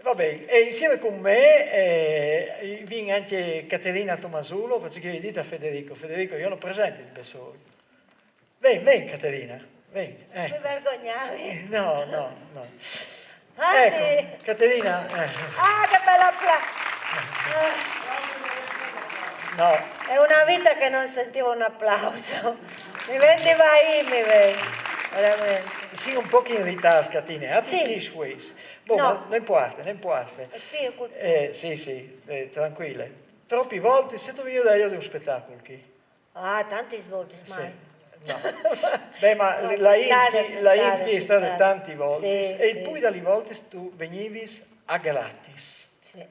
Va bene, e insieme con me viene anche Caterina Tomasulo, perché vi dite a Federico. Federico, io lo presento il Bessori. Ven, Caterina, ven, Mi ecco. vergognavi. No, no, no. Andy! Ecco, Caterina, Ah, che bella no, È una vita che non sentivo un applauso. Mi vendeva veramente. sì, un po' in ritardo, Caterina, hat Sì. die Schweiz. Boh, No. non importa, non importa. Spiego. Sì, tranquille. Troppi volte, se tu io da io di un spettacolo qui. Ah, tanti svolti, Sì, mai. no. Beh, ma No, la c'è Inti è c'è stata stata. tante volte Sì, e sì, poi dalle sì. volte tu venivi a gratis. Sì.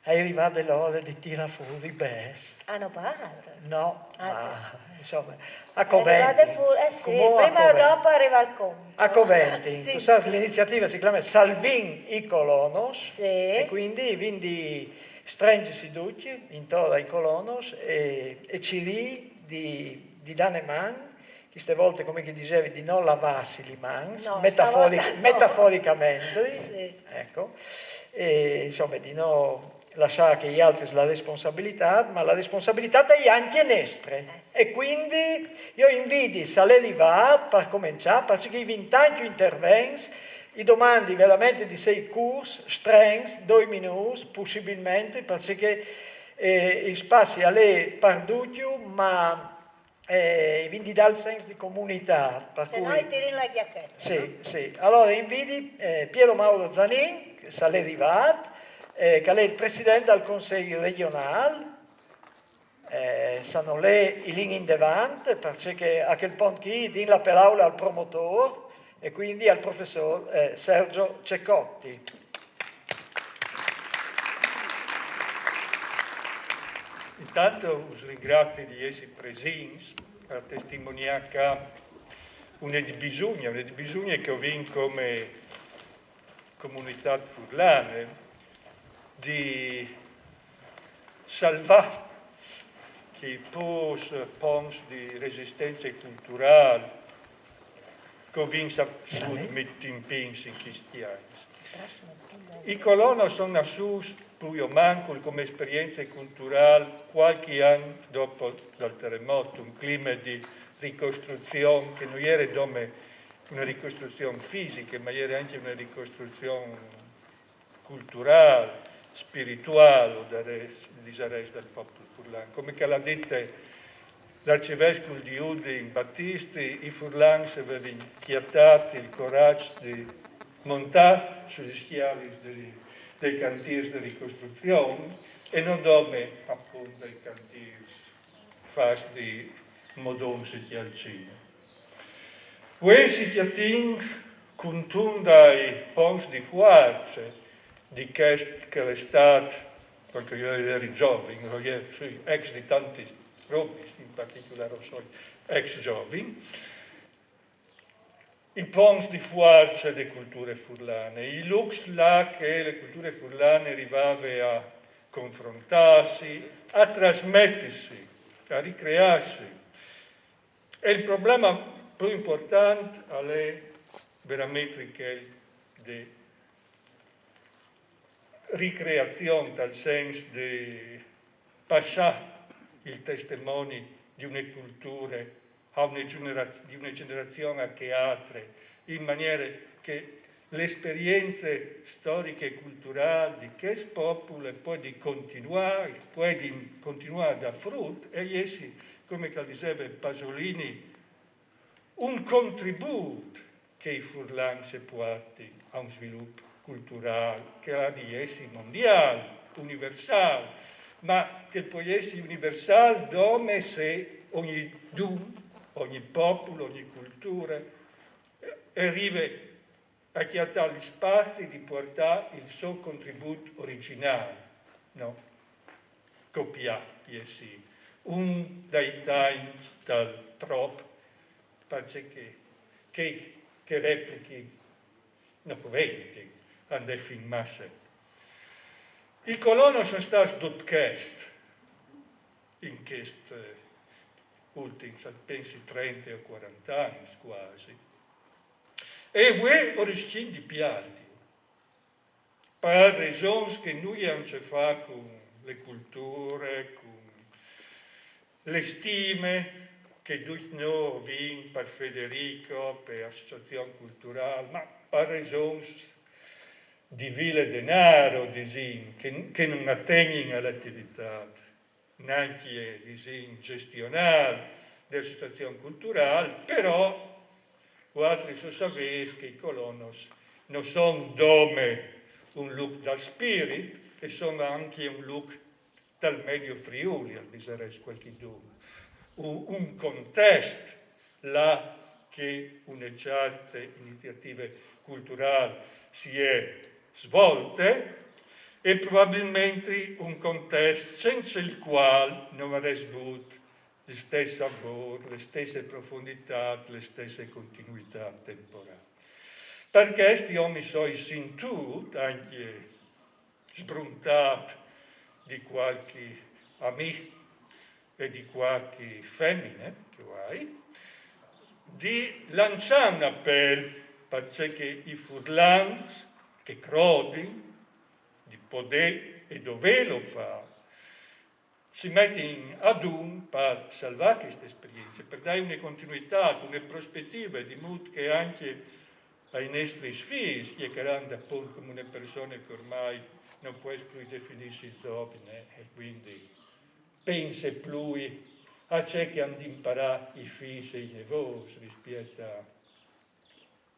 Hai arrivato l'ora di tirare fuori Bess. Hanno pagato. No, Ah, ma insomma, a arrivate Coventi. sì, Come a prima o Coventi. dopo arriva il conto. A Coventi, tu Sì. sai, l'iniziativa si chiama Salvin i Colonos e Sì. quindi stringi si duci intorno ai Colonos e ci di Daneman, queste volte come che dicevi di non lavarsi le mani, No, stavolta no. metaforicamente, Sì. ecco, e insomma di non lasciare che gli altri la responsabilità, ma la responsabilità è anche nostra. Sì. E quindi io invito se arrivato per cominciare, perché i 20 anni interventi, i domandi veramente di 6 corsi, strengs, 2 minuti, possibilmente, perché gli spazi a lei perduti, ma quindi dal senso di comunità. Per Se no cui, tiri in la chiacchietta. sì, sì. Allora inviti Piero Mauro Zanin, che è arrivato, che è il presidente del Consiglio regionale, sono lì i linee in davanti, perché a quel punto qui din la parola al promotore e quindi al professor Sergio Ceccotti. Intanto us ringrazio di essere presenti per testimoniare che una di bisogna che ho vinto come comunità furlane di salvare che pons di resistenza culturale che ho vinto mettere in pensi in questi anni. I coloni sono nascuti più o meno come esperienza culturale qualche anno dopo il terremoto, un clima di ricostruzione che non era come una ricostruzione fisica, ma era anche una ricostruzione culturale, spirituale del popolo furlano. Come che l'ha detto l'arcivescovo di Udine Battisti, i furlani si avevano chiartato il coraggio di montare sugli schiavi dei cantieri di ricostruzione e non come appunto dei cantieri fatti di modonze e chialcine. Questi chiatin contundai pons di fuarce di che è stato, perché io ero giovane, io sono ex di tanti robi, in particolare sono ex giovani, i pons di fuarce delle culture furlane, i lux là che le culture furlane arrivavano a confrontarsi, a trasmettersi, a ricrearsi. E il problema più importante è veramente che di ricreazione, dal senso di passare il testimone di una cultura di una generazione che altre, in maniera che le esperienze storiche e culturali di questo popolo può continuare a dar frutto e essi, come diceva Pasolini, un contributo che i furlani si porti a un sviluppo culturale che ha di essi mondiale, universale, ma che può essere universale dove se ogni ogni popolo, ogni cultura arriva a chiartare gli spazi di portare il suo contributo originale, no? Copiare, sì. Un dai time dal troppo, perché che replichi, non replichi, hanno filmato. I coloni sono stati doppiati in questo ultimi, penso 30 o 40 anni quasi. E voi rischiate di piardi. per ragioni che noi abbiamo a che fare con le culture, con le stime che noi abbiamo per Federico, per l'associazione culturale, ma per ragioni di vile denaro, che non attengono all'attività neanche gestionale dell'associazione culturale, però altri so sapere che i colonos non sono dome un look dal spirit e sono anche un look dal medio Friuli, al bisogno qualche dubbio. Un contesto là che una certa iniziative culturali si è svolte e probabilmente un contesto senza il quale non avrei avuto lo stesso lavoro, le stesse profondità, le stesse continuità temporali. Perché questi uomini sono sentiti, anche sbruntati di qualche amico e di qualche femmina che hai, di lanciare un appello perché i furlani che crodi di poter e doverlo fare si mettono ad un per salvare queste esperienze, per dare una continuità, una prospettiva di modo che anche ai nostri figli, che saranno appunto come una persona che ormai non può più definirsi giovane e quindi pensa più a ciò che hanno imparato i figli e i nipoti rispetto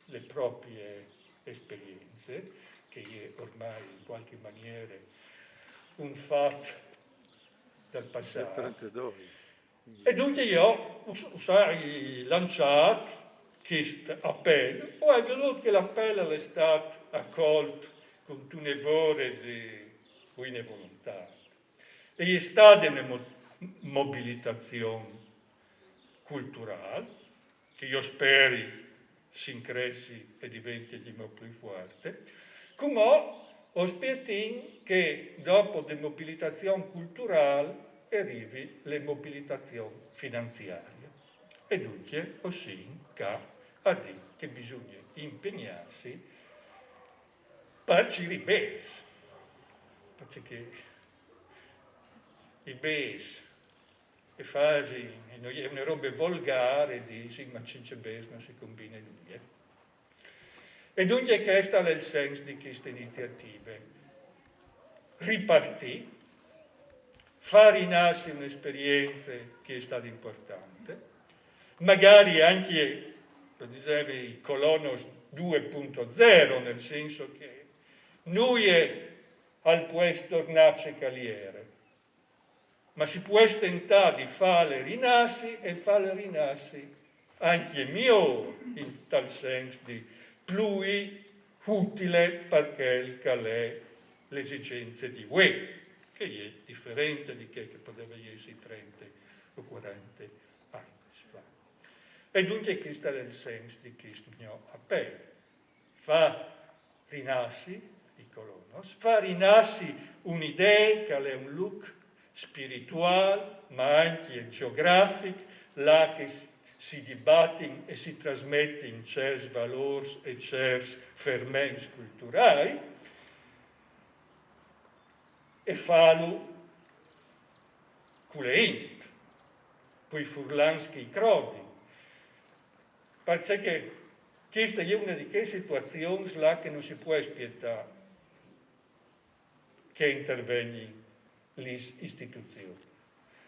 alle proprie esperienze, che è ormai in qualche maniera un fatto dal passato. E dunque io ho lanciato questo appello, ho voluto che l'appello è stato accolto con tunevore di buona volontà. E è stata una mobilitazione culturale che io spero si incresci e diventi di più forte, come ho spiegato che dopo la mobilitazione culturale arrivi la mobilitazione finanziaria. E dunque ho ha detto che bisogna impegnarsi per i BES, perché i BES è una roba volgare di sì, ma cinque BES non si combina lui. E dunque questo è il senso di queste iniziative. Ripartì, far rinascere un'esperienza che è stata importante, magari anche, lo diceva, il Colonos 2.0, nel senso che noi al può tornarci caliere, ma si può tentare di farle rinascere e farle rinascere anche mio, in tal senso di più utile perché è le esigenze di UE, che è differente di che poteva essere 30 o 40 anni fa. E dunque questo è il senso di questo mio appello. Fa rinascere i colonos, fa rinascere un'idea che è un look spirituale, ma anche geografico, là che si dibattono e si trasmettono certi valori e certi fermenti culturali, e farlo con le int, poi furlans che i crodi. Perché questa è una di quelle situazioni là che non si può aspettare che intervengono le istituzioni.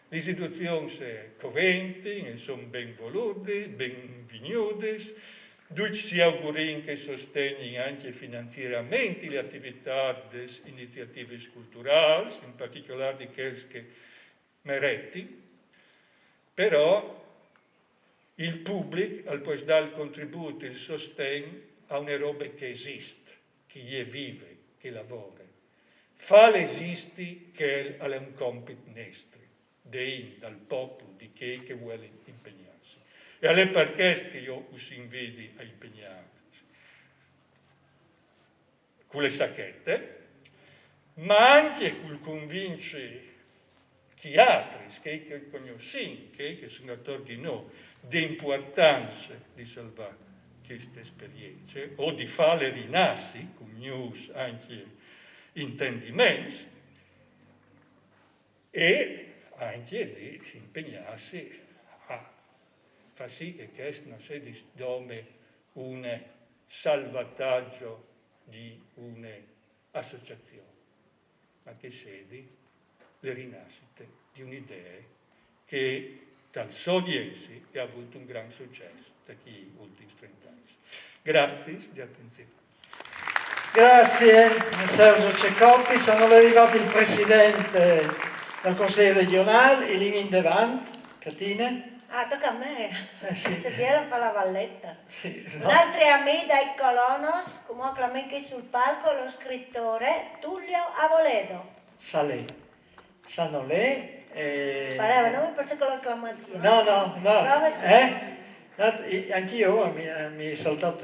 Le istituzioni sono coventi, sono ben volute, ben venute, tutti si augurano che sostengano anche finanziariamente le attività delle iniziative culturali, in particolare di quelle che meritano, però il pubblico può dare il contributo, il sostegno a una roba che esiste, che è vive, che lavora. Farla esiste che è un compito nostro, dal popolo, di chi che vuole impegnarsi. E è per questo che io us invito a impegnarsi con le sacchette, ma anche col convincere chi altri, che conosciamo, che sono attorno di noi, dell'importanza di salvare queste esperienze o di farle rinascere, con news anche intendimenti e anche di impegnarsi a far sì che questo non sia come un salvataggio di un'associazione, ma che sia le rinascite di un'idea che dal Soviesi ha avuto un gran successo da chi ultimi 30 anni. Grazie di attenzione. Grazie Sergio Ceccotti, sono arrivati il Presidente del Consiglio regionale, il in Devant, Catine. Ah, tocca a me. Sì. C'è Piera fa la valletta. Sì, no. Un'altra amica dai colonos, come acclamati sul palco, lo scrittore Tullio Avoledo. Salè. Sanolè. Pareva, non mi piace che l'ho acclamato io. No. Prova Anch'io mi è saltato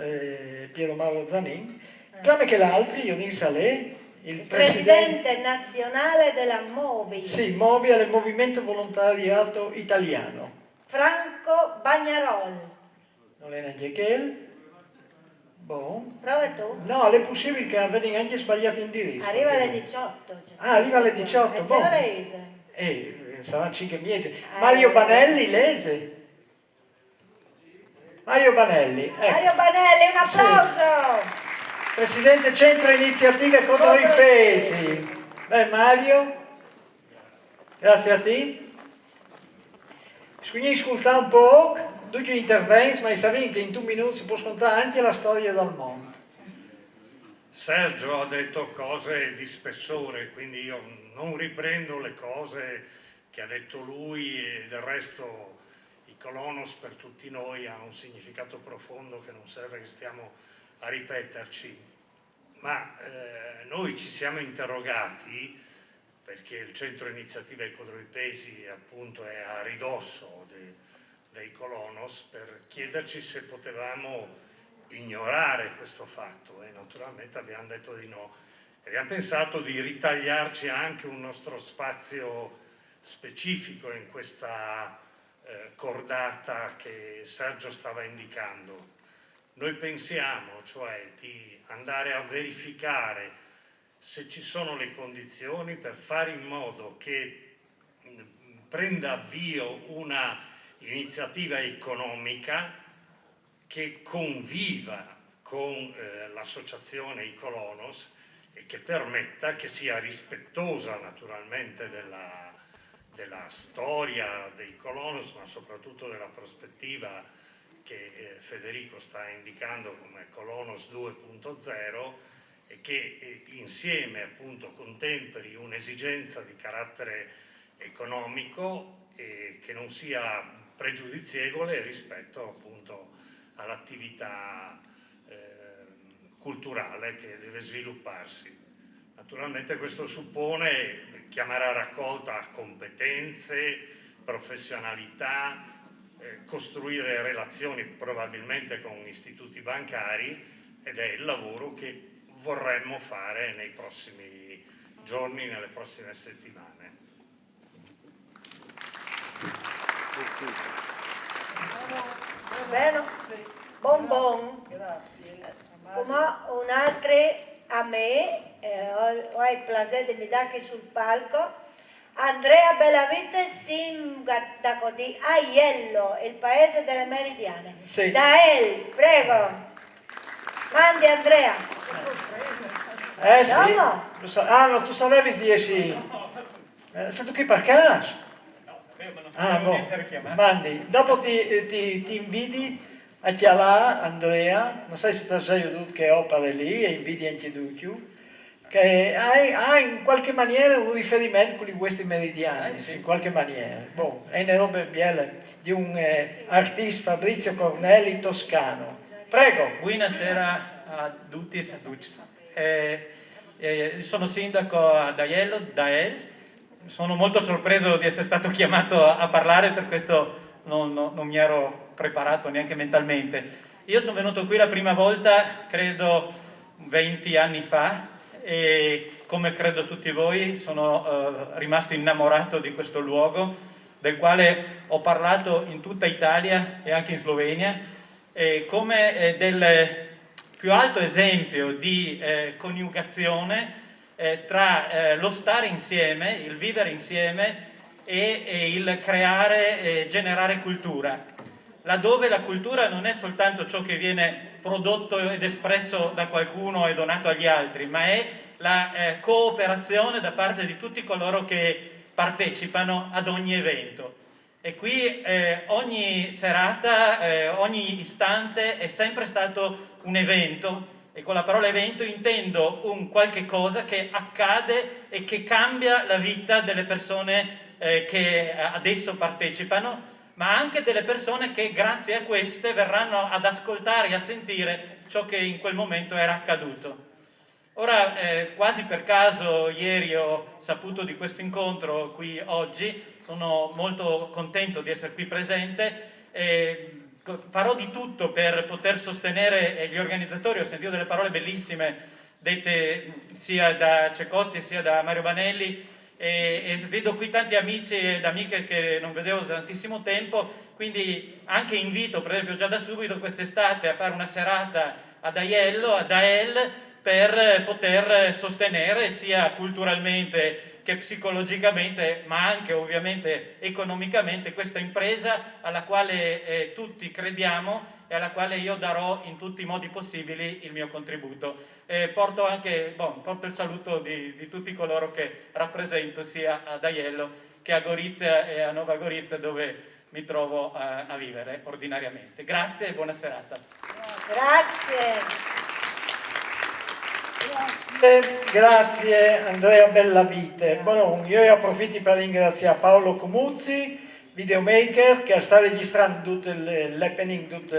Piero Mauro Zanin. Come che l'altro, Ionin Salè, il Presidente nazionale della MOVI. Sì, MOVI è il Movimento Volontariato Italiano. Franco Bagnarol. Non è neanche che Boh. Prova tu. No, è possibile che vedi anche sbagliato indirizzo. Arriva alle 18. Arriva alle 18. C'è la rese. Sarà 5 miei. Mario Banelli, lese. Mario Banelli. Ecco. Mario Banelli, un applauso! Sì. Presidente Centro Iniziative contro i pesi. Mario, grazie a te. Quindi ascoltare un po', tutti gli interventi, ma sapete che in 2 minuti si può scontare anche la storia del mondo. Sergio ha detto cose di spessore, quindi io non riprendo le cose che ha detto lui e del resto i colonos per tutti noi ha un significato profondo che non serve che stiamo a ripeterci. Ma noi ci siamo interrogati, perché il centro iniziative contro i pesi appunto è a ridosso dei colonos, per chiederci se potevamo ignorare questo fatto e naturalmente abbiamo detto di no. Abbiamo pensato di ritagliarci anche un nostro spazio specifico in questa cordata che Sergio stava indicando. Noi pensiamo, cioè, di andare a verificare se ci sono le condizioni per fare in modo che prenda avvio una iniziativa economica che conviva con l'associazione I Colonos e che permetta, che sia rispettosa naturalmente della storia dei Colonos, ma soprattutto della prospettiva che Federico sta indicando come Colonos 2.0 e che insieme appunto contemperi un'esigenza di carattere economico e che non sia pregiudizievole rispetto appunto all'attività culturale che deve svilupparsi. Naturalmente questo suppone chiamare a raccolta competenze, professionalità, costruire relazioni probabilmente con istituti bancari ed è il lavoro che vorremmo fare nei prossimi giorni, nelle prossime settimane. Bene, bon. Grazie. Come un altro a me, ho il piacere di mi dare sul palco, Andrea Bellavite sindaco di Aiello, il paese delle Meridiane. Sì. Dael, prego. Mandi Andrea. Sì. No. No, tu sapevi di esci. Sei tu qui per caso? No, sapevo, ma non sapevo di essere chiamato. Mandi. Dopo ti inviti a chiamare Andrea, non so se ti sei veduto che opere lì e inviti anche tu. Che ha in qualche maniera un riferimento con questi meridiani, sì. in qualche maniera. È una roba bella di un artista, Fabrizio Cornelli, toscano. Prego. Buonasera a tutti e a tutti. Sono sindaco ad Aiello, Dael. Sono molto sorpreso di essere stato chiamato a parlare, per questo non mi ero preparato neanche mentalmente. Io sono venuto qui la prima volta, credo 20 anni fa, e come credo tutti voi sono rimasto innamorato di questo luogo, del quale ho parlato in tutta Italia e anche in Slovenia, come del più alto esempio di coniugazione tra lo stare insieme, il vivere insieme e il creare e generare cultura, laddove la cultura non è soltanto ciò che viene prodotto ed espresso da qualcuno e donato agli altri, ma è la cooperazione da parte di tutti coloro che partecipano ad ogni evento. E qui ogni serata, ogni istante è sempre stato un evento, e con la parola evento intendo un qualche cosa che accade e che cambia la vita delle persone che adesso partecipano, ma anche delle persone che grazie a queste verranno ad ascoltare e a sentire ciò che in quel momento era accaduto. Ora, quasi per caso, ieri ho saputo di questo incontro qui oggi, sono molto contento di essere qui presente e farò di tutto per poter sostenere gli organizzatori. Ho sentito delle parole bellissime dette sia da Cecotti sia da Mario Banelli e vedo qui tanti amici ed amiche che non vedevo da tantissimo tempo, quindi anche invito per esempio già da subito quest'estate a fare una serata ad Aiello, ad Ael, per poter sostenere sia culturalmente che psicologicamente, ma anche ovviamente economicamente, questa impresa alla quale tutti crediamo e alla quale io darò in tutti i modi possibili il mio contributo. Porto anche porto il saluto di tutti coloro che rappresento sia ad Aiello che a Gorizia e a Nova Gorizia, dove mi trovo a vivere ordinariamente. Grazie e buona serata. Grazie. Grazie Andrea Bellavite. Bueno, io approfitto per ringraziare Paolo Comuzzi, videomaker, che sta registrando tutto l'happening, tutta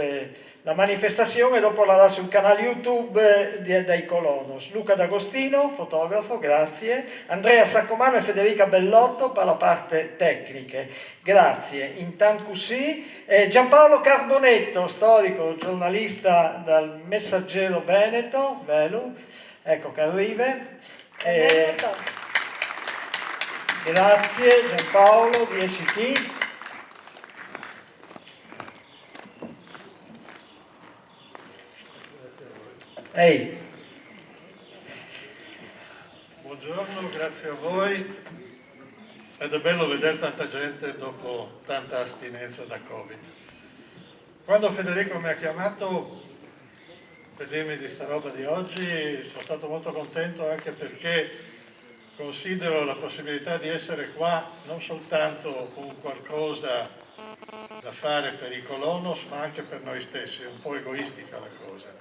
la manifestazione, e dopo la dà sul canale YouTube dei Colonos. Luca D'Agostino, fotografo, grazie. Andrea Saccomano e Federica Bellotto per la parte tecnica, grazie. Intanto così, Giampaolo Carbonetto, storico, giornalista dal Messaggero Veneto, Velu, ecco che arriva. Grazie Giampaolo, di essere qui. Ehi. Buongiorno, grazie a voi. Ed è bello vedere tanta gente dopo tanta astinenza da Covid. Quando Federico mi ha chiamato per dirmi di sta roba di oggi, sono stato molto contento, anche perché considero la possibilità di essere qua non soltanto un qualcosa da fare per i Colonos, ma anche per noi stessi. È un po' egoistica la cosa.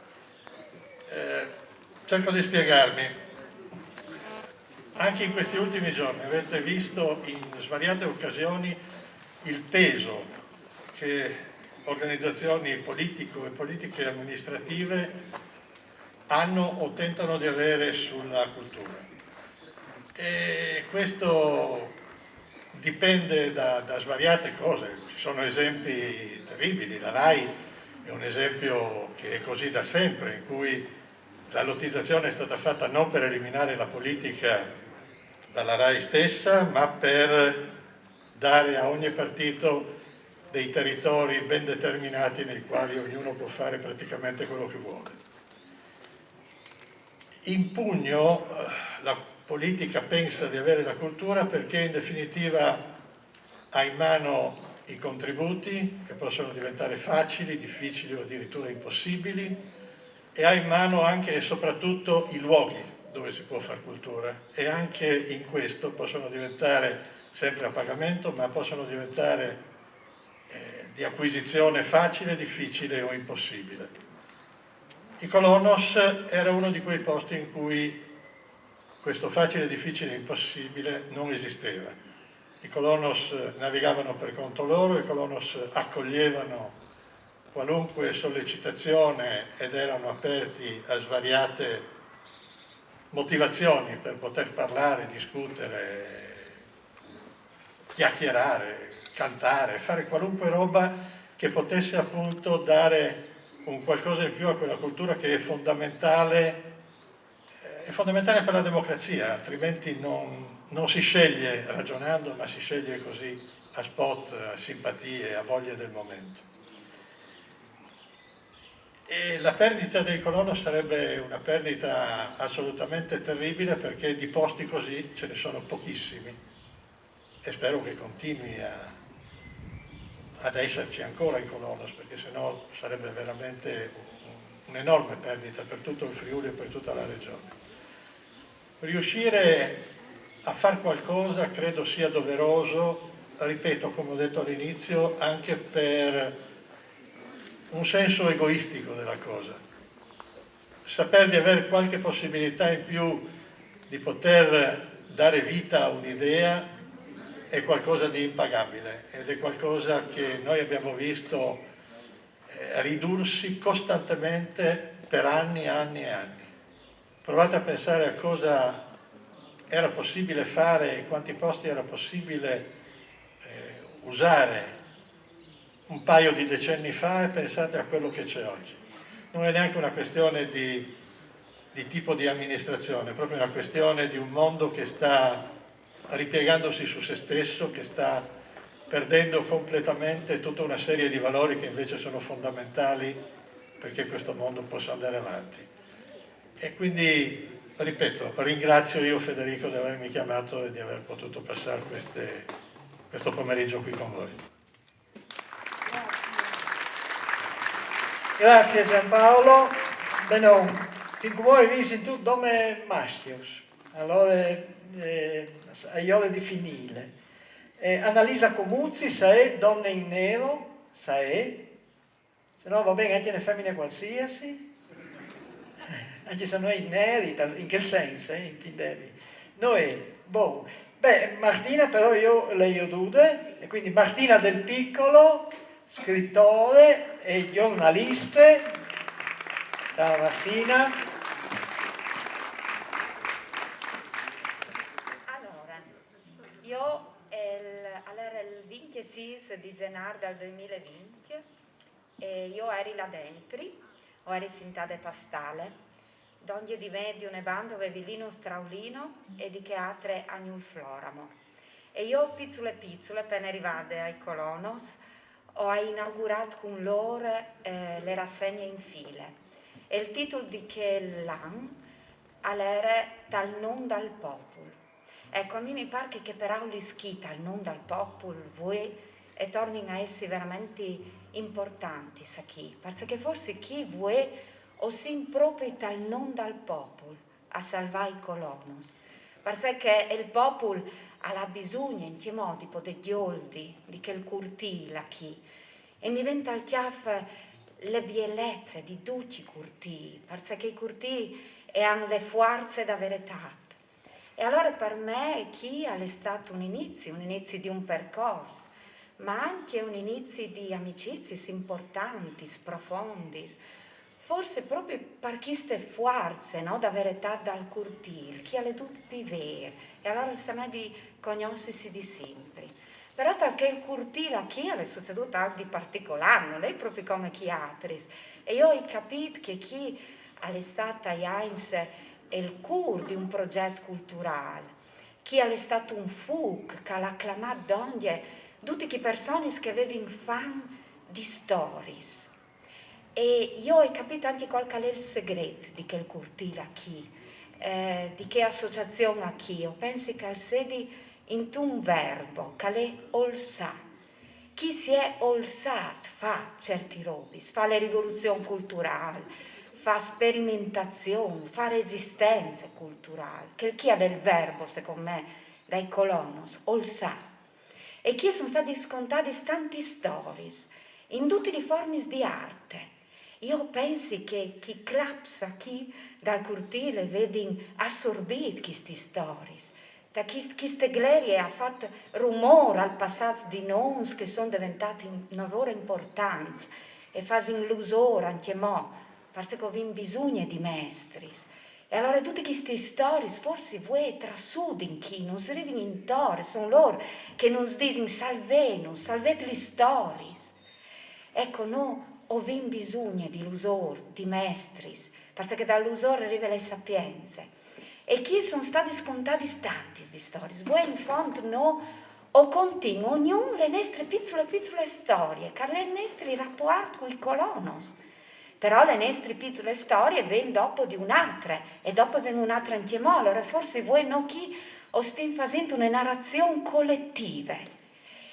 Cerco di spiegarmi. Anche in questi ultimi giorni avete visto in svariate occasioni il peso che organizzazioni politiche e politiche amministrative hanno o tentano di avere sulla cultura. E questo dipende da svariate cose. Ci sono esempi terribili. La RAI è un esempio che è così da sempre, in cui la lottizzazione è stata fatta non per eliminare la politica dalla RAI stessa, ma per dare a ogni partito dei territori ben determinati nei quali ognuno può fare praticamente quello che vuole. In pugno la politica pensa di avere la cultura perché in definitiva ha in mano i contributi, che possono diventare facili, difficili o addirittura impossibili, e ha in mano anche e soprattutto i luoghi dove si può fare cultura, e anche in questo possono diventare sempre a pagamento, ma possono diventare di acquisizione facile, difficile o impossibile. I Colonos era uno di quei posti in cui questo facile, difficile e impossibile non esisteva. I Colonos navigavano per conto loro, i Colonos accoglievano qualunque sollecitazione ed erano aperti a svariate motivazioni per poter parlare, discutere, chiacchierare, cantare, fare qualunque roba che potesse appunto dare un qualcosa in più a quella cultura che è fondamentale per la democrazia, altrimenti non si sceglie ragionando, ma si sceglie così a spot, a simpatie, a voglie del momento. E la perdita dei colonos sarebbe una perdita assolutamente terribile, perché di posti così ce ne sono pochissimi e spero che continui ad esserci ancora i colonos, perché sennò sarebbe veramente un'enorme perdita per tutto il Friuli e per tutta la regione. Riuscire a fare qualcosa credo sia doveroso, ripeto, come ho detto all'inizio, anche per un senso egoistico della cosa. Saper di avere qualche possibilità in più di poter dare vita a un'idea è qualcosa di impagabile, ed è qualcosa che noi abbiamo visto ridursi costantemente per anni e anni e anni. Provate a pensare a cosa era possibile fare e quanti posti era possibile usare un paio di decenni fa, e pensate a quello che c'è oggi. Non è neanche una questione di tipo di amministrazione, è proprio una questione di un mondo che sta ripiegandosi su se stesso, che sta perdendo completamente tutta una serie di valori che invece sono fondamentali perché questo mondo possa andare avanti. E quindi, ripeto, ringrazio io Federico di avermi chiamato e di aver potuto passare questo pomeriggio qui con voi. Grazie Giampaolo. Bene, fin come voi visi tu dome maschios, allora aiole di finile. Annalisa Comuzzi, sai, donne in nero, sai, se no va bene anche le femmine qualsiasi, anche se noi neri, in che senso, intendevi? Noi, boh, beh, Martina però io le dude, e quindi Martina Del Piccolo, scrittore e giornaliste. Ciao Martina. Allora, io allora il 26 di gennaio del 2020 io ero là dentro, ho ero sentata tastale, donde di me di una banda avevi lino straulino e di che altre agnul floramo. E io pizzole appena arrivate ai colonos, ho inaugurato con loro le rassegne in file. E il titolo di quell'anno era Dal non dal popolo. Ecco, a me mi pare che per auli scritta al non dal popolo voi e tornino a essere veramente importanti, sa chi, perché forse chi vuoi o si proprio dal non dal popolo a salvare i colonos, perché il popolo ha bisogno in che modo tipo degli oldi, di quel curtile chi, e mi venta al chiaff le bellezze di tutti i curti, perché i curti hanno le forze da verità. E allora per me chi è stato un inizio di un percorso, ma anche un inizio di amicizie importanti, profondi, forse proprio per queste forze, no, da verità dal curtil, chi ha le tutte vere, e allora sa me di conoscersi di sempre. Però perché il curtile chi è succeduto anche di particolare, non è proprio come chi altri. E io ho capito che chi è stato il cuore di un progetto culturale, chi è stato un FUC che l'ha chiamato donde tutte le persone che avevano fan di storie. E io ho capito anche qual è il segreto di quel curtile a chi, di che associazione a chi. Io penso che al sedi in un verbo, che è olsa. Chi si è olsato fa certi robi, fa le rivoluzioni culturali, fa sperimentazione, fa resistenze culturali, che chi ha del verbo, secondo me, dai colonos, olsa. E chi sono stati scontati tanti storie, in tutte le forme di arte. Io penso che chi clapsa chi dal cortile vede assorbito queste storie. Da queste galerie ha fatto rumore al passato di noi che sono diventati una vera importanza e fanno l'usore anche mo, perché abbiamo bisogno di maestri. E allora tutte queste storie forse voi trasudano chi non si arrivano in torre, sono loro che non si dicono salvete le storie. Ecco, noi abbiamo bisogno di l'usore, di maestri, perché dall'usore arriva le sapienze. E chi sono stati scontati tanti di storie. Voi in fondo no, o continuo, ognuno le nostre piccole storie, che le nostre rapporti con i colonos, Però le nostre piccole storie vengono dopo di un'altra, e dopo viene un'altra anche mo, allora forse voi non chi o stiamo facendo una narrazione collettiva.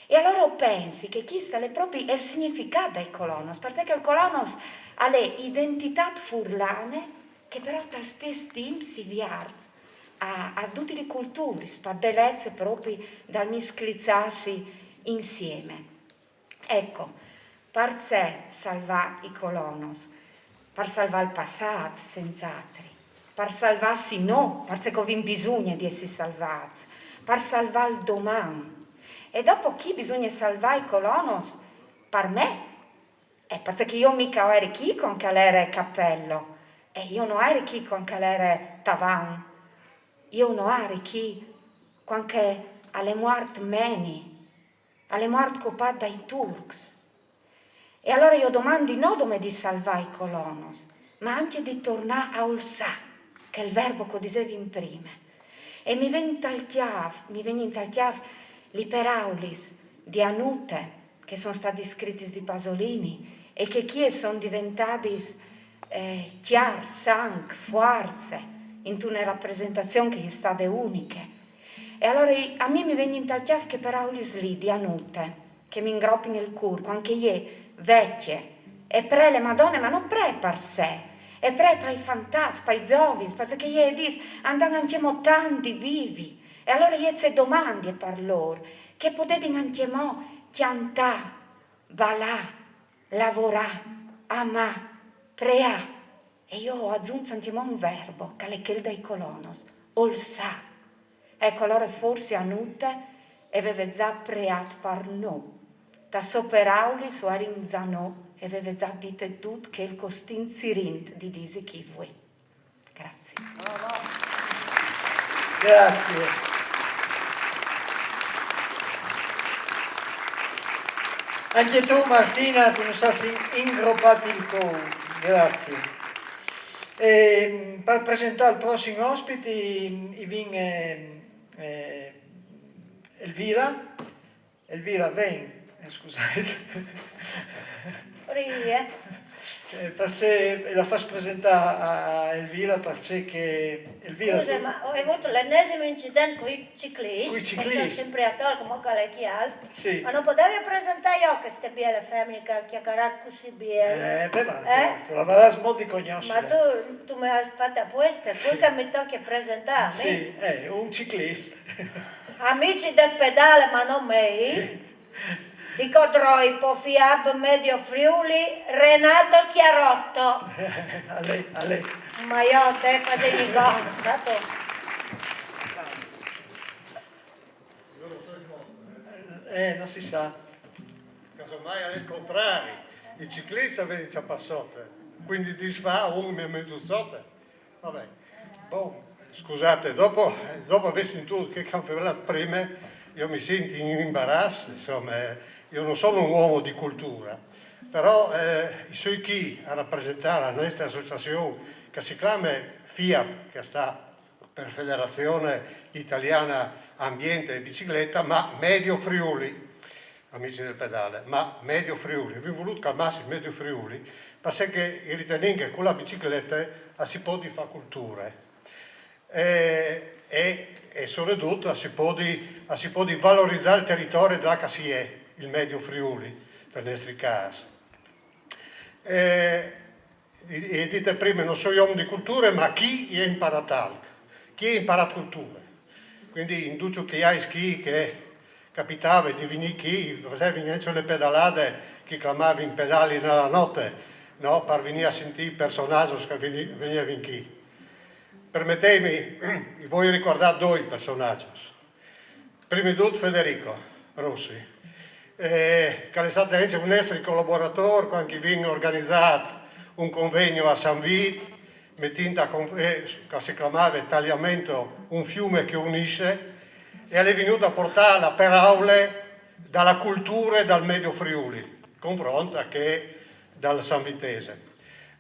E allora pensi che questo è proprio il significato dei colonos, perché il colonos ha le identità furlane che però al stesso tempo si viarz a tutte le culture, per bellezze proprio dal misclizzarsi insieme. Ecco, per sé salvare i colonos, per salvare il passato senz'altro, per salvarsi no, perché abbiamo bisogno di essere salvati, per salvare il domani. E dopo chi bisogna salvare i colonos? Per me. Perché io mica ero chi con calere cappello, e io non ero chi con calere tavan, io non ero chi con che alle morte meni, alle morte copate dai turcs. E allora io domandi non come di salvare i colonos, ma anche di tornare a ulsà, che è il verbo che dicevi in prima. E mi viene in tal chiave li peraulis di Anute, che sono stati scritti di Pasolini, e che chi sono diventati chiar, sang, forze, in una rappresentazione che è stata unica. E allora a me mi viene in tal chiave che peraulis lì di Anute, che mi ingroppi nel cuore, anche io vecchie, e pre le madonne, ma non pre per sé, e pre per i fantasmi, per i zovis, perché io dis, andano anche tanti vivi, e allora io se domandi per loro, che potete anche mo chiantà, balà, lavorà, amà, preà, e io ho aggiunto anche mo un verbo, che è quel dei colonos, olsà. Ecco, allora forse Anute aveva già preat per noi. Da soperauli su arinzano e aveva già detto tutto che il costin sirint di disi chi vuoi. Grazie. Grazie. Anche tu Martina ti non sei ingroppato il cuore. Grazie. E per presentare il prossimo ospite viene Elvira. Elvira, vieni. Scusate, perché la faccio presentare a Elvira perché Elvira... Scusa, ma ho avuto l'ennesimo incidente con i ciclisti. Con i ciclisti? Sono sempre a tolgo, come lei chiama. Sì. Ma non potevi presentare io queste biele femmine che chiacchierano così biele? Beh, ma tu la vedrai molto di conoscere. Ma tu mi hai fatto apposta, tu che mi tocchi presentare. Sì, un ciclista. Amici del pedale, ma non me. Di Codroi, Pofiab, Medio Friuli, Renato Chiarotto. A lei. Ma io te facevi gonza, tu. Non si sa. Casomai è il contrario, i ciclisti vengono già passati, quindi ti fa uno mi ha messo. Vabbè. Boh. Scusate, dopo aver sentito che cambiare prima, io mi sento in imbarazzo, insomma, io non sono un uomo di cultura, però i suoi chi a rappresentare la nostra associazione che si chiama FIAP, che sta per Federazione Italiana Ambiente e Bicicletta, ma Medio Friuli, amici del pedale, ma Medio Friuli, abbiamo voluto calmarsi il Medio Friuli, perché riteniamo che con la bicicletta si può fare cultura. E soprattutto si può valorizzare il territorio da che si è il Medio Friuli per i nostri casi. E dite prima non sono uomo di cultura, ma chi è imparato algo? Chi ha imparato cultura? Quindi inducio che hai chi che capitava di venire qui, facevi le pedalate che chiamavi in pedali nella notte, no? Per venire a sentire i personaggi che venivano qui. Permettetemi, voglio ricordare due personaggi. Prima di tutto Federico Rossi, che è stato anche un nostro collaboratore quando viene organizzato un convegno a San Vito, che si chiamava Tagliamento, un fiume che unisce, e è venuto a portare la paraule dalla cultura e dal Medio Friuli, confronto che dal San Vitese.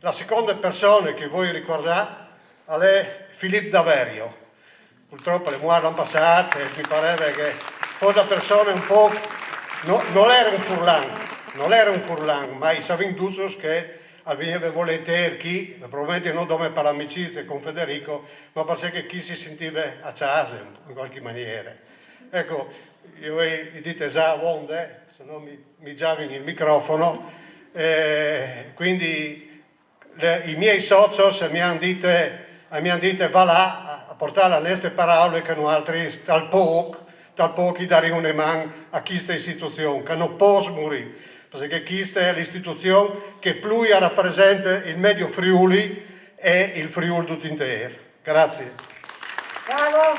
La seconda persona che voglio ricordare è Filippo Daverio. Purtroppo le muore l'hanno passato e mi pareva che fu una persona un po'... non era un furlan, ma i savinducos che veniva volentieri chi, probabilmente non come per l'amicizia con Federico, ma perché chi si sentiva a casa in qualche maniera. Ecco, io dite già onde, se no mi giavi il microfono, quindi i miei soci mi hanno detto va là a portare le nostre parole che noi altri dal poco dare una mano a questa istituzione, che non può morire, perché questa è l'istituzione che più rappresenta il Medio Friuli e il Friuli tutto intero. Grazie. Bravo,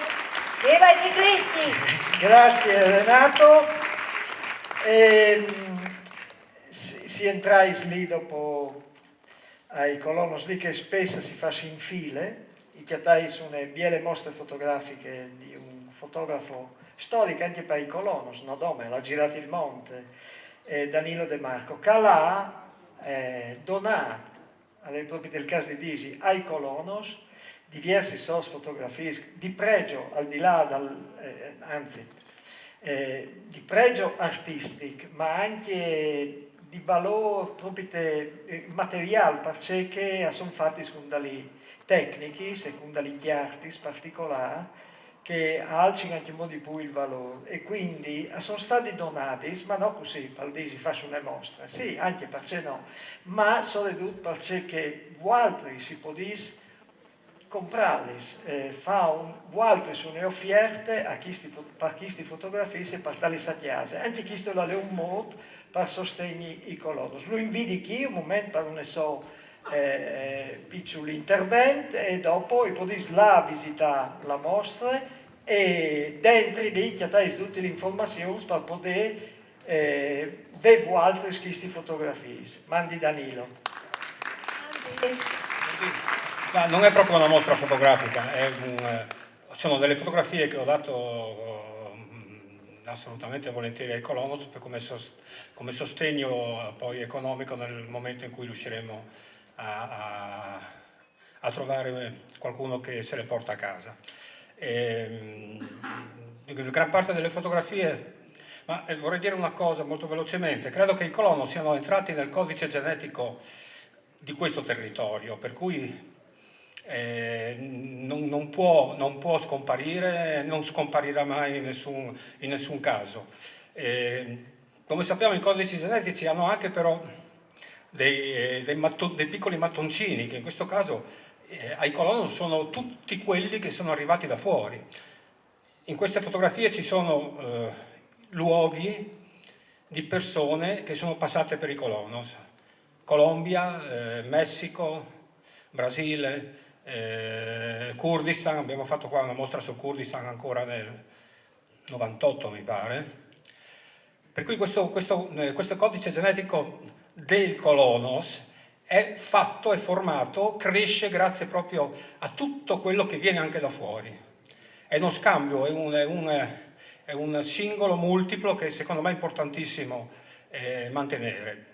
viva i ciclisti! Grazie Renato. Si entrai lì dopo ai colonos lì che spesso si fa in file, i chiatai sono biele mostre fotografiche di un fotografo storico anche per i colonos, no dome, l'ha girato il monte, Danilo De Marco, che l'ha donato, proprio del caso di Disi, ai colonos, diversi fotografie di pregio, al di là di pregio artistico, ma anche di valore proprio materiale, perché sono fatti con delle tecniche, con delle chiarti particolari, che alzano anche in modo di più il valore. E quindi sono stati donati, ma non così, per dire faccio una mostra, sì, anche perché no, ma soprattutto perché altri si potessero comprarli, altri sono offerte a per queste fotografie e per tali satiase. Anche questo è un modo per sostenere i colonos. Lo invidi qui un momento per un piccolo intervento e dopo potete là visitare la mostra e dentro lì chiatai tutte le informazioni per poter vedere altre queste fotografie. Mandi Danilo. Ma non è proprio una mostra fotografica, sono delle fotografie che ho dato assolutamente volentieri ai colonos come sostegno poi economico nel momento in cui riusciremo a trovare qualcuno che se le porta a casa. Gran parte delle fotografie, ma vorrei dire una cosa molto velocemente, credo che i colonos siano entrati nel codice genetico di questo territorio, per cui non può scomparire, non scomparirà mai in nessun caso. Come sappiamo i codici genetici hanno anche però dei piccoli mattoncini, che in questo caso ai colonos sono tutti quelli che sono arrivati da fuori. In queste fotografie ci sono luoghi di persone che sono passate per i colonos. Colombia, Messico, Brasile, Kurdistan, abbiamo fatto qua una mostra sul Kurdistan ancora nel 98 mi pare, per cui questo codice genetico del colonos è fatto, è formato, cresce grazie proprio a tutto quello che viene anche da fuori. È uno scambio, è un singolo multiplo che secondo me è importantissimo mantenere.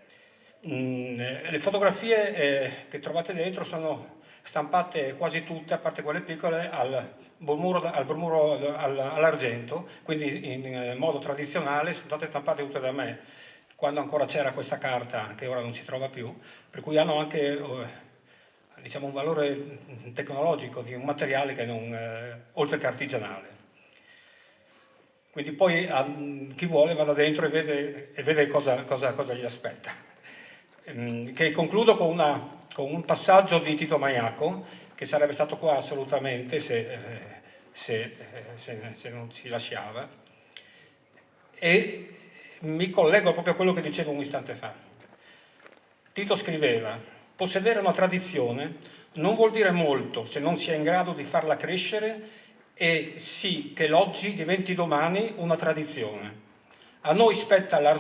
Le fotografie che trovate dentro sono stampate quasi tutte, a parte quelle piccole, al bromuro all'argento, quindi in modo tradizionale, sono state stampate tutte da me, quando ancora c'era questa carta che ora non si trova più, per cui hanno anche diciamo, un valore tecnologico di un materiale che non, oltre che artigianale. Quindi poi chi vuole vada dentro e vede cosa gli aspetta. Che concludo con un passaggio di Tito Maiaco, che sarebbe stato qua assolutamente se non si lasciava, e mi collego proprio a quello che dicevo un istante fa. Tito scriveva: possedere una tradizione non vuol dire molto se non si è in grado di farla crescere e sì che l'oggi diventi domani una tradizione. A noi spetta la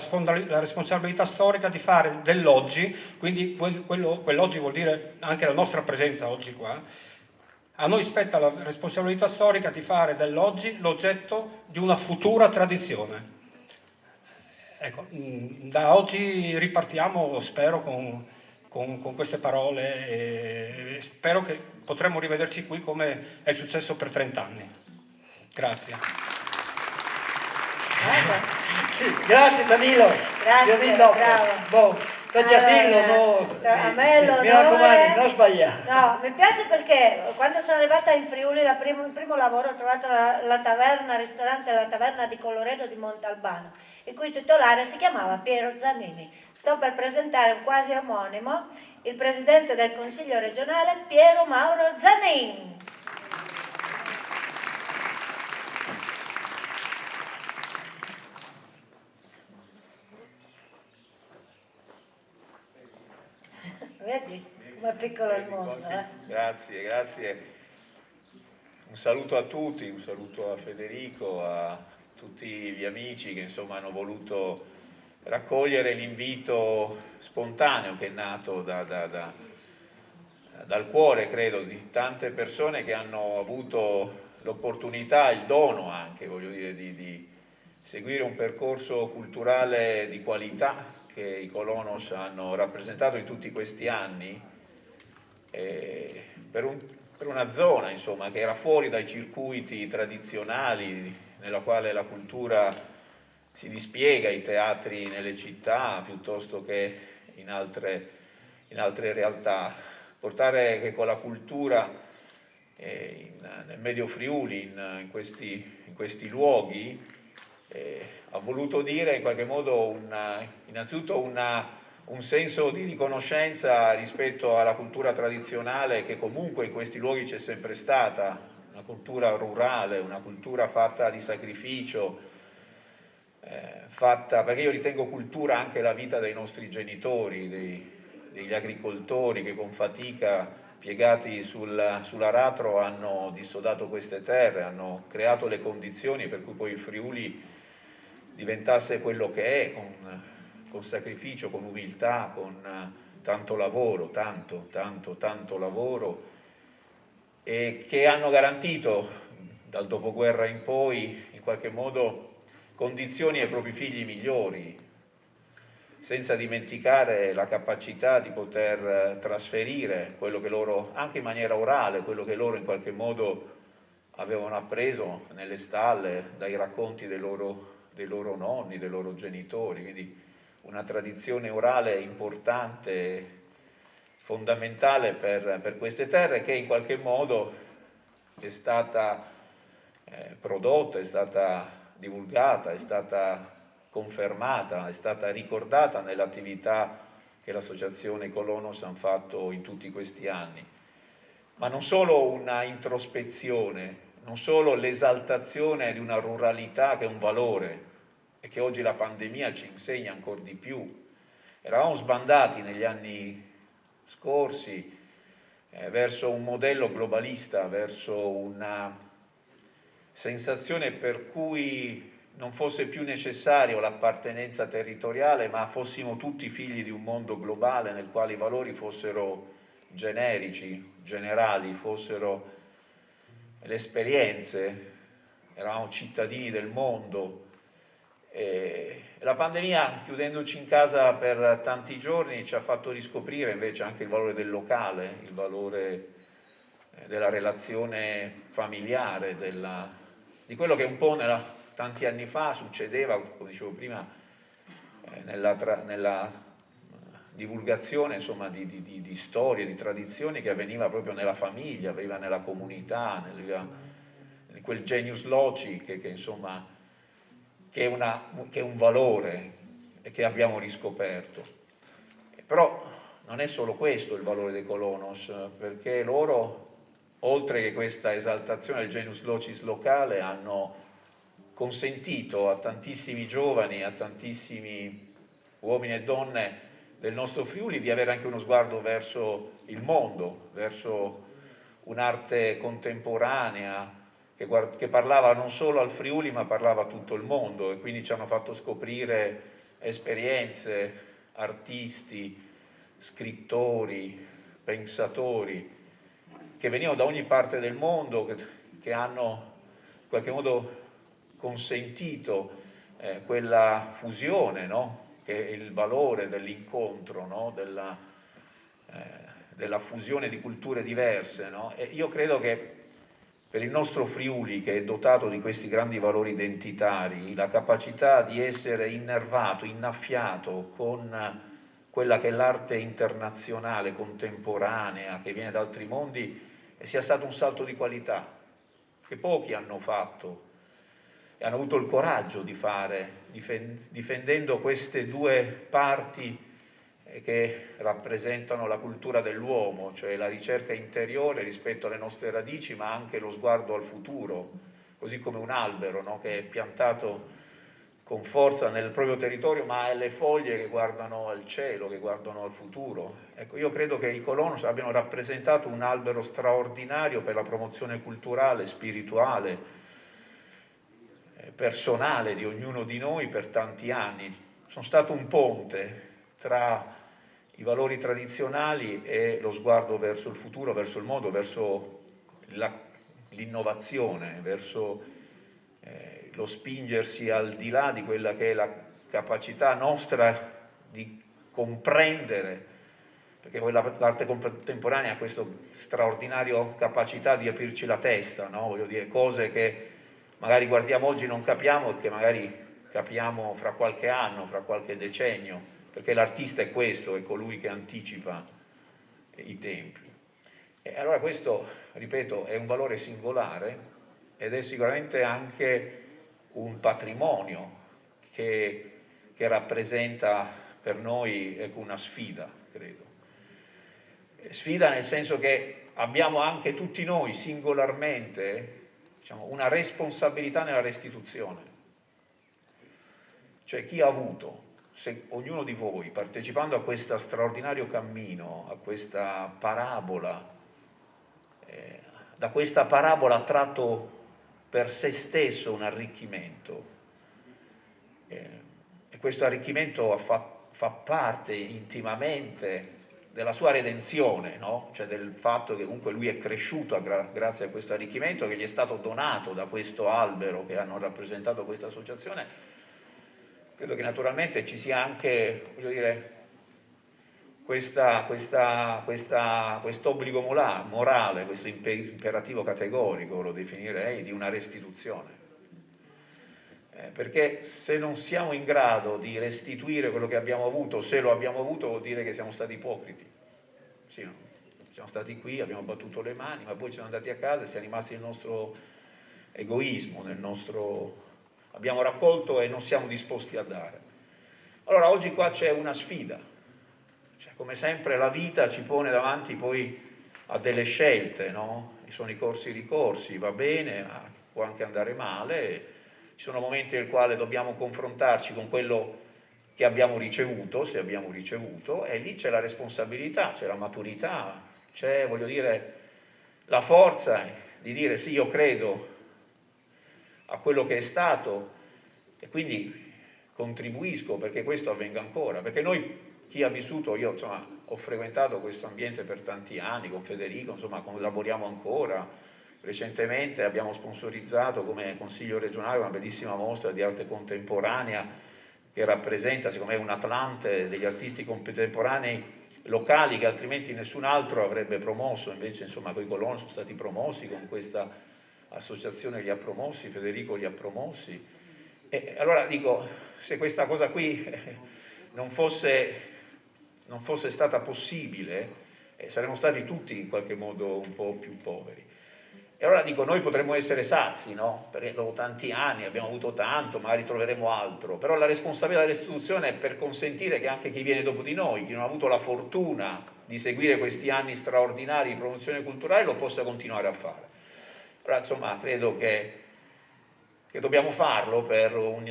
responsabilità storica di fare dell'oggi, quindi quell'oggi vuol dire anche la nostra presenza oggi qua, a noi spetta la responsabilità storica di fare dell'oggi l'oggetto di una futura tradizione. Ecco, da oggi ripartiamo, spero, con queste parole e spero che potremo rivederci qui come è successo per 30 anni. Grazie. Sì, grazie Danilo. Grazie, dopo. bravo. Boh. tagliatino, no? A me Sì, mi l'onore... raccomando, non sbagliare. No, mi piace perché quando sono arrivata in Friuli, il primo lavoro ho trovato la taverna, ristorante La Taverna di Colloredo di Montalbano, il cui titolare si chiamava Piero Zannini. Sto per presentare un quasi omonimo, il presidente del Consiglio regionale Piero Mauro Zannin. Vedi come è piccolo il mondo, eh? Grazie, grazie. Un saluto a tutti, un saluto a Federico, a tutti gli amici che insomma hanno voluto raccogliere l'invito spontaneo che è nato dal cuore, credo, di tante persone che hanno avuto l'opportunità, il dono anche, voglio dire, di seguire un percorso culturale di qualità che i Colonos hanno rappresentato in tutti questi anni, per una zona insomma, che era fuori dai circuiti tradizionali nella quale la cultura si dispiega, i teatri nelle città piuttosto che in altre realtà. Portare che con la cultura nel Medio Friuli, in questi luoghi, ha voluto dire in qualche modo innanzitutto un senso di riconoscenza rispetto alla cultura tradizionale che comunque in questi luoghi c'è sempre stata, una cultura rurale, una cultura fatta di sacrificio, perché io ritengo cultura anche la vita dei nostri genitori, degli agricoltori che con fatica piegati sull'aratro hanno dissodato queste terre, hanno creato le condizioni per cui poi il Friuli diventasse quello che è, con sacrificio, con umiltà, con tanto lavoro, tanto lavoro, e che hanno garantito dal dopoguerra in poi in qualche modo condizioni ai propri figli migliori, senza dimenticare la capacità di poter trasferire quello che loro, anche in maniera orale, quello che loro in qualche modo avevano appreso nelle stalle, dai racconti dei loro nonni, dei loro genitori, quindi una tradizione orale importante, fondamentale per queste terre, che in qualche modo è stata prodotta, è stata divulgata, è stata confermata, è stata ricordata nell'attività che l'associazione Colonos ha fatto in tutti questi anni. Ma non solo una introspezione, non solo l'esaltazione di una ruralità che è un valore e che oggi la pandemia ci insegna ancora di più. Eravamo sbandati negli anni scorsi verso un modello globalista, verso una sensazione per cui non fosse più necessario l'appartenenza territoriale, ma fossimo tutti figli di un mondo globale nel quale i valori fossero generici, generali, fossero le esperienze, eravamo cittadini del mondo. La pandemia, chiudendoci in casa per tanti giorni, ci ha fatto riscoprire invece anche il valore del locale, il valore della relazione familiare, di quello che un po' tanti anni fa succedeva, come dicevo prima, nella divulgazione insomma, di storie, di tradizioni che avveniva proprio nella famiglia, avveniva nella comunità, in quel genius loci che è un valore e che abbiamo riscoperto. Però non è solo questo il valore dei Colonos, perché loro, oltre che questa esaltazione del genius locis locale, hanno consentito a tantissimi giovani, a tantissimi uomini e donne del nostro Friuli di avere anche uno sguardo verso il mondo, verso un'arte contemporanea che parlava non solo al Friuli ma parlava a tutto il mondo, e quindi ci hanno fatto scoprire esperienze, artisti, scrittori, pensatori che venivano da ogni parte del mondo, che hanno in qualche modo consentito quella fusione, no? Che è il valore dell'incontro, no? Della fusione di culture diverse, no? E io credo che per il nostro Friuli, che è dotato di questi grandi valori identitari, la capacità di essere innervato, innaffiato con quella che è l'arte internazionale, contemporanea, che viene da altri mondi, e sia stato un salto di qualità, che pochi hanno fatto e hanno avuto il coraggio di fare, difendendo queste due parti che rappresentano la cultura dell'uomo, cioè la ricerca interiore rispetto alle nostre radici, ma anche lo sguardo al futuro, così come un albero, no? Che è piantato con forza nel proprio territorio, ma ha le foglie che guardano al cielo, che guardano al futuro. Ecco, io credo che i Colonos abbiano rappresentato un albero straordinario per la promozione culturale, spirituale, personale di ognuno di noi per tanti anni. Sono stato un ponte tra i valori tradizionali e lo sguardo verso il futuro, verso il mondo, verso l'innovazione, verso lo spingersi al di là di quella che è la capacità nostra di comprendere, perché poi l'arte contemporanea ha questa straordinaria capacità di aprirci la testa, no? Voglio dire, cose che magari guardiamo oggi e non capiamo e che magari capiamo fra qualche anno, fra qualche decennio, perché l'artista è questo, è colui che anticipa i tempi. E allora questo, ripeto, è un valore singolare ed è sicuramente anche un patrimonio che rappresenta per noi, ecco, una sfida, credo. Sfida nel senso che abbiamo anche tutti noi singolarmente, diciamo, una responsabilità nella restituzione. Cioè chi ha avuto, se ognuno di voi, partecipando a questo straordinario cammino, a questa parabola, da questa parabola ha tratto per se stesso un arricchimento, e questo arricchimento fa parte intimamente della sua redenzione, no? Cioè del fatto che comunque lui è cresciuto grazie a questo arricchimento che gli è stato donato da questo albero che hanno rappresentato questa associazione. Credo che naturalmente ci sia anche, voglio dire, questo obbligo morale, questo imperativo categorico, lo definirei, di una restituzione. Perché se non siamo in grado di restituire quello che abbiamo avuto, se lo abbiamo avuto, vuol dire che siamo stati ipocriti. Sì, no? Siamo stati qui, abbiamo battuto le mani, ma poi siamo andati a casa e siamo rimasti nel nostro egoismo, abbiamo raccolto e non siamo disposti a dare. Allora oggi qua c'è una sfida. Come sempre la vita ci pone davanti poi a delle scelte, no? Sono i corsi e i ricorsi, va bene, ma può anche andare male, ci sono momenti nel quale dobbiamo confrontarci con quello che abbiamo ricevuto, se abbiamo ricevuto, e lì c'è la responsabilità, c'è la maturità, c'è, voglio dire, la forza di dire sì, io credo a quello che è stato e quindi contribuisco perché questo avvenga ancora, perché noi, chi ha vissuto, io insomma ho frequentato questo ambiente per tanti anni con Federico, insomma collaboriamo ancora, recentemente abbiamo sponsorizzato come Consiglio regionale una bellissima mostra di arte contemporanea che rappresenta secondo me un atlante degli artisti contemporanei locali che altrimenti nessun altro avrebbe promosso, invece insomma quei Colonos sono stati promossi, con questa associazione li ha promossi, Federico li ha promossi, e allora dico, se questa cosa qui non fosse stata possibile, saremmo stati tutti in qualche modo un po' più poveri. E allora dico, noi potremmo essere sazi, no? Perché dopo tanti anni abbiamo avuto tanto, magari troveremo altro, però la responsabilità dell'istituzione è per consentire che anche chi viene dopo di noi, chi non ha avuto la fortuna di seguire questi anni straordinari di promozione culturale, lo possa continuare a fare. Allora insomma credo che dobbiamo farlo per un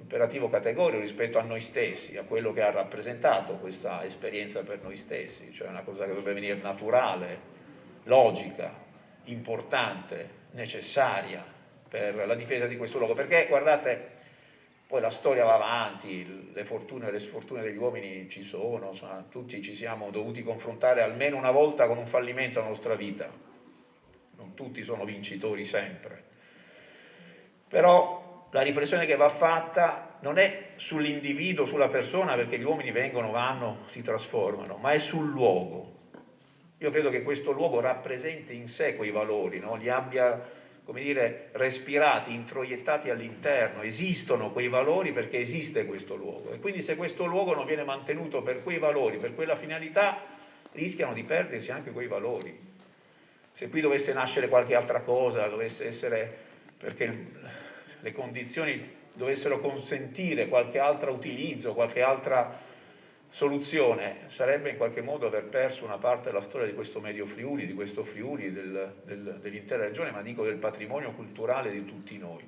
imperativo categorico rispetto a noi stessi, a quello che ha rappresentato questa esperienza per noi stessi, cioè una cosa che dovrebbe venire naturale, logica, importante, necessaria per la difesa di questo luogo, perché guardate, poi la storia va avanti, le fortune e le sfortune degli uomini ci sono, insomma, tutti ci siamo dovuti confrontare almeno una volta con un fallimento nella nostra vita, non tutti sono vincitori sempre, però la riflessione che va fatta non è sull'individuo, sulla persona, perché gli uomini vengono, vanno, si trasformano, ma è sul luogo. Io credo che questo luogo rappresenti in sé quei valori, no? Li abbia come dire, respirati, introiettati all'interno, esistono quei valori perché esiste questo luogo, e quindi se questo luogo non viene mantenuto per quei valori, per quella finalità, rischiano di perdersi anche quei valori. Se qui dovesse nascere qualche altra cosa, dovesse essere, perché le condizioni dovessero consentire qualche altro utilizzo, qualche altra soluzione, sarebbe in qualche modo aver perso una parte della storia di questo Medio Friuli, di questo Friuli, dell'intera regione, ma dico del patrimonio culturale di tutti noi.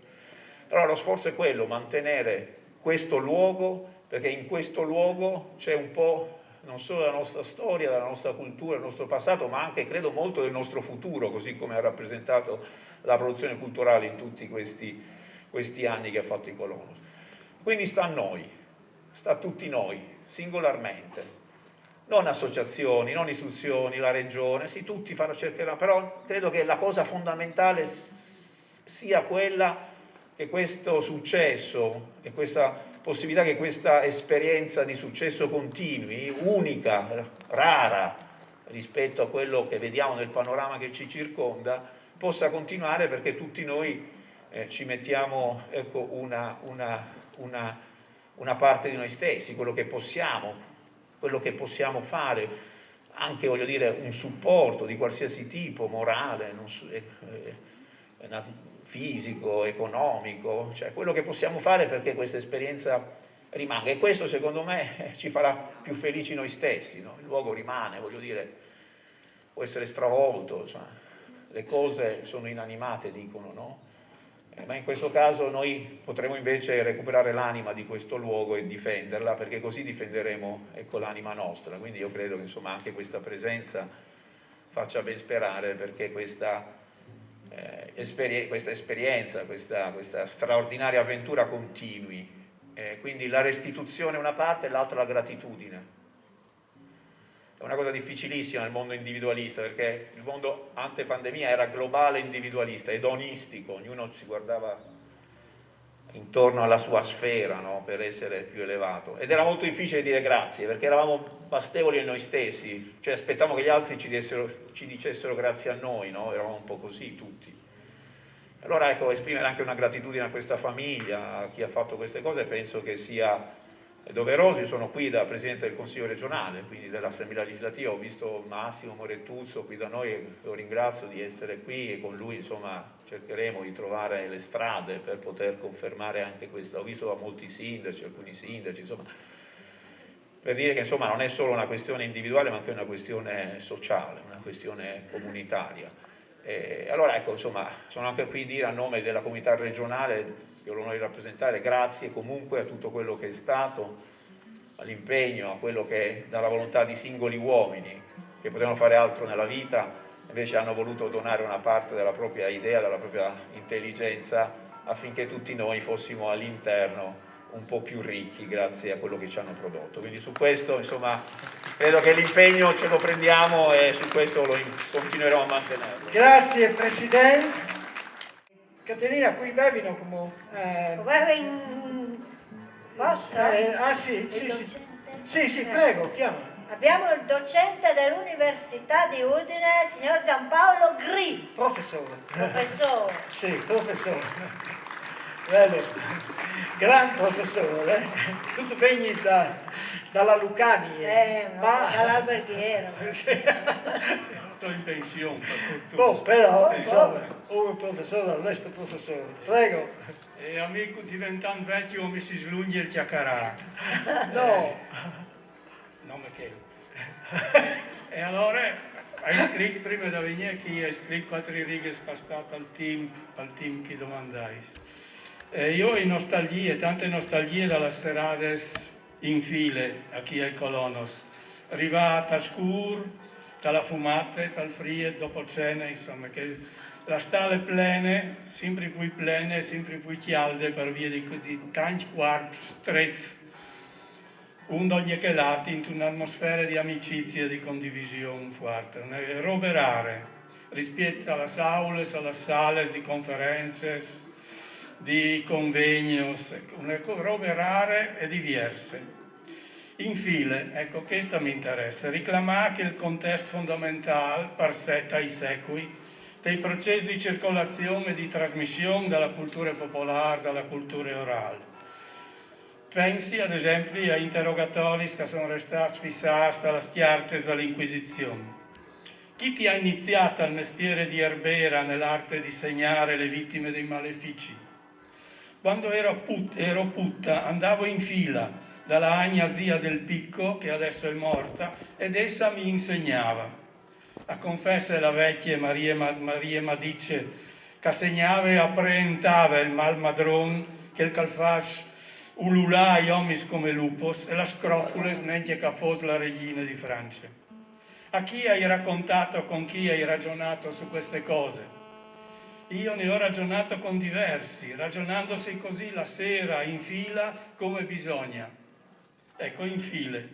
Allora lo sforzo è quello, mantenere questo luogo, perché in questo luogo c'è un po' non solo della nostra storia, della nostra cultura, del nostro passato, ma anche, credo, molto del nostro futuro, così come ha rappresentato la produzione culturale in tutti questi anni che ha fatto i Colonos. Quindi sta a noi, sta a tutti noi, singolarmente, non associazioni, non istituzioni, la regione, sì, tutti cercheranno, però credo che la cosa fondamentale sia quella che questo successo e questa possibilità che questa esperienza di successo continui, unica, rara rispetto a quello che vediamo nel panorama che ci circonda, possa continuare, perché tutti noi ci mettiamo, ecco, una parte di noi stessi, quello che possiamo fare, anche, voglio dire, un supporto di qualsiasi tipo, morale, fisico, economico, cioè quello che possiamo fare perché questa esperienza rimanga, e questo secondo me ci farà più felici noi stessi, no? Il luogo rimane, voglio dire, può essere stravolto, insomma, le cose sono inanimate, dicono, no? Ma in questo caso noi potremo invece recuperare l'anima di questo luogo e difenderla, perché così difenderemo, ecco, l'anima nostra. Quindi io credo che, insomma, anche questa presenza faccia ben sperare, perché questa esperienza, questa straordinaria avventura continui. Quindi la restituzione è una parte e l'altra la gratitudine. È una cosa difficilissima nel mondo individualista, perché il mondo ante pandemia era globale individualista, edonistico, ognuno si guardava intorno alla sua sfera, no? Per essere più elevato, ed era molto difficile dire grazie, perché eravamo bastevoli a noi stessi, cioè aspettavamo che gli altri ci dicessero grazie a noi, no? Eravamo un po' così tutti. Allora, ecco, esprimere anche una gratitudine a questa famiglia, a chi ha fatto queste cose, penso che sia doveroso. Io sono qui da Presidente del Consiglio regionale, quindi dell'Assemblea legislativa, ho visto Massimo Morettuzzo qui da noi e lo ringrazio di essere qui, e con lui, insomma, cercheremo di trovare le strade per poter confermare anche questa. Ho visto molti sindaci, alcuni sindaci, insomma, per dire che, insomma, non è solo una questione individuale ma anche una questione sociale, una questione comunitaria. Allora, ecco, insomma, sono anche qui a dire a nome della comunità regionale, che ho l'onore di rappresentare, grazie comunque a tutto quello che è stato, all'impegno, a quello che è dalla volontà di singoli uomini che potevano fare altro nella vita, invece hanno voluto donare una parte della propria idea, della propria intelligenza, affinché tutti noi fossimo all'interno un po' più ricchi grazie a quello che ci hanno prodotto. Quindi su questo, insomma, credo che l'impegno ce lo prendiamo e su questo continueremo a mantenerlo. Grazie Presidente. Caterina, qui bevino come... Posso? Sì, prego, chiama. Abbiamo il docente dell'Università di Udine, signor Giampaolo Gri. Professore. Sì, professore. Bello. Gran professore. Tutto bene dalla Lucani. Dall'alberghiero. In pensione, per fortuna. Boh, però, insomma, un professore, all'estero professore. Prego. E amico diventando vecchio mi si slunge il chiacchierare. No. Non mi chiedo. E allora hai scritto, prima di venire qui, hai scritto 4 righe spastate al team che domandai. Io ho nostalgie, tante nostalgie dalle serate in file a chi ai Colonos. Arrivata a scur, dalla fumata, dal frio, dopo cena, insomma, che la stalla è plena, sempre più chialde per via di così tanti quarti stretti, un d'ogni che lati, in un'atmosfera di amicizia e di condivisione forte, una robe rare, rispetto alle aule, alle sale di conferenze, di convegni, una robe rare e diverse. Infine, ecco, questo mi interessa, reclamare che il contesto fondamentale per sé ai secoli dei processi di circolazione e di trasmissione dalla cultura popolare, dalla cultura orale. Pensi ad esempio a interrogatori che sono restati fissati dalla stiarte dall'Inquisizione. Chi ti ha iniziato al mestiere di erbera nell'arte di segnare le vittime dei malefici? Quando ero putta andavo in fila dalla Agna zia del Picco, che adesso è morta, ed essa mi insegnava. A confessa la vecchia Maria Madice, che segnava e appreentava il mal madron, che il calfas ululà i omis come lupus e la scrofules neanche che fosse la regina di Francia. A chi hai raccontato, con chi hai ragionato su queste cose? Io ne ho ragionato con diversi, ragionandosi così la sera in fila come bisogna. Ecco, in file.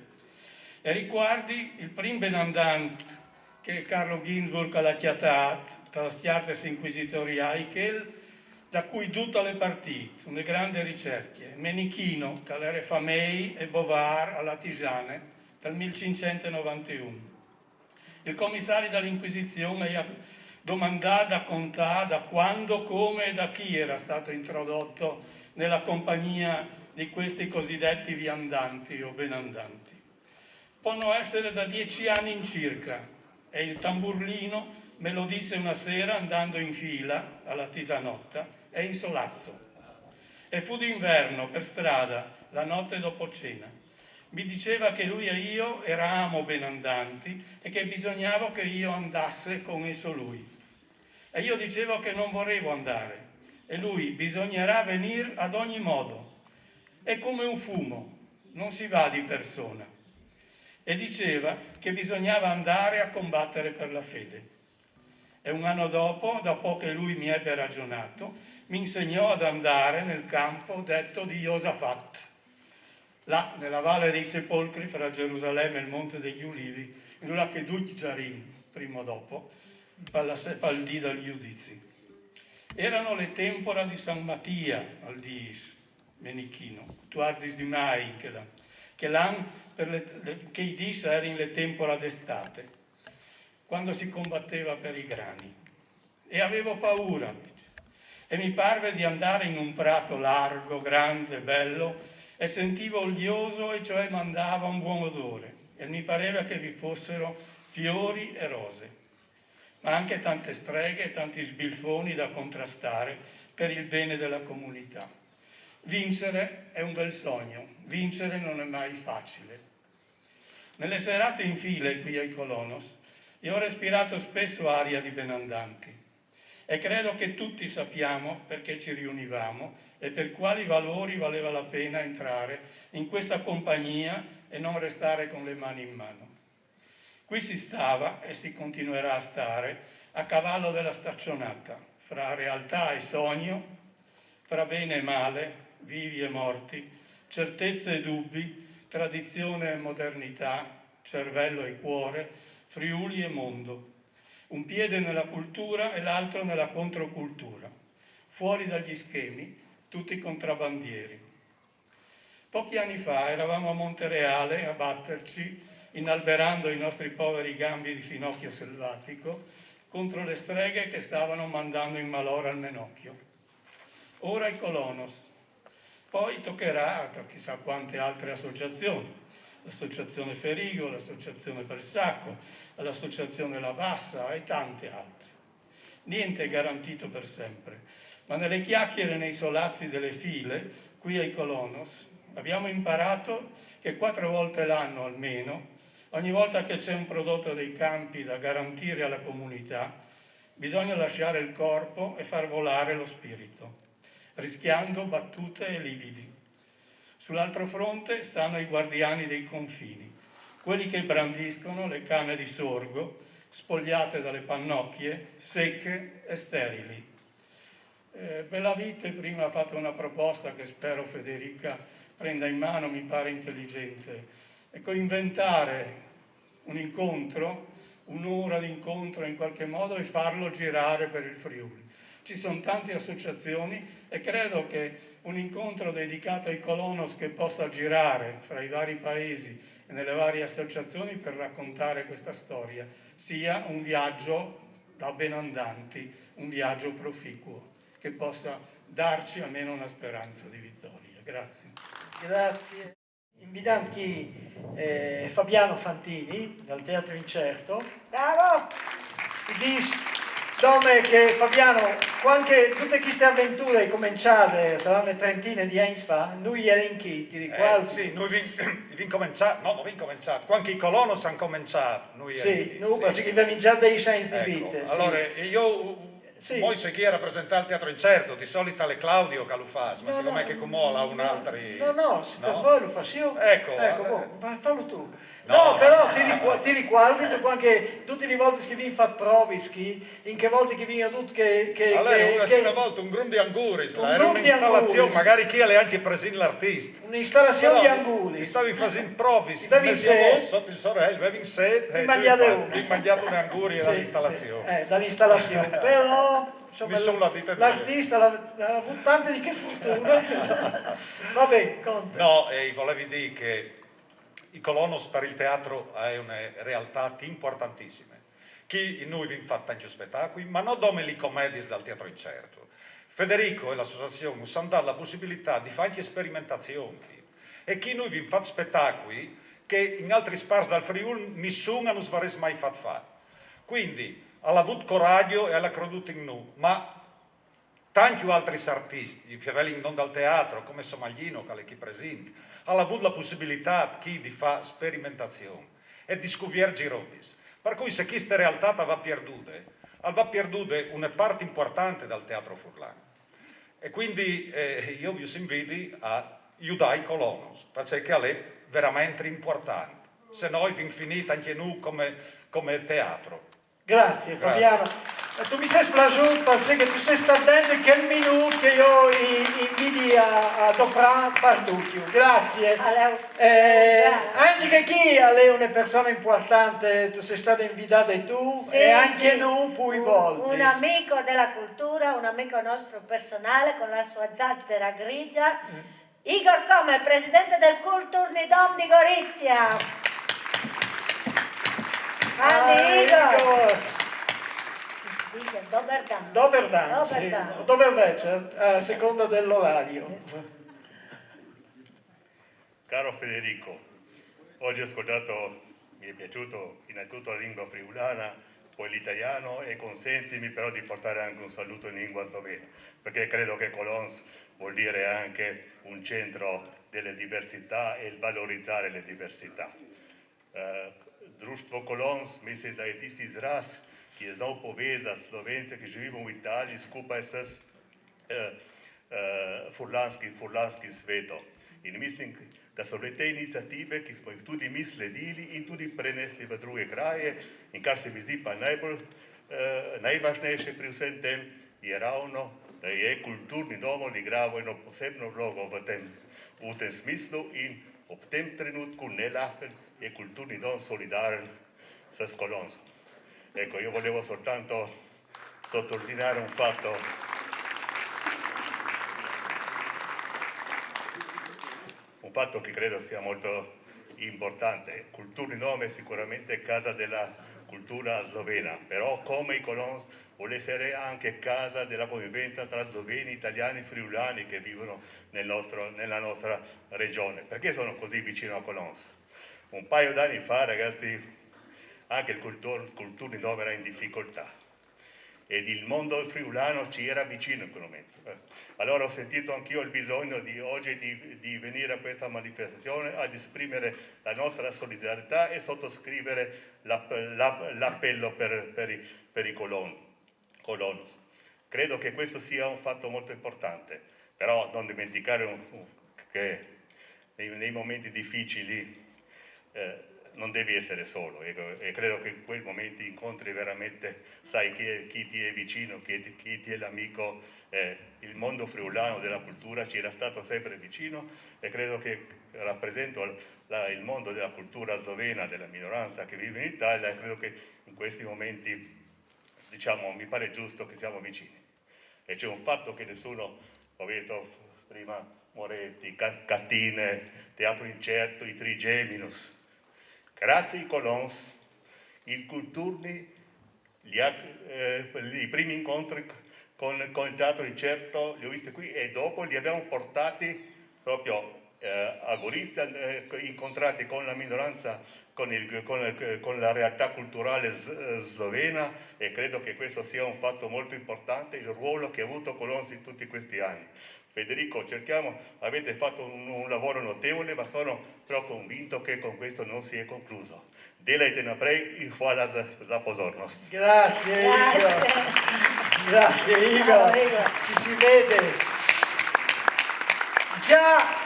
E riguardi il prim benandant che Carlo Ginzburg ha chiatato, per la stiartes inquisitoriai, da cui tutte le partite, una grande ricerca. Menichino, che era Famei e Bovar alla Tisane, per 1591. Il commissario dell'Inquisizione ha domandato a contare da quando, come e da chi era stato introdotto nella compagnia di questi cosiddetti viandanti o benandanti. Possono essere da 10 anni in circa, e il tamburlino me lo disse una sera andando in fila alla Tisanotta e in solazzo. E fu d'inverno per strada la notte dopo cena. Mi diceva che lui e io eravamo benandanti e che bisognava che io andasse con esso lui. E io dicevo che non volevo andare. E lui: bisognerà venire ad ogni modo. È come un fumo, non si va di persona. E diceva che bisognava andare a combattere per la fede. E un anno dopo che lui mi ebbe ragionato, mi insegnò ad andare nel campo detto di Josafat, là nella Valle dei Sepolcri fra Gerusalemme e il Monte degli Ulivi, in là che Dutjarin, prima o dopo, al dì degli giudizi. Erano le tempora di San Mattia al Diis, Menichino, tuardis di Mai, che i Dis erano le tempora d'estate, quando si combatteva per i grani. E avevo paura, e mi parve di andare in un prato largo, grande, bello, e sentivo olioso, e cioè mandava un buon odore, e mi pareva che vi fossero fiori e rose, ma anche tante streghe e tanti sbilfoni da contrastare per il bene della comunità. Vincere è un bel sogno, vincere non è mai facile. Nelle serate in file qui ai Colonos, io ho respirato spesso aria di benandanti e credo che tutti sappiamo perché ci riunivamo e per quali valori valeva la pena entrare in questa compagnia e non restare con le mani in mano. Qui si stava e si continuerà a stare a cavallo della staccionata, fra realtà e sogno, fra bene e male, vivi e morti, certezze e dubbi, tradizione e modernità, cervello e cuore, Friuli e mondo, un piede nella cultura e l'altro nella controcultura, fuori dagli schemi, tutti contrabbandieri. Pochi anni fa eravamo a Montereale a batterci, inalberando i nostri poveri gambi di finocchio selvatico, contro le streghe che stavano mandando in malora il Menocchio. Ora i Colonos, poi toccherà a chissà quante altre associazioni, l'associazione Ferigo, l'associazione Persacco, l'associazione La Bassa e tante altre. Niente è garantito per sempre, ma nelle chiacchiere e nei solazzi delle file, qui ai Colonos, abbiamo imparato che 4 volte l'anno almeno, ogni volta che c'è un prodotto dei campi da garantire alla comunità, bisogna lasciare il corpo e far volare lo spirito, rischiando battute e lividi. Sull'altro fronte stanno i guardiani dei confini, quelli che brandiscono le canne di sorgo, spogliate dalle pannocchie, secche e sterili. Bellavite prima ha fatto una proposta che spero Federica prenda in mano, mi pare intelligente. Ecco, inventare un incontro, un'ora di incontro in qualche modo e farlo girare per il Friuli. Ci sono tante associazioni e credo che un incontro dedicato ai Colonos che possa girare fra i vari paesi e nelle varie associazioni per raccontare questa storia sia un viaggio da benandanti un viaggio proficuo che possa darci almeno una speranza di vittoria. Grazie. Grazie. Invitando Fabiano Fantini dal Teatro Incerto. Bravo! Dove che Fabiano, tutte queste avventure cominciate, saranno le trentine di anni fa, noi eravamo chi, ti ricordi? Sì, noi abbiamo cominciato, non abbiamo cominciato, quando i colonos hanno cominciato, noi sì, noi perché abbiamo già dei scienze di ecco, vita. Sì. Allora, io poi se chi rappresentare il Teatro Incerto, di solito è Claudio che lo fa, ma siccome che Comola un altro... No, se vuoi lo faccio io. Ecco, fallo tu. No, però ti ricordi anche tutte le volte che vi fate prove, in che volte che vi tutti che allora, una volta un gruppo di anguri, era un'installazione, magari chi è anche presente l'artista. Un'installazione di anguri. Stavi facendo prove, sotto il sorello, avevi in sede, mangiato un anguri dall'installazione. Dall'installazione, però... Insomma, l'artista ha avuto tante di che fortuna. Vabbè, conta. No, volevi dire che i colonos per il teatro è una realtà importantissima. Chi noi vi fa tanti spettacoli, ma non come le commedie dal Teatro Incerto. Federico e l'associazione ci hanno dato la possibilità di fare anche sperimentazioni. E chi noi vi fa spettacoli che in altri spazi dal Friuli nessuno non si mai fatto fare. Quindi ha avuto coraggio e ha creduto in noi, ma tanti altri artisti, che non dal teatro, come Somaglino, che è qui presente, hanno avuto la possibilità di fare sperimentazioni e di scoprire girobis. Per cui se questa realtà va perduta una parte importante dal teatro furlano. E quindi io vi invito a aiutare i colonos, perché è veramente importante. Se noi vi finite anche noi come teatro. Grazie Fabiano. Tu mi sei splaciuto perché tu sei stato dentro quel minuto che io inviti a doprare per tutti. Grazie. Anche che chi è una persona importante, tu sei stata invitata tu sì, e anche sì. Noi poi volte. Un amico della cultura, un amico nostro personale con la sua zazzera grigia. Igor Come, presidente del Kulturnidom di Gorizia. Igor. Doberdan, a seconda dell'orario. Caro Federico, oggi ho ascoltato, mi è piaciuto innanzitutto la lingua friulana, poi l'italiano e consentimi però di portare anche un saluto in lingua slovena, perché credo che Colons vuol dire anche un centro delle diversità e il valorizzare le diversità. Društvo Colons mislim da je tisti izraz, ki je znal povezati Slovence, ki živimo v Italiji, skupaj s furlanskim svetom. In mislim, da so bile te iniciative, ki smo jih tudi mi sledili in tudi prenesli v druge kraje. In kar se mi zdi pa najvažnejše pri vsem tem, je ravno, da je kulturni dom odigral eno posebno vlogo v tem smislu in ob tem trenutku nelahken je kulturni dom solidaren s Colonsom. Ecco, io volevo soltanto sottolineare un fatto che credo sia molto importante. Kulturni dom è sicuramente casa della cultura slovena, però come i Colons vuole essere anche casa della convivenza tra sloveni, italiani, friulani che vivono nella nostra regione. Perché sono così vicino a Colons? Un paio d'anni fa, ragazzi, anche il Kulturni dom era in difficoltà ed il mondo friulano ci era vicino in quel momento. Allora ho sentito anch'io il bisogno oggi di venire a questa manifestazione ad esprimere la nostra solidarietà e sottoscrivere l'appello per i colonos. Credo che questo sia un fatto molto importante, però non dimenticare che nei momenti difficili non devi essere solo e credo che in quei momenti incontri veramente, sai chi ti è vicino, chi ti è l'amico. Il mondo friulano della cultura ci era stato sempre vicino e credo che rappresento il mondo della cultura slovena, della minoranza che vive in Italia e credo che in questi momenti, diciamo, mi pare giusto che siamo vicini. E c'è un fatto che nessuno, ho visto prima Moretti, Catine, Teatro Incerto, i Trigeminus. Grazie ai Colons, il Kulturni i primi incontri con il teatro di Certo li ho visti qui e dopo li abbiamo portati proprio a Gorizia, incontrati con la minoranza, con la realtà culturale slovena, e credo che questo sia un fatto molto importante, il ruolo che ha avuto Colons in tutti questi anni. Federico, avete fatto un lavoro notevole, ma sono però convinto che con questo non si è concluso. Delajte naprej in hvala za pozornost. Grazie Igor. Grazie Igor. Si vede. Già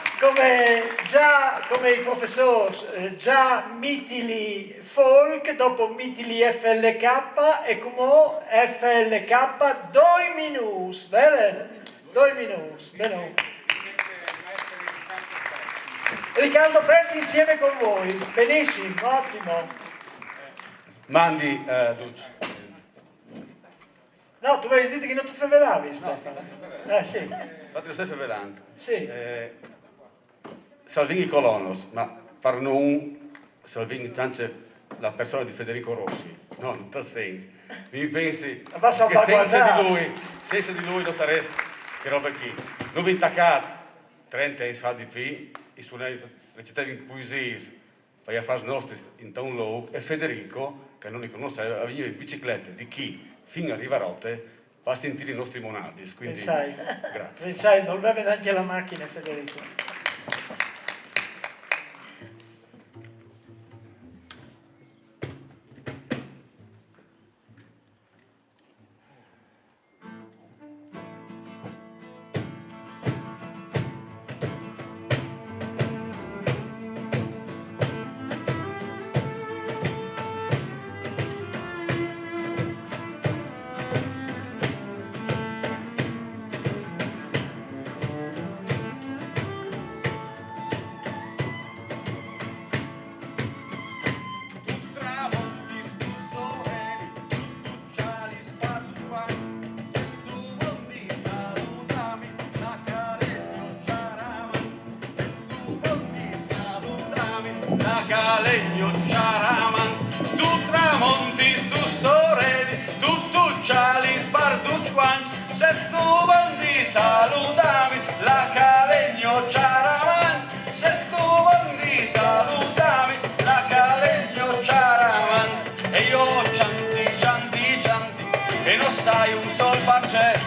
come il professor, già Mitili Folk, dopo Mitili FLK e come FLK 2 minus, vero? 2 minus, bene. Riccardo Pressi insieme con voi, benissimo, ottimo. Mandi, No, tu avevi detto che non ti favelavi, Stefano. Sì. Infatti lo stai favelando. Sì. Salvini Colonos, ma per non Salvini tanto la persona di Federico Rossi, no, in tal senso. Mi pensi che senza di lui lo saresti, che roba chi? Non vi intaccato 30 anni fa di più, e suonai recitavi in poesie, vai a fare i nostri in town low, e Federico, che non li conosceva, veniva in bicicletta di chi fino a Rivarote va a sentire i nostri monadis. Quindi, grazie. Pensai, non aveva neanche la macchina Federico. Salutami, la calegno ciaraman, se stuvandi salutami, la calegno ciaraman, e io cianti, e non sai un sol parce,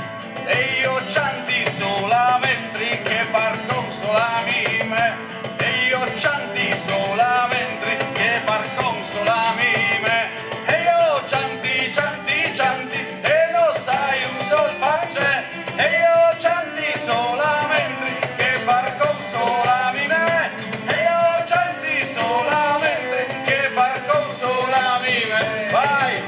e io cianti solamente che par consolami me, e io cianti solamente che par consolami me, e io cianti, e non sai un sol parce, e io cianti solamente che par consolami me, e io cianti solamente che par consolami me. Vai!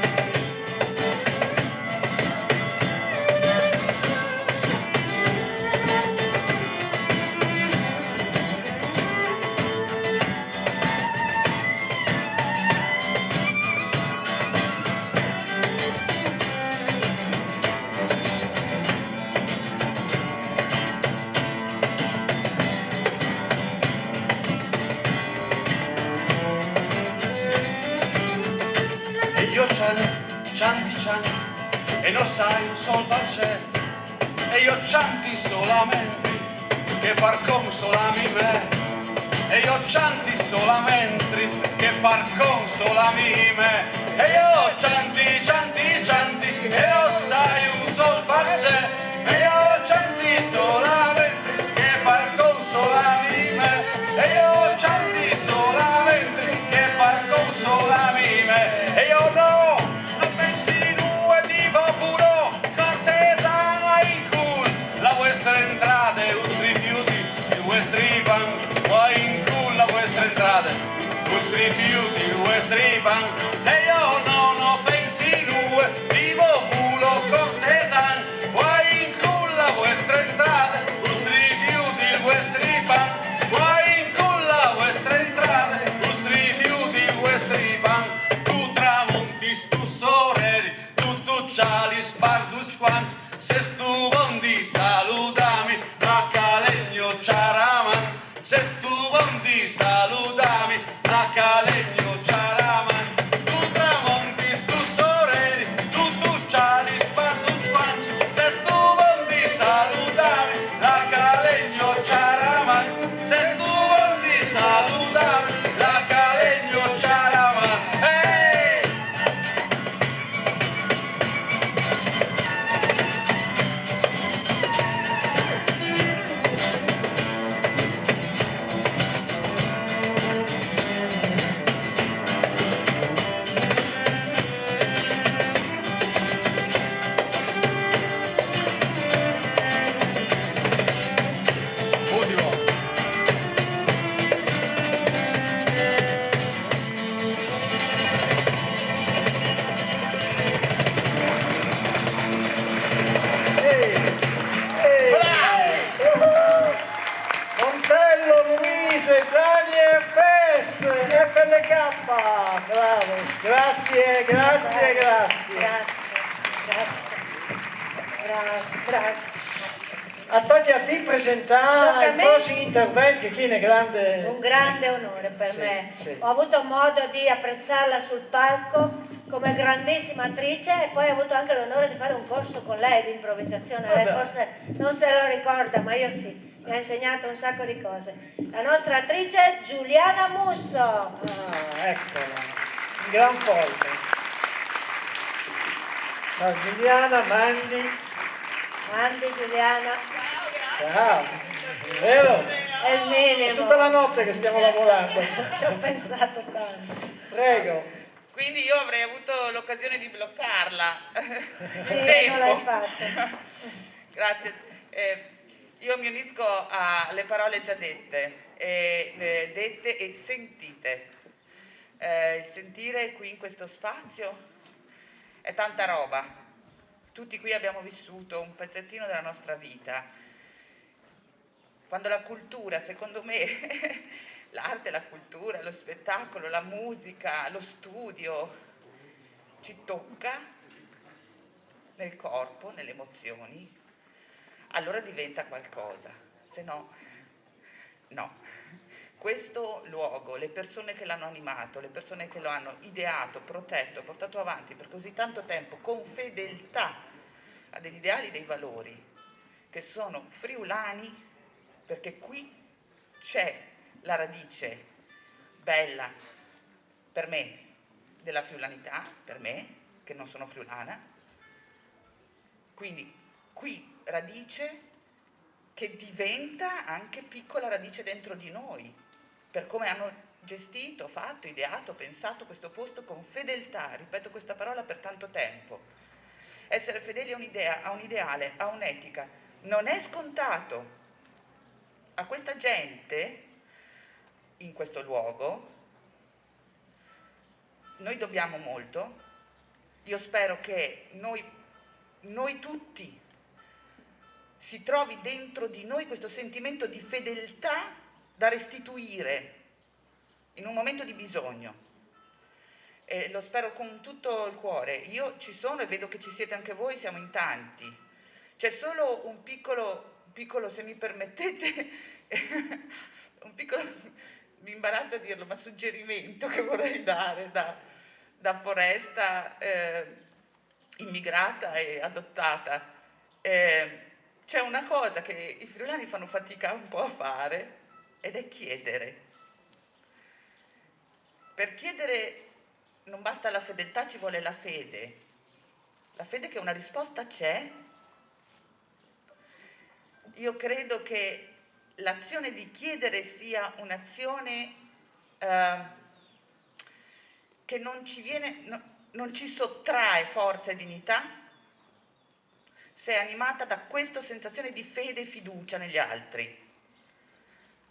Cianti, e non sai un sol parce, e io cianti solamente che par consolami me, e io cianti solamente che par consolami me, e io cianti, e non sai un sol parce, e io cianti solamente che par consolami me, e io cianti solamente che par consolami me, e io no! Entrate, vostri rifiuti, i vostri pan, poi in culla vostre entrate, vostri rifiuti, i vostri pan, e io non pensi due, vivo culo cortesan, poi in culla vostre entrate, vostri rifiuti, i vostri pan, poi in culla vostre entrate, vostri rifiuti, i vostri pan, tu tramonti, tu soredi, tu ciali, sparduci quanti, se stuvandi salutami, la calegno ciaraman, se stuvandi salutami, la calegno ciaraman, tu tramonti, tu soredi, tu grazie. Grazie. A ti presentare i prossimi interventi, che è grande... Un grande onore per me. Sì. Ho avuto modo di apprezzarla sul palco come grandissima attrice e poi ho avuto anche l'onore di fare un corso con lei di improvvisazione. Lei forse non se lo ricorda, ma io sì. Mi ha insegnato un sacco di cose. La nostra attrice Giuliana Musso. Eccola, un gran forte. Ciao Giuliana, Mandi, Giuliana. ciao. Vero? È il minimo. È tutta la notte che stiamo lavorando. Ci ho pensato tanto. Prego. Quindi io avrei avuto l'occasione di bloccarla. Sì, non l'hai fatto. Grazie. Io mi unisco alle parole già dette e sentite. Il sentire qui in questo spazio è tanta roba. Tutti qui abbiamo vissuto un pezzettino della nostra vita. Quando la cultura, secondo me, l'arte, la cultura, lo spettacolo, la musica, lo studio, ci tocca nel corpo, nelle emozioni, allora diventa qualcosa, se no, no. Questo luogo, le persone che l'hanno animato, le persone che lo hanno ideato, protetto, portato avanti per così tanto tempo, con fedeltà a degli ideali, dei valori, che sono friulani, perché qui c'è la radice bella, per me, della friulanità, per me, che non sono friulana, quindi qui radice che diventa anche piccola radice dentro di noi, per come hanno gestito, fatto, ideato, pensato questo posto con fedeltà, ripeto questa parola per tanto tempo. Essere fedeli a un'idea, a un ideale, a un'etica, non è scontato. A questa gente, in questo luogo, noi dobbiamo molto. Io spero che noi tutti si trovi dentro di noi questo sentimento di fedeltà da restituire in un momento di bisogno. E lo spero con tutto il cuore. Io ci sono e vedo che ci siete anche voi, siamo in tanti. C'è solo un piccolo, se mi permettete, un piccolo, mi imbarazza a dirlo, ma suggerimento che vorrei dare da foresta immigrata e adottata. C'è una cosa che i friulani fanno fatica un po' a fare ed è chiedere. Per chiedere non basta la fedeltà, ci vuole la fede. La fede che una risposta c'è. Io credo che l'azione di chiedere sia un'azione che non ci sottrae forza e dignità, se è animata da questa sensazione di fede e fiducia negli altri.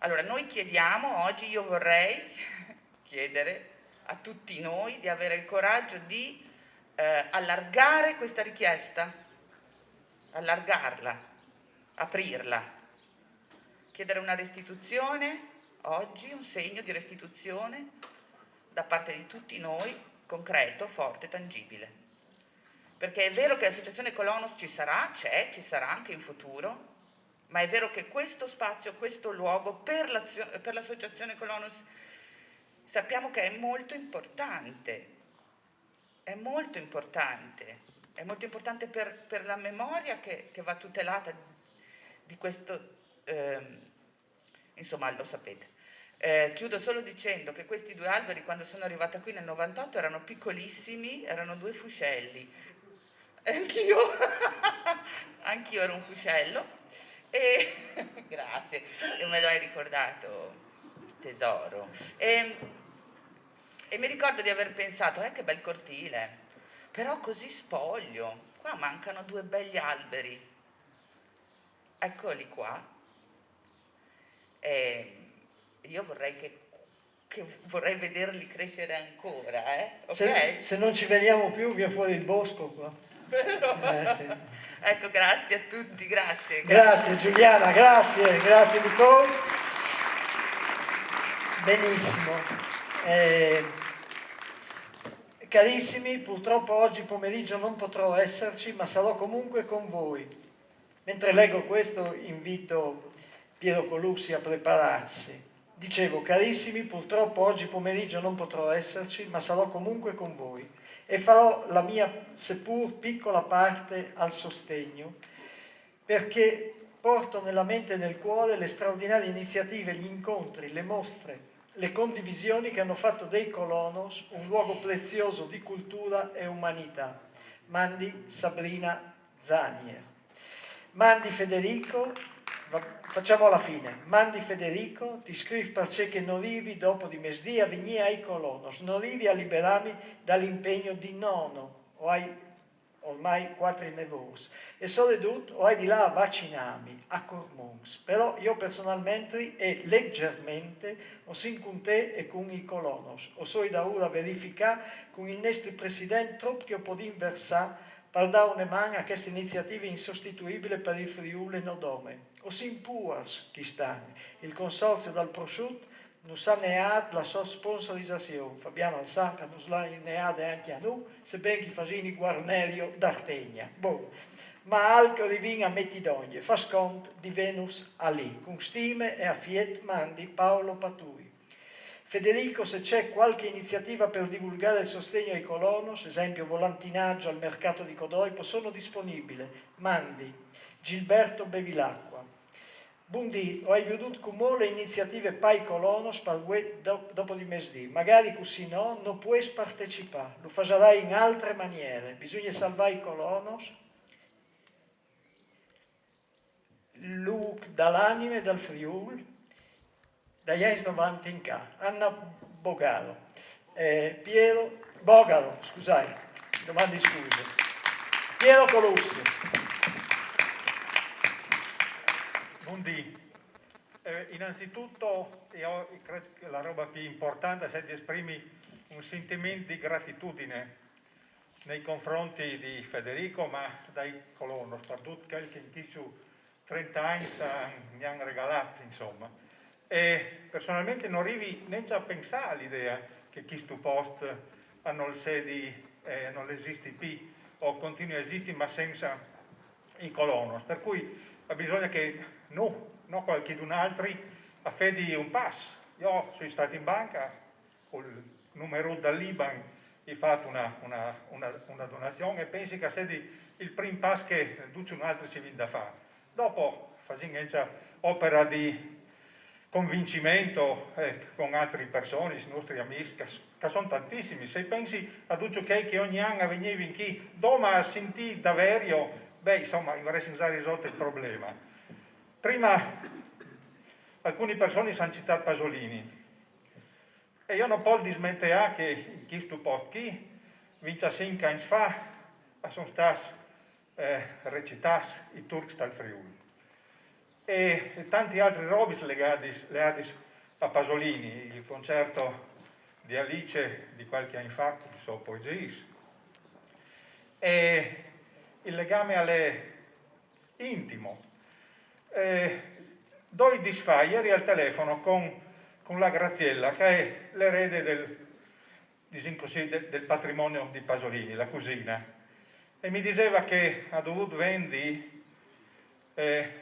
Allora noi chiediamo, oggi io vorrei chiedere a tutti noi di avere il coraggio di allargare questa richiesta, allargarla, aprirla, chiedere una restituzione, oggi un segno di restituzione da parte di tutti noi, concreto, forte, tangibile. Perché è vero che l'associazione Colonos ci sarà anche in futuro, ma è vero che questo spazio, questo luogo per l'associazione Colonos sappiamo che è molto importante, è molto importante per la memoria che va tutelata di questo, insomma lo sapete. Chiudo solo dicendo che questi due alberi, quando sono arrivata qui nel 98, erano piccolissimi, erano 2 fuscelli. Anch'io ero un fuscello e grazie, che me lo hai ricordato, tesoro. E mi ricordo di aver pensato, che bel cortile, però così spoglio, qua mancano 2 begli alberi, eccoli qua. E io vorrei vorrei vederli crescere ancora, ok? Se non ci vediamo più, via fuori il bosco qua. Sì. Ecco, grazie a tutti, grazie. Grazie Giuliana, grazie Nicole. Benissimo. Carissimi, purtroppo oggi pomeriggio non potrò esserci, ma sarò comunque con voi. Mentre leggo questo invito Piero Colussi a prepararsi. Dicevo, carissimi, purtroppo oggi pomeriggio non potrò esserci, ma sarò comunque con voi e farò la mia, seppur piccola parte, al sostegno, perché porto nella mente e nel cuore le straordinarie iniziative, gli incontri, le mostre, le condivisioni che hanno fatto dei Colonos un luogo prezioso di cultura e umanità. Mandi Sabrina Zanier. Mandi Federico, facciamo alla fine. Mandi Federico, ti scrivo perché non arrivi dopo di mesdì a venire ai Colonos, non arrivi a liberarmi dall'impegno di nono, o hai ormai 4 nevos, e soprattutto o hai di là a vaccinarmi a Cormons, però io personalmente e leggermente ho sin con te e con i Colonos, o so da ora verificare con il nostro presidente troppo che ho potuto inversare per dare una mano a questa iniziativa insostituibile per il Friuli e Nodome. O sin puars chi stanno, il consorzio dal prosciutto non sa nead la sua sponsorizzazione. Fabiano Alsacca non sa nead anche a noi, sebbene chi facini Guarnerio d'Artegna. Boh. Ma alco rivin a Mettidogne, fa scont di Venus a lì, con stime e affiet mandi Paolo Paturi. Federico, se c'è qualche iniziativa per divulgare il sostegno ai Colonos, esempio volantinaggio al mercato di Codroipo, sono disponibile. Mandi Gilberto Bevilacqua. Buondì, ho veduto come le iniziative Pai Colonos dopo di mesdì, magari così no, non puoi partecipare, lo farai in altre maniere, bisogna salvare i Colonos, Luke dall'anime e dal Friuli, dagli anni 90 in qua, Anna Bogaro, Piero Bogaro, scusate, domandi scuse, Piero Colussi. Buondì. Innanzitutto io credo che la roba più importante è di esprimere un sentimento di gratitudine nei confronti di Federico, ma dai Colonos, per tutto quel che in su 30 anni mi hanno regalato, insomma. E personalmente non arrivi neanche a pensare all'idea che questo post hanno il sedi non esiste più o continua a esistere ma senza i Colonos, per cui bisogna che non qualcun altro a fedi un passo. Io sono stato in banca con il numero dall'Iban, ho fatto una donazione e penso che sia il primo passo che un altro si viene da fare. Dopo facciamo opera di convincimento con altre persone, i nostri amici, che sono tantissimi. Se pensi a tutto che ogni anno veniva in chi, doma a sentire davvero, insomma, vorrei già risolto il problema. Prima alcune persone hanno citato Pasolini e io non posso dismettere che in questo posto qui, 25 anni fa, sono stati recitati i Turks dal Friuli e tanti altri robi legati a Pasolini, il concerto di Alice di qualche anno fa, so poesie, e il legame alle intimo. Doi disfà ieri al telefono con la Graziella, che è l'erede del patrimonio di Pasolini, la cugina, e mi diceva che ha dovuto vendere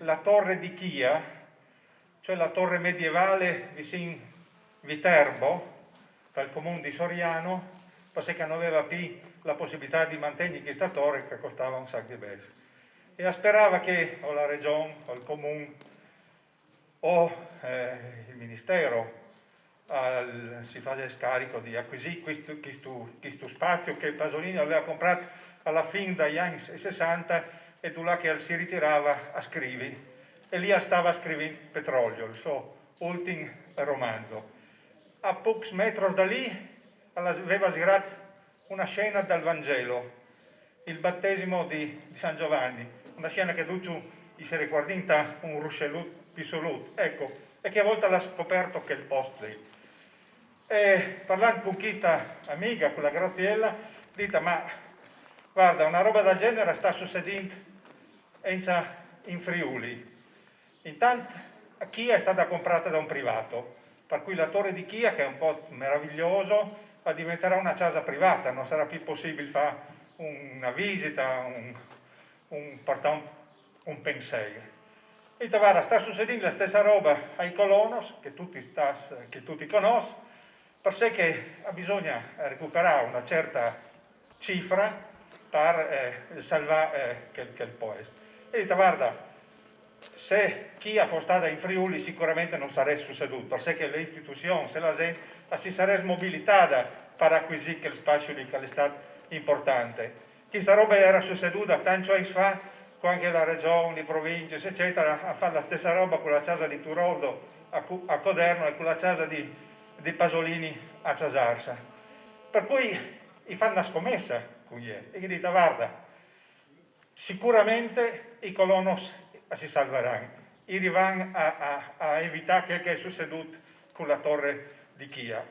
la torre di Chia, cioè la torre medievale vicino Viterbo, dal comune di Soriano, perché non aveva più la possibilità di mantenere questa torre che costava un sacco di besi. E sperava che o la regione o il comune o il ministero si facesse carico di acquisire questo spazio che Pasolini aveva comprato alla fine degli anni 60 e tu là che si ritirava a scrivere e lì stava scrivendo Petrolio, il suo ultimo romanzo. A pochi metri da lì aveva girato una scena dal Vangelo, il battesimo di San Giovanni, una scena che tu si riguarda un ruscello pissoluto, ecco, e che a volte l'ha scoperto che il posto lì. E parlando con questa amica, con la Graziella, dite, ma guarda, una roba del genere sta succedendo in Friuli. Intanto Chia è stata comprata da un privato, per cui la torre di Chia, che è un posto meraviglioso, diventerà una casa privata, non sarà più possibile fare una visita, portare un pensiero. E guarda, sta succedendo la stessa roba ai colonos, che tutti conoscono, per sé che bisogna recuperare una certa cifra per salvare quel paese. E guarda, se chi fosse stato in Friuli sicuramente non sarebbe succeduto, perché che le istituzioni, se la gente si sarebbe mobilitata per acquisire quel spazio lì che è stato importante. Questa roba era succeduta tanti anni fa, quando la regione, le province, eccetera, a fare la stessa roba con la casa di Turoldo a Coderno e con la casa di Pasolini a Casarsa. Per cui fanno una scommessa con gli e gli dite, guarda, sicuramente i colonos si salveranno, arrivano a evitare quel che è succeduto con la torre di Chia.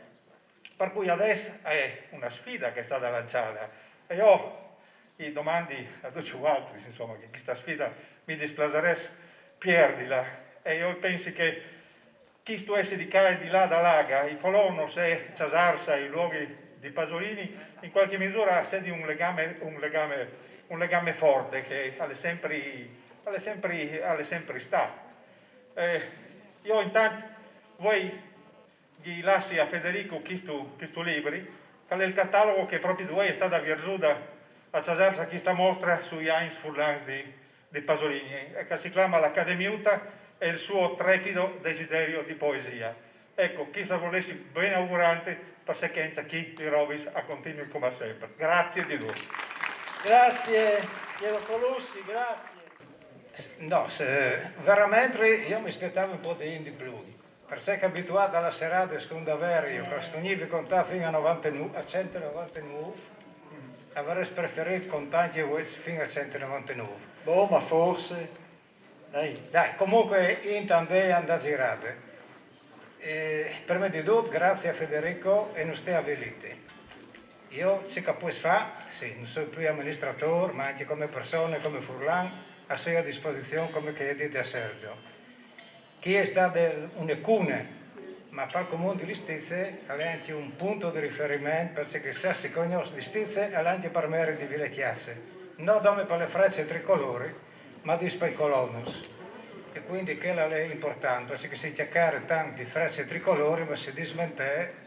Per cui adesso è una sfida che è stata lanciata e io gli domandi a tutti gli altri, insomma, che questa sfida mi dispiacerebbe perdila e io penso che chi stesse di qua e di là da Laga, i colonos e Casarsa, i luoghi di Pasolini, in qualche misura c'è di un legame forte che alle sempre sta. Io intanto voi gli lasci a Federico questo libro, che è il catalogo che proprio voi è stata viaggiata a Casarsa questa mostra sugli Heinz Furlans di Pasolini, che si chiama L'Accademiuta e il suo trepido desiderio di poesia. Ecco, chi sa volessi ben augurante per se che chi di Robis a continui come sempre. Grazie di lui. Grazie Piero Colussi, grazie. No, veramente io mi aspettavo un po' di più. Per sé che abituato alla serata scondaverio, che stonivi contare fino a 199, avrei preferito contare fino a 199. Boh, ma forse... Dai, comunque intendei andare a girare. Prima di tutto, grazie a Federico e non stai avveliti. Io ci capisco fa, sì, non sono più amministratore, ma anche come persona, come Furlan, a sua disposizione come chiedete a Sergio. Chi è stato un'ecune, ma per il comune di Listize è anche un punto di riferimento perché se si conosce Listize è anche per me di Vilettiazze, non come per le frecce tricolori, ma di Spaicolonus. E quindi che è importante, perché si chiacchiera tanti frecce tricolori, ma si dismente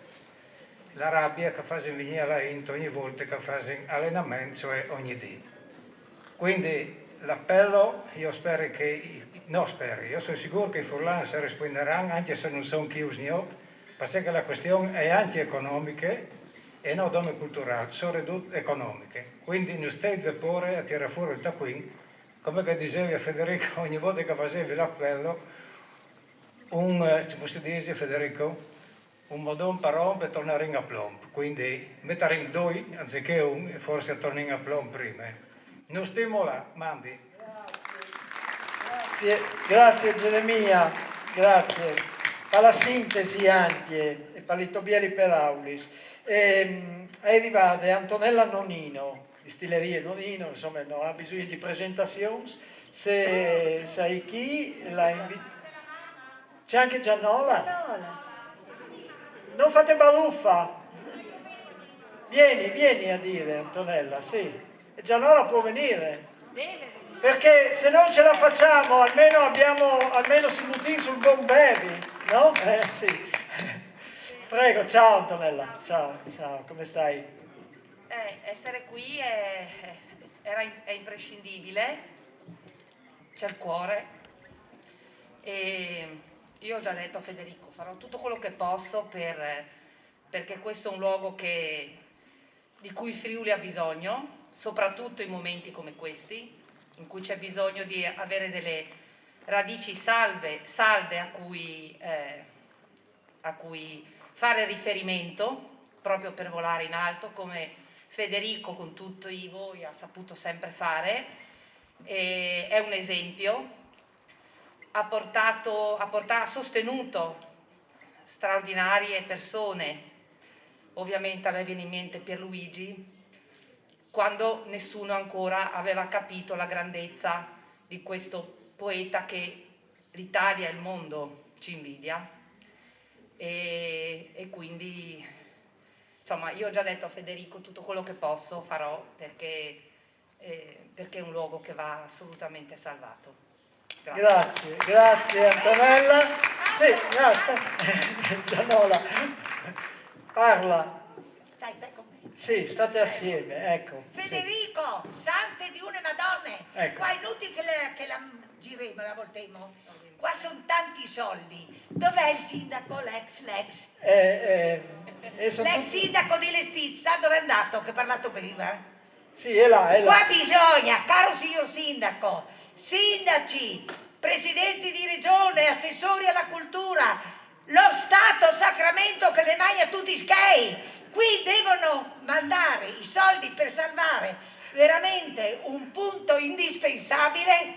la rabbia che fa venire alla Int ogni volta che fa allenamento, cioè ogni dì. Quindi l'appello, io spero che, io sono sicuro che i Furlan si risponderanno, anche se non sono chiusi, perché la questione è anche economica e non come culturale, soprattutto economiche. Quindi non stai vapore a tirare fuori il taccuin, come che dicevi a Federico ogni volta che facevi l'appello, come si dice Federico? Un modon paron per tornare in a plomb, quindi mettere in due anziché un e forse tornare a plomb prima. Non stimola, mandi. Grazie Geremia, grazie. Per la sintesi anche, e per i tobieri per Aulis. È arrivata Antonella Nonino, distillerie Nonino, insomma non ha bisogno di presentazioni. Se sai chi la invita. C'è anche Giannola. Non fate baruffa. Vieni a dire Antonella, sì. E Giannola può venire. Perché se non ce la facciamo almeno si butti sul buon bevi, no? Sì. Prego, ciao Antonella, ciao, come stai? Essere qui è imprescindibile, c'è il cuore e io ho già detto a Federico, farò tutto quello che posso perché questo è un luogo di cui il Friuli ha bisogno, soprattutto in momenti come questi, in cui c'è bisogno di avere delle radici salde a cui fare riferimento, proprio per volare in alto, come Federico con tutti voi ha saputo sempre fare. È un esempio. Ha sostenuto straordinarie persone, ovviamente a me viene in mente Pierluigi, quando nessuno ancora aveva capito la grandezza di questo poeta che l'Italia e il mondo ci invidia e quindi insomma, io ho già detto a Federico tutto quello che posso farò perché è un luogo che va assolutamente salvato. Grazie Antonella. Sì, Gianola, parla. Stai con me. Sì, state assieme, ecco. Federico, sante di une madonne. Ecco. Qua è inutile che la giremo, la voltemo. Qua sono tanti soldi. Dov'è il sindaco, l'ex? L'ex sindaco di Lestizza, dove è andato? Che ho parlato prima? Sì, è là. Qua bisogna, caro signor sindaco, sindaci, presidenti di regione, assessori alla cultura, lo Stato sacramento che le mai a tutti i schei. Qui devono mandare i soldi per salvare veramente un punto indispensabile,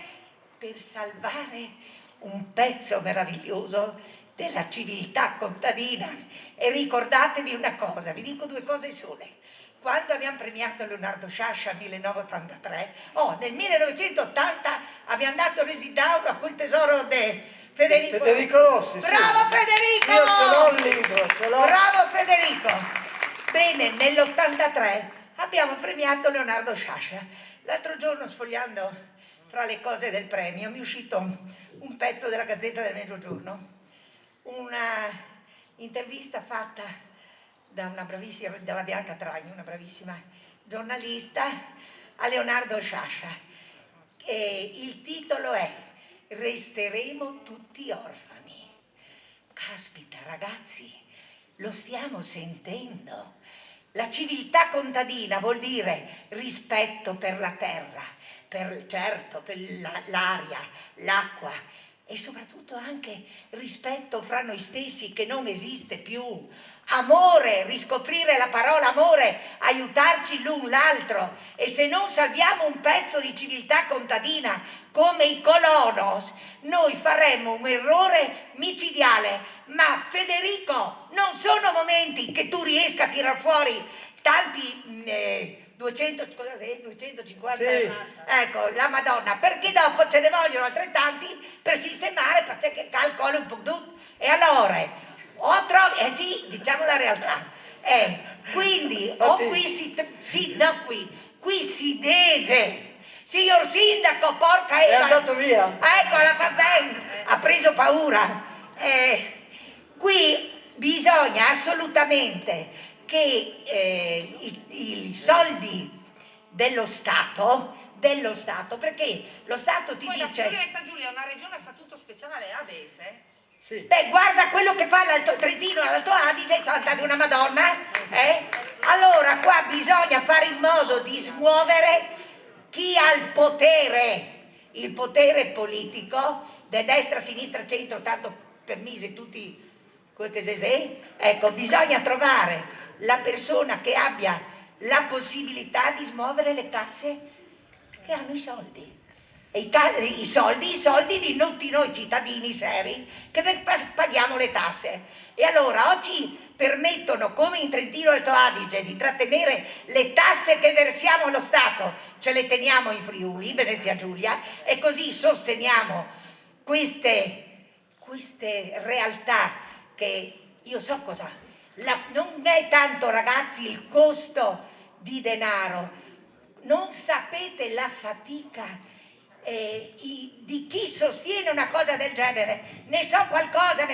per salvare un pezzo meraviglioso della civiltà contadina. E ricordatevi una cosa, vi dico 2 cose sole. Quando abbiamo premiato Leonardo Sciascia nel 1983, nel 1980 abbiamo dato Residauro a quel tesoro di Federico Rossi. Bravo sì. Federico! Io ce l'ho il libro, ce l'ho. Bravo Federico! Bene, nell'83 abbiamo premiato Leonardo Sciascia. L'altro giorno, sfogliando fra le cose del premio, mi è uscito un pezzo della Gazzetta del Mezzogiorno, una intervista fatta da una bravissima, dalla Bianca Tragni, una bravissima giornalista, a Leonardo Sciascia. E il titolo è "Resteremo tutti orfani". Caspita ragazzi, lo stiamo sentendo. La civiltà contadina vuol dire rispetto per la terra, per l'aria, l'acqua e soprattutto anche rispetto fra noi stessi che non esiste più. Amore, riscoprire la parola amore, aiutarci l'un l'altro. E se non salviamo un pezzo di civiltà contadina come i colonos, noi faremmo un errore micidiale. Ma Federico, non sono momenti che tu riesca a tirar fuori tanti 250 sì. Ecco, la Madonna, perché dopo ce ne vogliono altrettanti per sistemare, perché calcolo un po' tutto. E allora sì, diciamo la realtà. Quindi qui si deve. Signor sindaco, porca È andato via. Ecco, la fa bene, ha preso paura. Qui bisogna assolutamente che i soldi dello Stato, perché lo Stato ti dice... La Friuli Venezia Giulia è una regione a statuto speciale ABS? Sì. Beh, guarda quello che fa l'Alto Trentino e l'Alto Adige, santa di una Madonna. Allora qua bisogna fare in modo di smuovere chi ha il potere politico, da destra, sinistra, centro, tanto per mise tutti quel che si sei. Ecco, bisogna trovare la persona che abbia la possibilità di smuovere le casse che hanno i soldi. E i soldi di tutti noi cittadini seri che paghiamo le tasse. E allora oggi permettono, come in Trentino Alto Adige, di trattenere le tasse che versiamo allo Stato, ce le teniamo in Friuli, Venezia Giulia, e così sosteniamo queste realtà che io so cosa. Non è tanto, ragazzi, il costo di denaro, non sapete la fatica di chi sostiene una cosa del genere. Ne sa qualcosa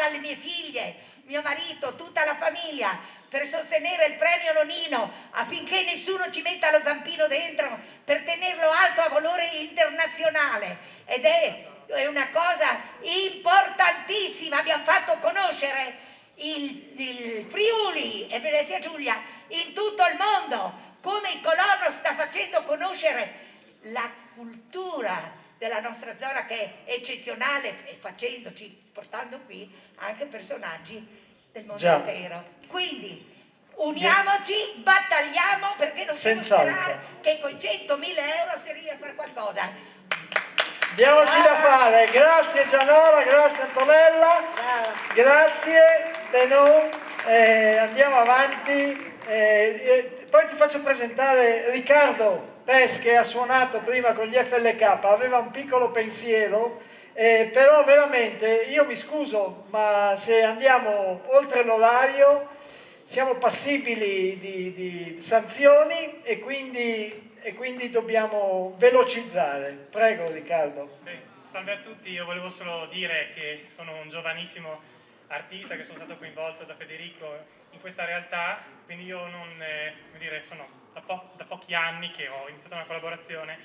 alle mie figlie, mio marito, tutta la famiglia, per sostenere il premio Nonino, affinché nessuno ci metta lo zampino dentro, per tenerlo alto a valore internazionale. Ed è una cosa importantissima. Abbiamo fatto conoscere il Friuli e Venezia Giulia in tutto il mondo, come il Colonno sta facendo conoscere la cultura della nostra zona, che è eccezionale, e portando qui anche personaggi del mondo intero. Quindi uniamoci, battagliamo, perché non possiamo sperare che con 100.000 euro si riesca a fare qualcosa. Diamoci da fare. Grazie Gianola, grazie Antonella, grazie Benon. Andiamo avanti. Poi ti faccio presentare Riccardo Pes, che ha suonato prima con gli FLK, aveva un piccolo pensiero, però veramente io mi scuso, ma se andiamo oltre l'orario siamo passibili di sanzioni e quindi dobbiamo velocizzare. Prego Riccardo. Salve a tutti, io volevo solo dire che sono un giovanissimo artista, che sono stato coinvolto da Federico in questa realtà, quindi io sono da pochi anni che ho iniziato una collaborazione.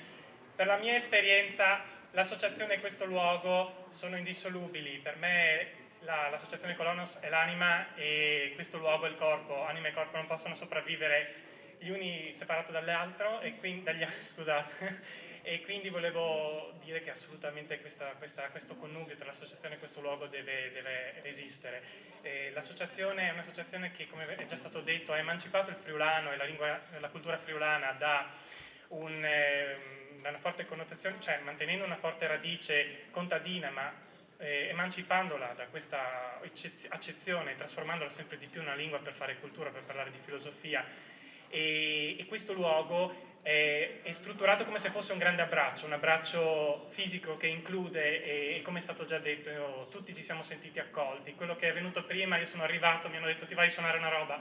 Per la mia esperienza l'associazione e questo luogo sono indissolubili. Per me l'associazione Colonos è l'anima e questo luogo è il corpo. Anima e corpo non possono sopravvivere gli uni separato dall'altro e quindi volevo dire che assolutamente questo connubio tra l'associazione e questo luogo deve esistere. L'associazione è un'associazione che, come è già stato detto, ha emancipato il friulano e la cultura friulana da una forte connotazione, cioè mantenendo una forte radice contadina, ma emancipandola da questa accezione, trasformandola sempre di più in una lingua per fare cultura, per parlare di filosofia. E questo luogo è strutturato come se fosse un grande abbraccio, un abbraccio fisico che include, e come è stato già detto, tutti ci siamo sentiti accolti. Quello che è venuto prima, io sono arrivato, mi hanno detto ti vai a suonare una roba,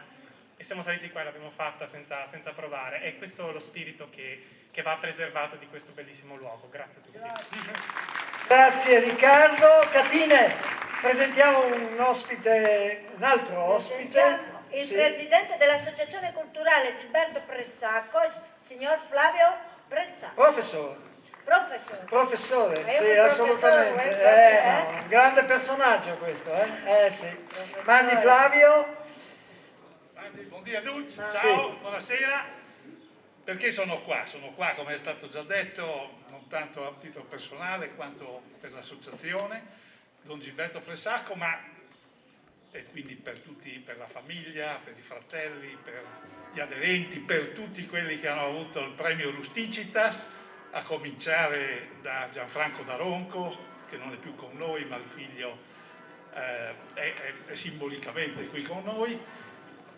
e siamo saliti qua e l'abbiamo fatta senza provare. È questo lo spirito che va preservato di questo bellissimo luogo. Grazie a tutti. Grazie Riccardo. Catine, presentiamo un altro ospite. Il presidente dell'Associazione Culturale Gilberto Pressacco, il signor Flavio Pressacco. Professore, Ma io sì, che assolutamente. Un grande personaggio questo, sì. Mandi Flavio. Buongiorno a tutti, ciao, Sì. buonasera. Perché sono qua? Sono qua, come è stato già detto, non tanto a titolo personale quanto per l'associazione Don Gilberto Pressacco, ma e quindi per tutti, per la famiglia, per i fratelli, per gli aderenti, per tutti quelli che hanno avuto il premio Rusticitas, a cominciare da Gianfranco Daronco, che non è più con noi, ma il figlio è simbolicamente qui con noi,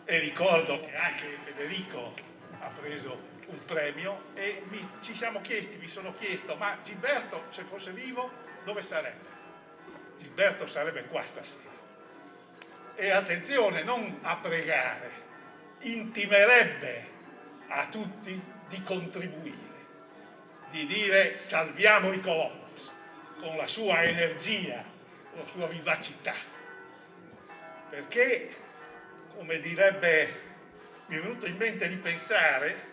e ricordo che anche Federico ha preso un premio e ci siamo chiesti, mi sono chiesto, ma Gilberto, se fosse vivo, dove sarebbe? Gilberto sarebbe qua stasera. E attenzione, non a pregare, intimerebbe a tutti di contribuire, di dire salviamo i Colonos con la sua energia, con la sua vivacità. Perché, come direbbe, mi è venuto in mente di pensare,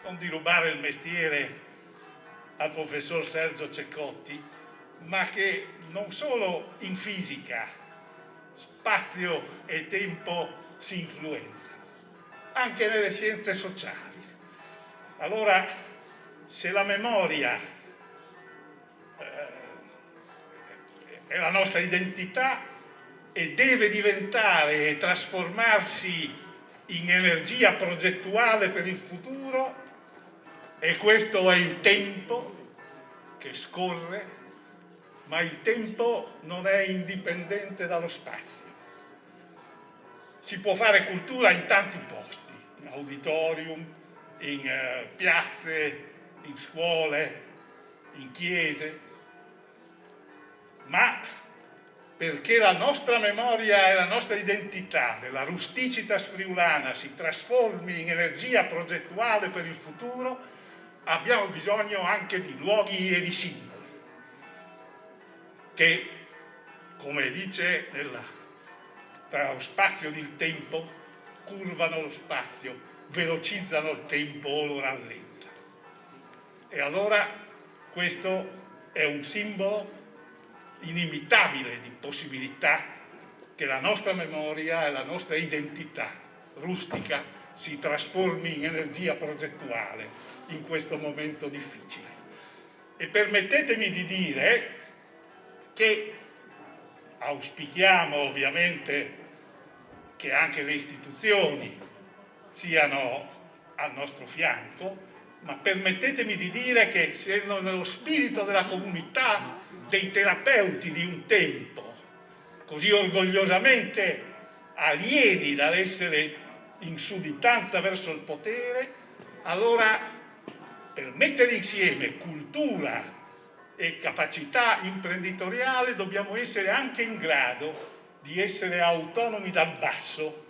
non di rubare il mestiere al professor Sergio Ceccotti, ma che non solo in fisica spazio e tempo si influenzano, anche nelle scienze sociali. Allora, se la memoria è la nostra identità e deve diventare e trasformarsi in energia progettuale per il futuro, e questo è il tempo che scorre, ma il tempo non è indipendente dallo spazio. Si può fare cultura in tanti posti, in auditorium, in piazze, in scuole, in chiese, ma perché la nostra memoria e la nostra identità della Rusticitas friulana si trasformi in energia progettuale per il futuro, abbiamo bisogno anche di luoghi e di simboli che, come dice, tra lo spazio ed il tempo, curvano lo spazio, velocizzano il tempo o lo rallentano. E allora questo è un simbolo inimitabile di possibilità che la nostra memoria e la nostra identità rustica si trasformi in energia progettuale in questo momento difficile. E permettetemi di dire che auspichiamo ovviamente che anche le istituzioni siano al nostro fianco, ma permettetemi di dire che se nello spirito della comunità dei terapeuti di un tempo, così orgogliosamente alieni dall'essere in sudditanza verso il potere, allora per mettere insieme cultura e capacità imprenditoriale dobbiamo essere anche in grado di essere autonomi dal basso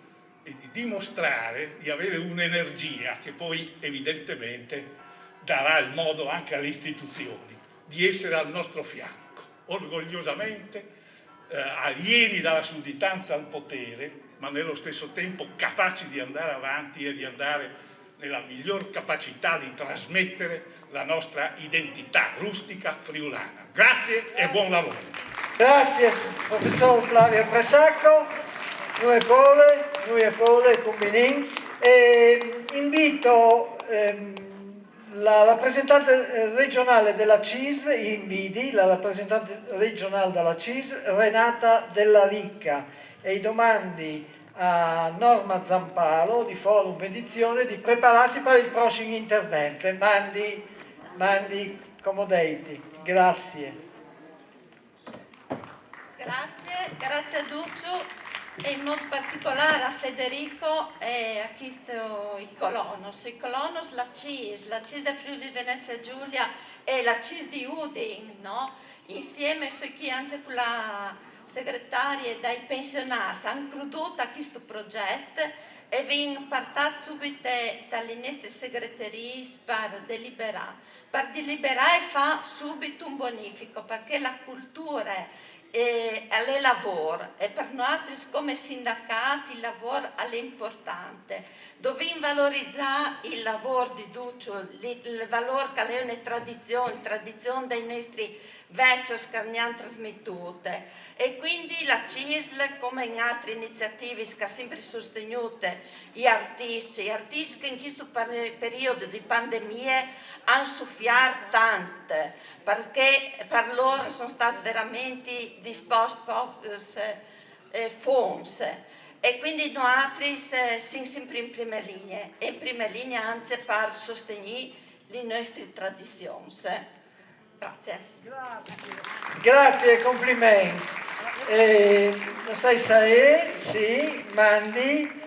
e di dimostrare di avere un'energia che poi evidentemente darà il modo anche alle istituzioni di essere al nostro fianco, orgogliosamente alieni dalla sudditanza al potere, ma nello stesso tempo capaci di andare avanti e di andare nella miglior capacità di trasmettere la nostra identità rustica friulana. Grazie e buon lavoro. Grazie professor Flavio Presacco, noi Pole, Combinin. Invito la rappresentante regionale della CIS, la rappresentante regionale della CIS, Renata Della Ricca, e i domandi a Norma Zampalo di Forum Edizione di prepararsi per il prossimo intervento. Mandi comodati. Grazie. Grazie a Duccio e in modo particolare a Federico e a questo i Colonos, la CIS del Friuli Venezia Giulia e la CIS di Udin, no? Insieme so che anche con la segretaria dai pensionati hanno creduto a questo progetto e vengono partiti subito dalle nostre segreterie per deliberare e fa subito un bonifico, perché la cultura e al lavoro e per noi come sindacati il lavoro è importante. Dobbiamo valorizzare il lavoro di Duccio, il valore che è una tradizione dei nostri vecchi che ne hanno trasmettute, e quindi la CISL, come in altre iniziative che ha sempre sostenuto gli artisti che in questo periodo di pandemia hanno sofferto tanto, perché per loro sono stati veramente disposti pochi fondi, e quindi noi siamo sempre in prima linea anche per sostenere le nostre tradizioni. Grazie, complimenti. Sai sì, Mandi,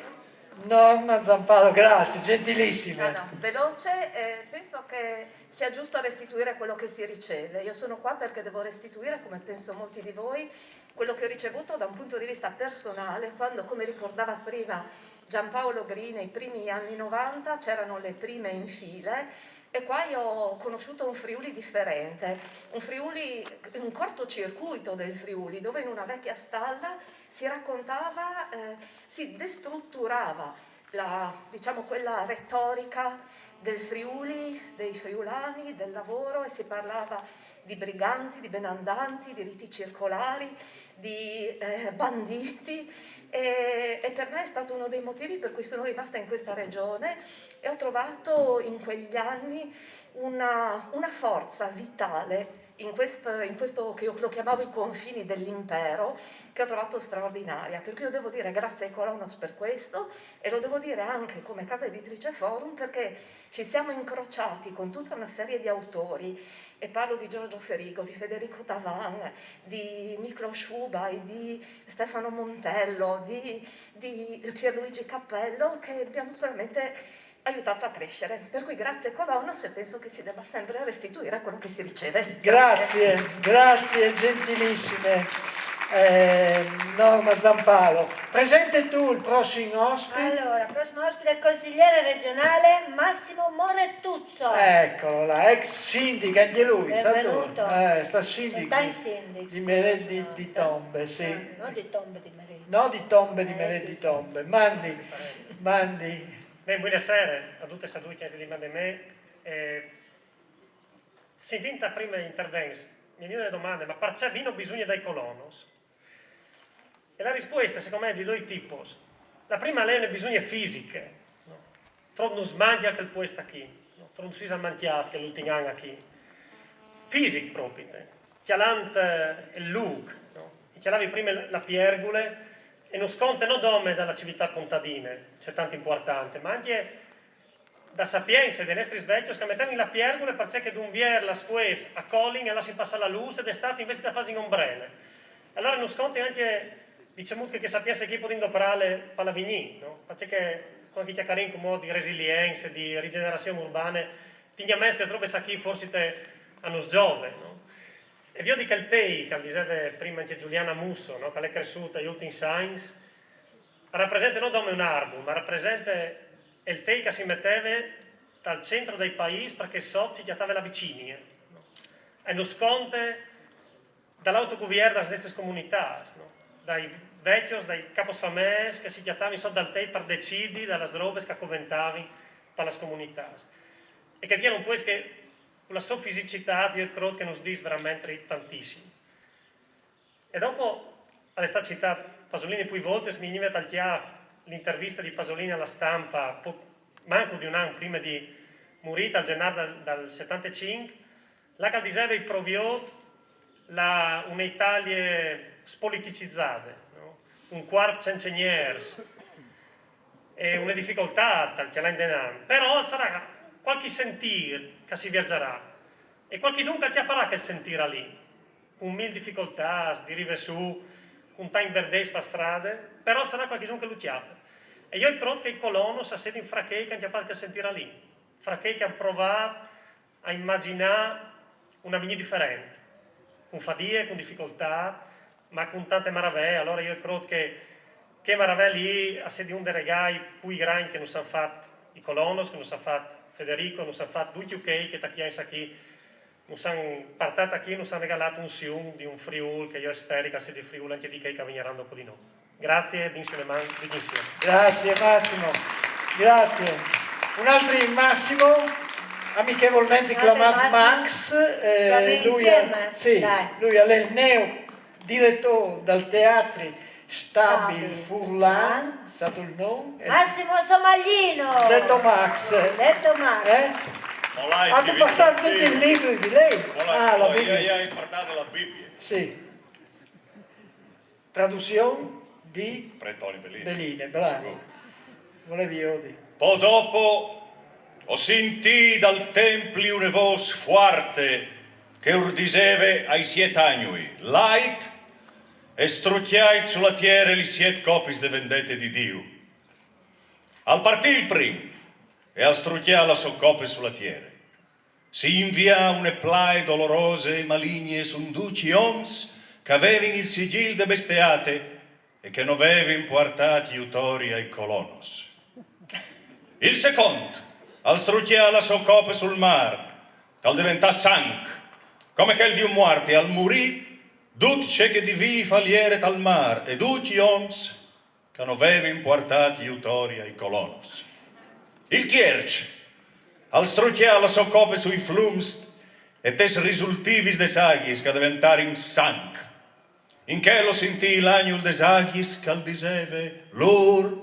Norma Zamparo, grazie, gentilissime. Veloce, penso che sia giusto restituire quello che si riceve. Io sono qua perché devo restituire, come penso molti di voi, quello che ho ricevuto da un punto di vista personale, quando, come ricordava prima Giampaolo Gri, nei primi anni 90 c'erano le prime infile. E qua io ho conosciuto un Friuli differente, un cortocircuito del Friuli, dove in una vecchia stalla si raccontava, si destrutturava quella retorica del Friuli, dei friulani, del lavoro, e si parlava di briganti, di benandanti, di riti circolari, di banditi, e per me è stato uno dei motivi per cui sono rimasta in questa regione e ho trovato in quegli anni una forza vitale in questo che io lo chiamavo i confini dell'impero, che ho trovato straordinaria, per cui io devo dire grazie ai Colonos per questo, e lo devo dire anche come casa editrice Forum, perché ci siamo incrociati con tutta una serie di autori, e parlo di Giorgio Ferigo, di Federico Tavan, di Miklos Schubai, di Stefano Montello, di Pierluigi Cappello, che abbiamo solamente aiutato a crescere. Per cui grazie Colonos, e penso che si debba sempre restituire quello che si riceve. Grazie, gentilissime. Norma Zamparo, presente tu il prossimo ospite. Allora, il prossimo ospite è il consigliere regionale Massimo Morettuzzo. Eccolo là, ex sindaco anche lui, Benvenuto. sta sindaco di Meredi di Tombe, sì. Non di Tombe di Meredi. No, di Tombe di Meredi di Tombe. Mandi. Buonasera a tutti e a tutti che rimane me. Sentita prima interventi, mi vengono le domande, ma perché vino bisogna dai Colonos? E la risposta, secondo me, è di due tipi. La prima è le bisogna fisiche. No? Trovo non smangia che il puesto qui, no? Trovo non si smantiato che l'ultimo anno qui. Fisic proprio, chialante il look, no? Chialavi prima la piergule, e non scontano dome dalla civiltà contadina, c'è tanto importante, ma anche da sapienza dei nostri svecchi che mettono la piergula perché d'un vier la sfues a Colin e lasciano passare la luce, d'estate invece da fare in ombrelle. Allora non sconti anche, diciamo che sapienza che potendo operare per la vigni, no? Perché quando ti chiacchieri con modo di resilienza, di rigenerazione urbana, ti chiami che robe sa chi forse te hanno giove, no? E vi dico il tei, che diceva prima anche Giuliana Musso, no? Che è cresciuta agli ultimi science, rappresenta non come un arbum, ma rappresenta il te che si metteva dal centro del paese perché sozi chiatava la vicini. No? E non sconte dall'autogoverno delle nostre comunità, no? Dai vecchi, dai caposfamés che si chiatavano sotto dal te per decidere dalle robe che coventavano per le comunità. E che diano poi che con la sua fisicità io credo che nos dice veramente tantissimo. E dopo all'estate citato Pasolini più volte mi veniva tagliata l'intervista di Pasolini alla stampa manco di un anno prima di morire al gennaio del 75, là che diceva i proviot un'Italia spoliticizzata, no? Un quarto centeniers e una difficoltà tal che l'ha in però sarà qualche sentire che si viaggerà e qualche dunque ti apparà che sentirà lì con mille difficoltà di rive su con time verdès per strade però sarà qualche dunque lo chiappa e io credo che i colonos si siete in fracche che ti apparà che sentirà lì fracche che hanno provato a immaginare una vigna differente con fatica, con difficoltà ma con tante maraviglie allora io credo che maraviglie lì a sedi un dei regali più grandi che non hanno fatto i colonos, che non hanno fatto Federico, non hanno fatto tutti ok che tacchiamo qui, non hanno portato qui, non hanno regalato un siun di un Friul che io spero che sia di Friul anche di che vengeranno dopo di noi. Grazie, d'insieme. Grazie Massimo, grazie. Un altro Massimo, amichevolmente chiamato Max, lui è il neo direttore del teatro Stabil Furlan, è stato il nome? Massimo Somaglino! Detto Max. Hanno portato tutti i libri di lei? La Bibbia. Io ho portato la Bibbia. Sì. Traduzione di? Pretoni Belline, bravo. Volevi dire. Poi dopo ho sentito dal tempio una voce forte che urdiseve ai 7 anni, light e strucchiai sulla terra li 7 copis de vendette di Dio. Al partì il prim e al strucchiare la sua copia sulla terra. Si invia une plaie dolorose e maligne sun 12 oms che avevano il sigil de bestiate e che non avevano portato aiutori ai colonos. Il secondo, al strucchiare la sua copia sul mare, al diventare sangue, come quel di un morto, e al morì tutti ciò che di vi faliere dal mar e tutti gli oms che non avevano portato aiutori ai colonos. Il tierce, al strucchiare la sua copia sui flums e tes risultivis des aghis che diventarono sangue. In che lo sentì l'agnul des aghis che al diseve lor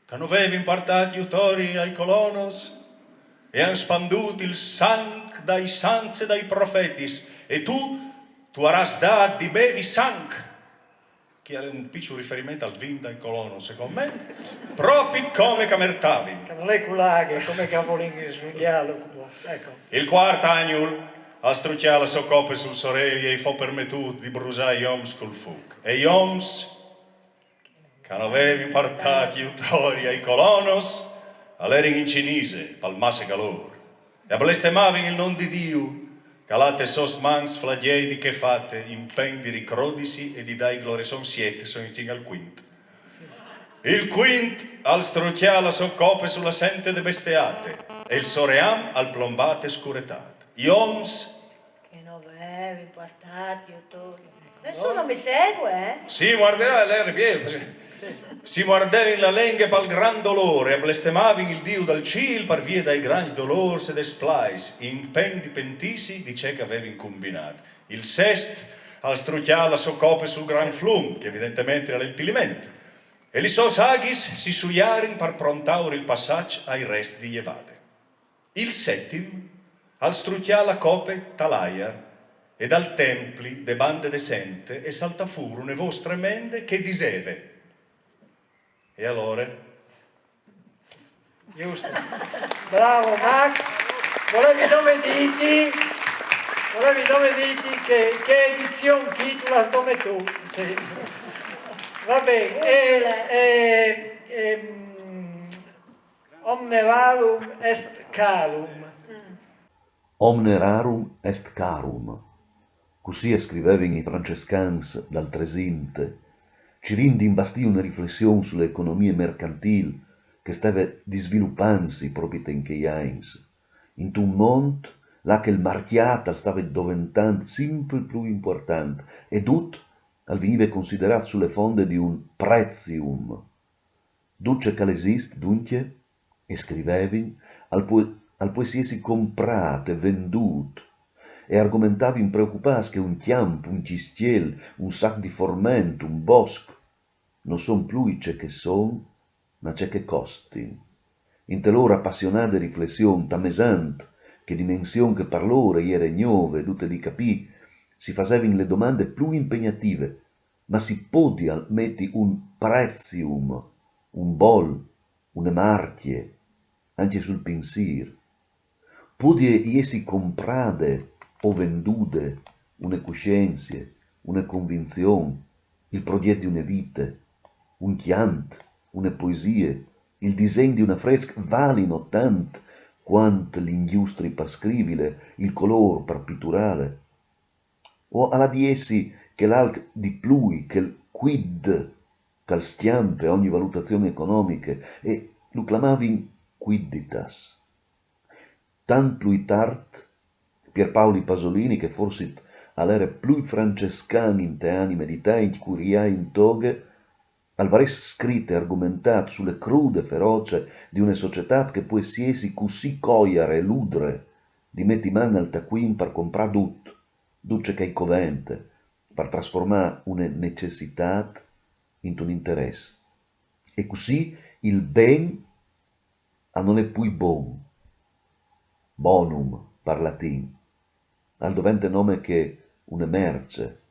che non avevano portato aiutori ai colonos e hanno spanduto il sangue dai sanze e dai profetis e tu avrás dato di bevi sangue, che è un piccolo riferimento al vino dai colono, secondo me, proprio come camertavi. Che non è culaghe, come cavolini sviglialo. Ecco. Il quarto anno, a strucchiare la sua coppa sul sorelli e fu permettuto di brusare gli oms col fuoco. E gli oms, che non avevano portato aiutori ai colonos, all'erano in cinese, palmasse calore, e blestemavano il nome di Dio, calate sos mans flagiei di che fate, impen di ricrodisi e di dai gloria, son 7, sono vicino al quinto. Il quinto al strucchiare la sua coppa sulla sente de bestiate e il soream al plombate scuretate. Gli oms che non avevi portato aiutori. Nessuno mi segue, Si guarderà l'RBL, si guardava in la lengua per il gran dolore e blestemavano il Dio dal cielo per via dai grandi dolori e desplais, in pen di pentisi di ciò che avevano combinato. Il sesto al strucchiare la sua coppa sul gran flum, che evidentemente era l'entilimento, e li sos aghis si suiarono per prontare il passaggio ai resti di Evade. Il settimo al strucchiare la coppa talaiar e dal templi de bande decente e salta fuori une voce tremende che diseve. E allora? Giusto. Bravo Max. Volevi dove diti che edizione chi tu la dome tu. Sì. Va bene. Omne rarum est calum. Omne rarum est carum. Così scrivevano i francescans dal Tresinte ci rende imbastì una riflessione sull'economia mercantile che stava sviluppandosi proprio in quei anni, in un mondo là che il marchiata stava diventando sempre più importante e tutto veniva considerato sulle fonde di un prezium. Duce che esiste, dunque, e scrivevi, al può essersi comprato e venduto, e argomentavi preoccupati che un chiampo, un cistiel, un sac di formento, un bosco, non sono più i che sono, ma ciò che costi. In te loro appassionate riflessione, tamesante, che dimensione che per loro era nuove, tutte di capì, si facevano le domande più impegnative, ma si podia metti un prezium, un bol, una marchie, anche sul pensiero. Podia essi comprate o vendute una coscienza, una convinzione, il progetto di una vita, un chianto, una poesia, il disegno di una fresca valino tanto quanto l'industria per scrivere, il colore per pitturare. O alla di essi che l'alc di plui, che il quid, che il stiampe ogni valutazione economica, e lo chiamavi quidditas. Tant più tard, Pierpaoli Pasolini, che forse all'era più francescani in te anime di tanti curiai in toghe, alvarez scritto e argomentato sulle crude feroce di una società che può siesi così coiare e ludre, di metti man al taquin per comprare tutto, duce che è covente, per trasformare una necessità in un interesse. E così il ben non è più buon, bonum per latin, al dovente nome che una merce,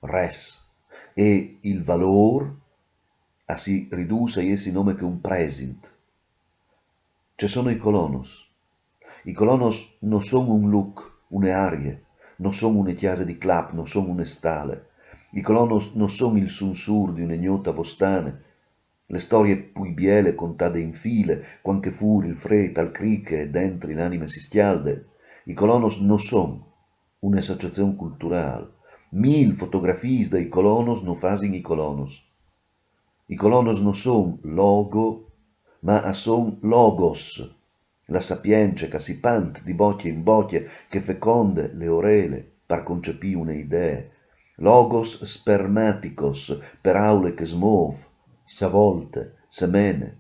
res, e il valor si riduce a essi nome che un present. Ci sono i colonos. I colonos non sono un look, une arie, non sono una chiesa di club, non sono una stale. I colonos non sono il sunsur di un'ignota bostane, le storie pui biele contate in file, quanche fuori il freddo al criche e dentro l'anima si stialde. I colonos non sono un'associazione culturale. 1000 fotografie dei colonos non fanno i colonos. I colonos non sono logo, ma sono logos, la sapienza che si pant di bocchia in bocchia, che feconde le orele per concepire un'idea. Logos spermaticos, per aule che smuove, s'avolte, semene.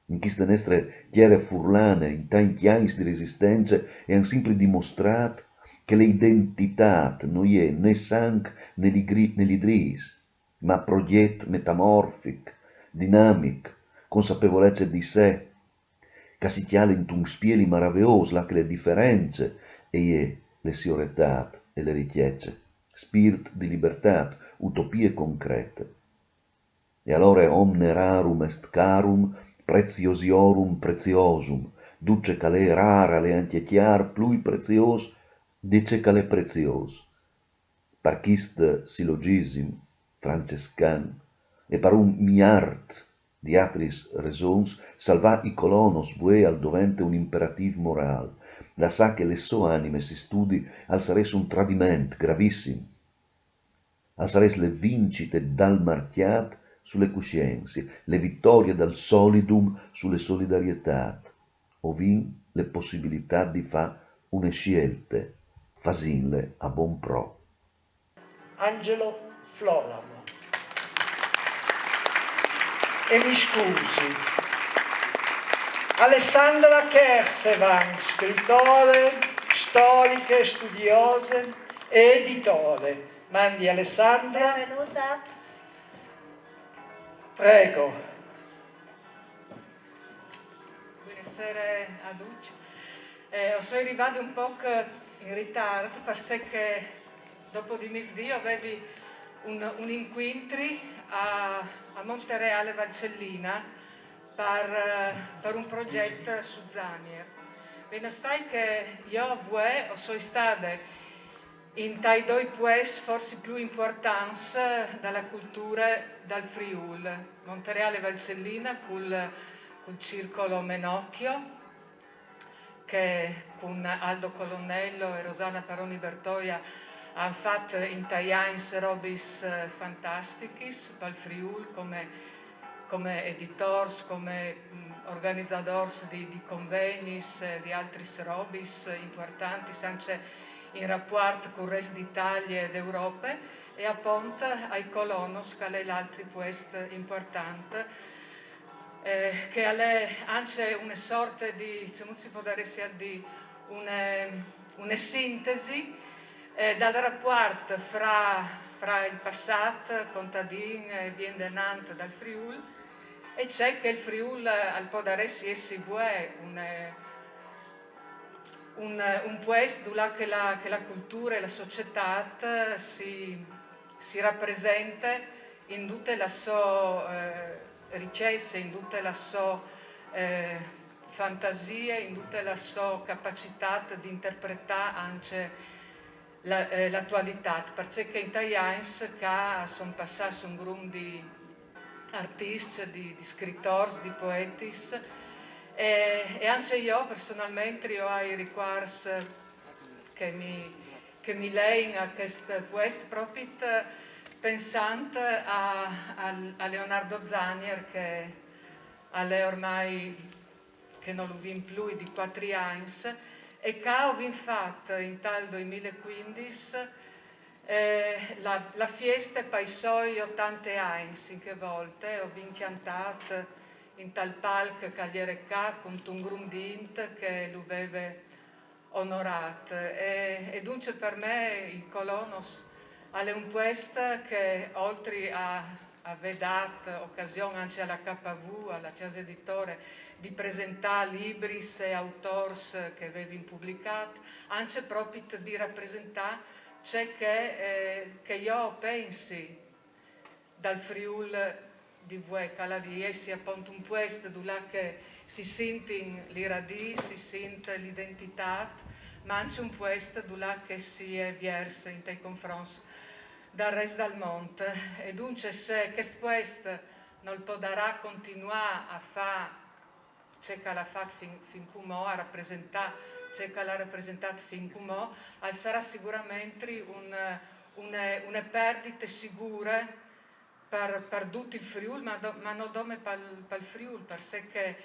In queste nostre chiere furlane, in tanti anni di resistenza, e hanno sempre dimostrato che l'identità non è né sangue né l'idris, ma progetto metamorfic, dinamic, consapevolezza di sé, che si tiene in un spieli meraviglioso, là che le differenze e le sioretà e le ricchezze, spirit di libertà, utopie concrete. E allora omne rarum est carum, preziosiorum preziosum, duce che le rara le anche chiar, plui prezios, dice che le prezios. Per quist sillogism francescan, e per un miliard di atris raisons, salva i colonos vue al dovente un imperativ moral, la sa che le sue anime si studi al sares un tradiment gravissimo, al sares le vincite dal marchiat sulle coscienze, le vittorie dal solidum sulle solidarietà, ovin le possibilità di fa une scelte, fasinle a buon pro. Angelo Floramo. E mi scusi, Alessandra Kersevan, scrittore, storiche, studiose e editore. Mandi Alessandra. Benvenuta. Prego. Buonasera a tutti. Sono arrivata un po' in ritardo perché dopo di mezzodì avevi un incontro a Montereale Valcellina per un progetto su Zanier. Bene, stai che io sono stata in tai due paesi forse più importanti dalla cultura dal Friul, Montereale Valcellina col Circolo Menocchio, che con Aldo Colonnello e Rosana Paroni Bertoia ha fatto in Taians robis fantasticis, per il Friul come editors, come organizzators di convegni, di altri robis importanti, anche in rapporto con il resto d'Italia ed Europa, e appunto ai colonos, che è l'altro puesto importante, che è anche una sorta di, come si può dire, di una sintesi dal rapporto fra il passato contadino e bien denante dal Friul, e c'è che il Friul al podaresi si vuole un puesto dove che la cultura e la società si rappresenta in tutte le sue ricchezze, in tutte le sue fantasie, in tutte le sue capacità di interpretare anche l'attualità, perché in Taians sono passati un gruppo di artisti, di scrittori, di poeti, e anche io personalmente ho i ricordi che mi legano a questo poesto proprio pensando a Leonardo Zanier, che è ormai che non lo vedo più di 4 anni, e che ho fatto in tal 2015 la fiesta per i suoi 80 anni, in che volte ho cantato in tal palco che gli era con un gruppo di int che lo aveva onorato, e dunque per me il Colonos è un posto che oltre a aver dato occasione anche alla KV, alla casa editore, di presentare libri e autori che avevano pubblicato, anche proprio di rappresentare ciò che io pensi dal Friul di Vuecala, di essere appunto un posto dove si sente le radici, si sente l'identità, ma anche un posto dove si è verso in dei confronti dal resto del mondo. E dunque se questo posto non potrà continuare a fare ciò che l'ha fatto fin come a rappresentare ciò che l'ha rappresentato fin come sarà sicuramente una perdita sicura per tutto il Friul, ma non solo per il Friul, perché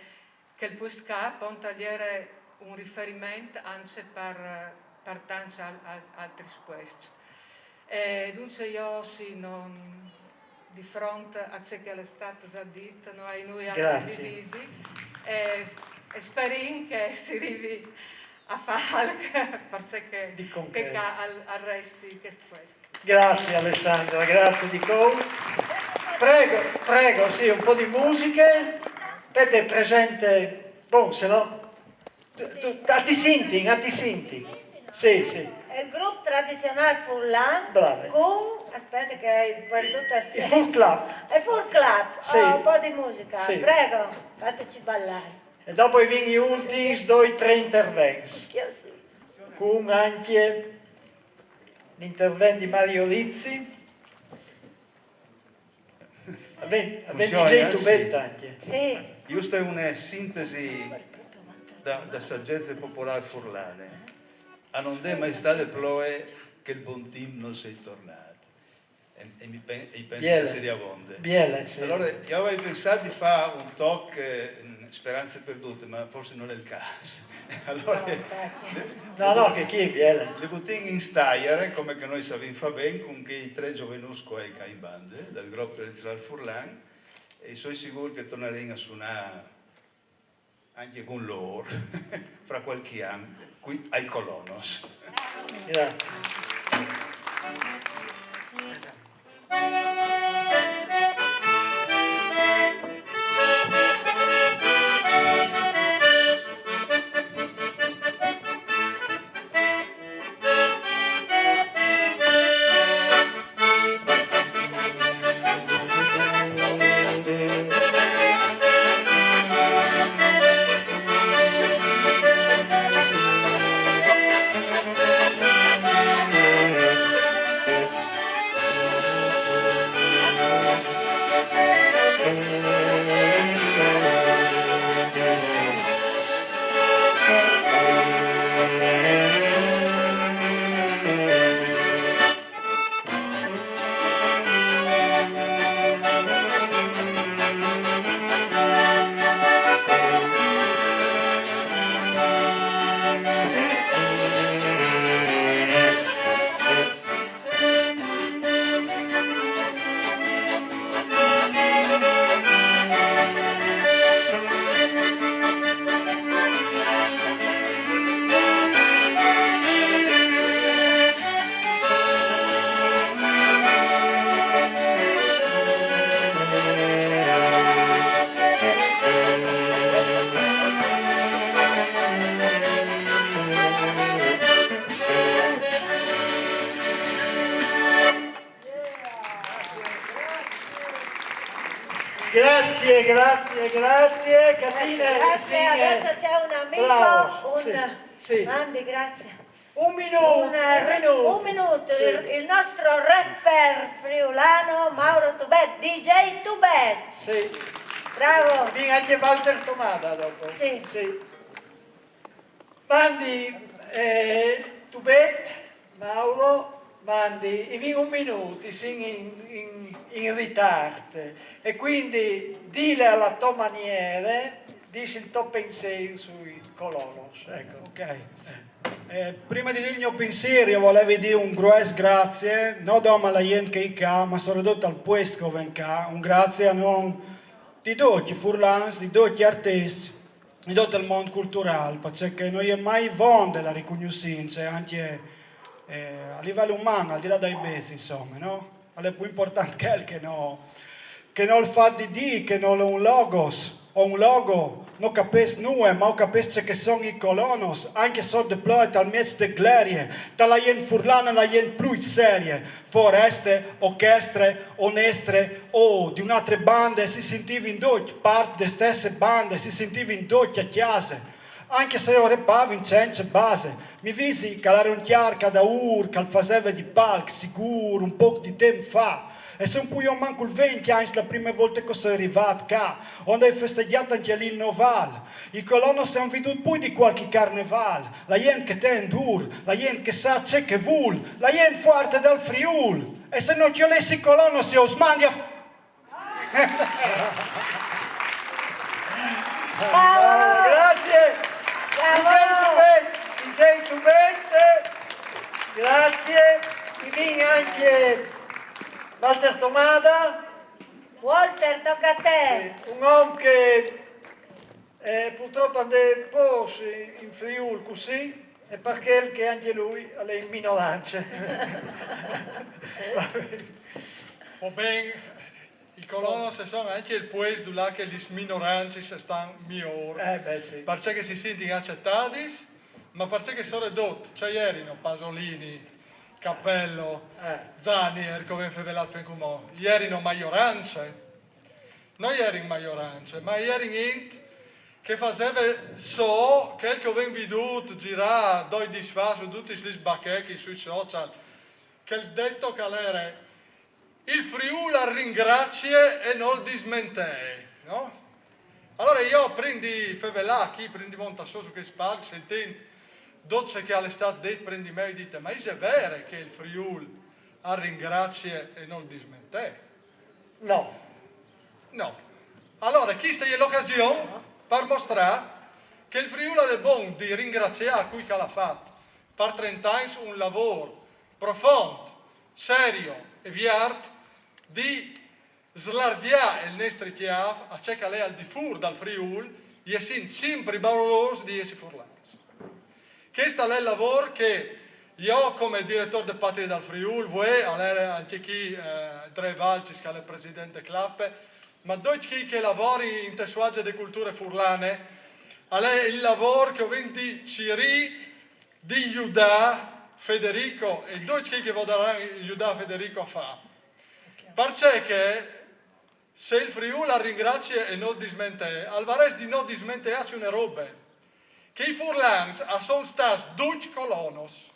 il Puesca può avere un riferimento anche per tanti altri posti. E dunque io sì, di fronte a ciò che è stato già detto, noi anche divisi, e speriamo che si arrivi a fare perché che al resto di questo. Grazie Alessandra, grazie di cuore. Prego, sì, un po' di musica. Avete presente, se no, ti senti? Sì. È il gruppo tradizionale Furlan con, aspetta che hai perduto il Full Club. È Full Club, sì. Un po' di musica, sì. Prego, fateci ballare. E dopo i vini ultimi 2-3 interventi. Con anche l'intervento di Mario Rizzi. Avete tubetta anche. Sì. Questa è una sintesi da saggezza popolare furlane. A non è mai stato ploe che il buon team non sei tornato. E penso che sia abonde. Sì. Allora, io avevo pensato di fare un talk speranze perdute, ma forse non è il caso. Allora, no, che chi è Biele? Le butting in Steyr, come che noi sappiamo fa bene, con che i 3 giovenusco e in bande, dal gruppo tradizionale Furlan, e sono sicuro che torneremo a suonare anche con loro, fra qualche anno, qui ai Colonos. Grazie. Grazie. Catina, Grazie, adesso c'è un amico, bravo, sì. Mandi, grazie. Un minuto. Sì. Il nostro rapper friulano Mauro Tubet, DJ Tubet. Sì. Bravo. Viene anche Walter Tomada dopo. Sì. Mandi Tubet, Mauro, mandi, e viene un minuto, in ritardo. E quindi dile alla tua maniera, dici il tuo pensiero sui colonos. Ecco. Ok. Prima di dire il mio pensiero, io volevo dire un grosso grazie, non solo alla gente che è qua, ma soprattutto al puesto che viene qua. Un grazie a noi di tutti i furlans, di tutti gli artisti, di tutto il mondo culturale, perché non è mai vonda la riconoscenza, anche a livello umano, al di là dai besi, insomma, no? È più importante che non il fatto di dire che non è un logos o un logo. Non capisco nulla, ma capisco che sono i colonos, anche se deployati al mezzo di gloria, dalla gente furlana alla gente più seria, foreste, orchestre, onestre o di un'altra banda, si sentiva in tutte, parte delle stesse bande, si sentiva in tutte a chiesa. Anche se io repavo in senza base, mi visi che era un chiaro che da che faceva di palco sicuro un po' di tempo fa. E se un po' io manco il 20 anni la prima volta che sono arrivato qua, onde hai festeggiato anche lì in Noval. I colonos si hanno veduto poi di qualche carnevale, la gente che te endur, la gente che sa c'è che vuol, la gente forte del Friul. E se non ti lessi i colonos io os mandi a... Grazie. DJ Tubet, grazie. E viene anche Walter Tomada. Walter, tocca a te. Sì, un uomo che purtroppo ha dei posti in Friuli così, e perché che anche lui è in minoranza. Va bene, i colonos sono anche il paese dove le minoranze stanno migliori. Sì. Perché si sentono accettati, ma perché sono ridotti. Cioè ieri Pasolini, Cappello, Zanier, come fevelato in comune. Ieri non maggioranze, non ieri in maggioranze, ma ieri niente che faceva so che avevo veduto girare due disfà su tutti gli sbacchetti sui social, che il detto che era il Friuli ringrazia e non dismente, no? Allora io prendi fevelacchi, prendi montasso su che spalco, sentendo doce che all'estate detto prendi me e dite, ma è vero che il Friuli ringrazia e non dismente? No. Allora, questa è l'occasione per mostrare che il Friuli è buono di ringraziare qui che l'ha fatto per 30 anni un lavoro profondo, serio e viart di slardiare il nostro chiaf a ciò che lei al di fuori dal Friuli e sin sempre valoroso di essi furlani. Questo è il lavoro che io come direttore del Patria del Friuli, voi, anche chi, Dre Valcis, che è il presidente Clappe, ma tutti che lavori in tessuagge di culture furlane, è il lavoro che ho vinto Ciri di Giuda Federico e tutti che vorranno Giuda Federico a fare. Perché se il Friuli ringrazia e non dismente, Alvarez di non dismentearsi una roba, che i furlans sono stati 12 colonos.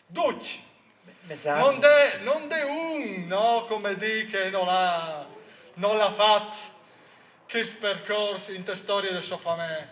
12. Non è un, no, come di che non l'ha fatto questo percorso in te storia del suo famiglia.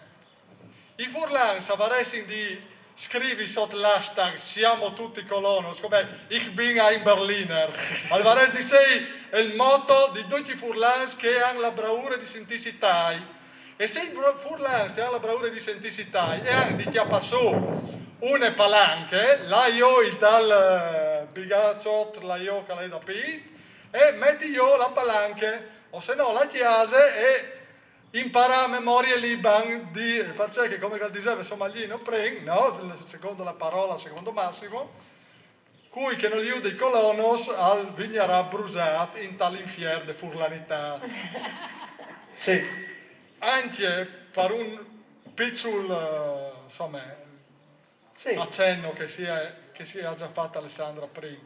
I furlans avrebbero di scrivi sotto l'hashtag siamo tutti colonos, come ich bin ein Berliner. Alvarez sei il motto di tutti i furlans che hanno la bravura di sentirsi tai. E se i furlans hanno la bravura di sentirsi tai e hanno di chiappasù une palanche, là io il tal bigazzot, là io che lei da pit, e metti io la palanche, o se no la chiase e impara a memoria l'Iban di, perché come diceva Somalino prima, no? Secondo la parola, secondo Massimo, cui che non gli dei colonos al vignerà brusato in tal infier de furlanità. Sì. Anche per un piccolo, insomma, accenno che si è già fatta Alessandra prima,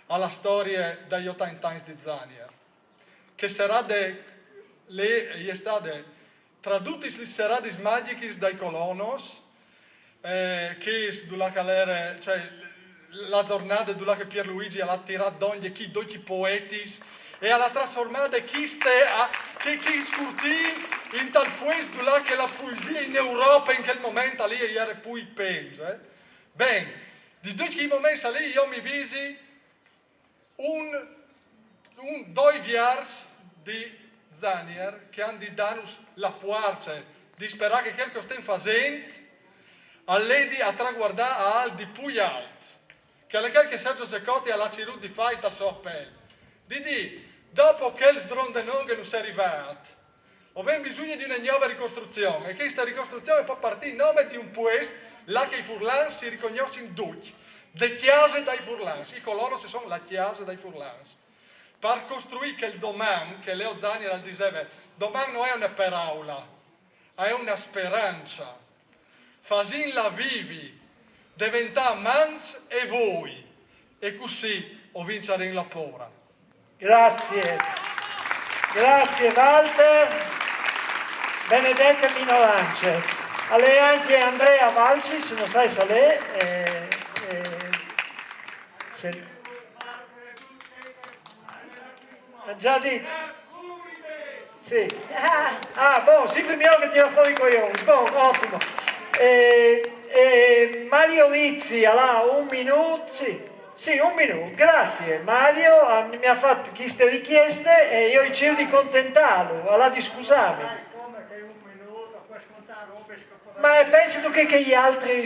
alla storia degli 80 anni di Zanier. che sarà tradutis le serades magicis dai colonos, che cioè la giornata dove Pierluigi ha tirato d'ogni chi doci poetis e alla trasformata chi scurtin in tal puesto là che la poesia in Europa in quel momento lì era poi pensa. Ben, di tutti i momenti lì io mi visi due viars di Zanier che hanno dato la forza di sperare che quel che stiamo facendo all'edi a traguardare al di più alto, che alle che Sergio Cecotti ha la cirù di fight al suo appello. Dopo che il sdrondenon che non si è arrivato, abbiamo bisogno di una nuova ricostruzione, e questa ricostruzione può partire in nome di un puesto là che i furlans si riconoscono tutti, le chiese dai furlans, i colonos sono la chiesa dai furlans. Per costruire che il domani, che Leo Zanier diceva, domani non è una paraula, è una speranza. Fasinla vivi, diventare mans e voi, e così o vincere in la pora. Grazie. Grazie Walter. Benedetta Minolance. A lei anche Andrea Valcis, non sai se lei... già detto. Sì. Buon, sempre mio che tira fuori i coglioni. Buon, ottimo. Mario Lizzi, allora, un minuto. Sì, un minuto. Grazie. Mario mi ha fatto queste richieste e io cerco di contentarlo. Allora, scusami. Ma pensi tu che gli altri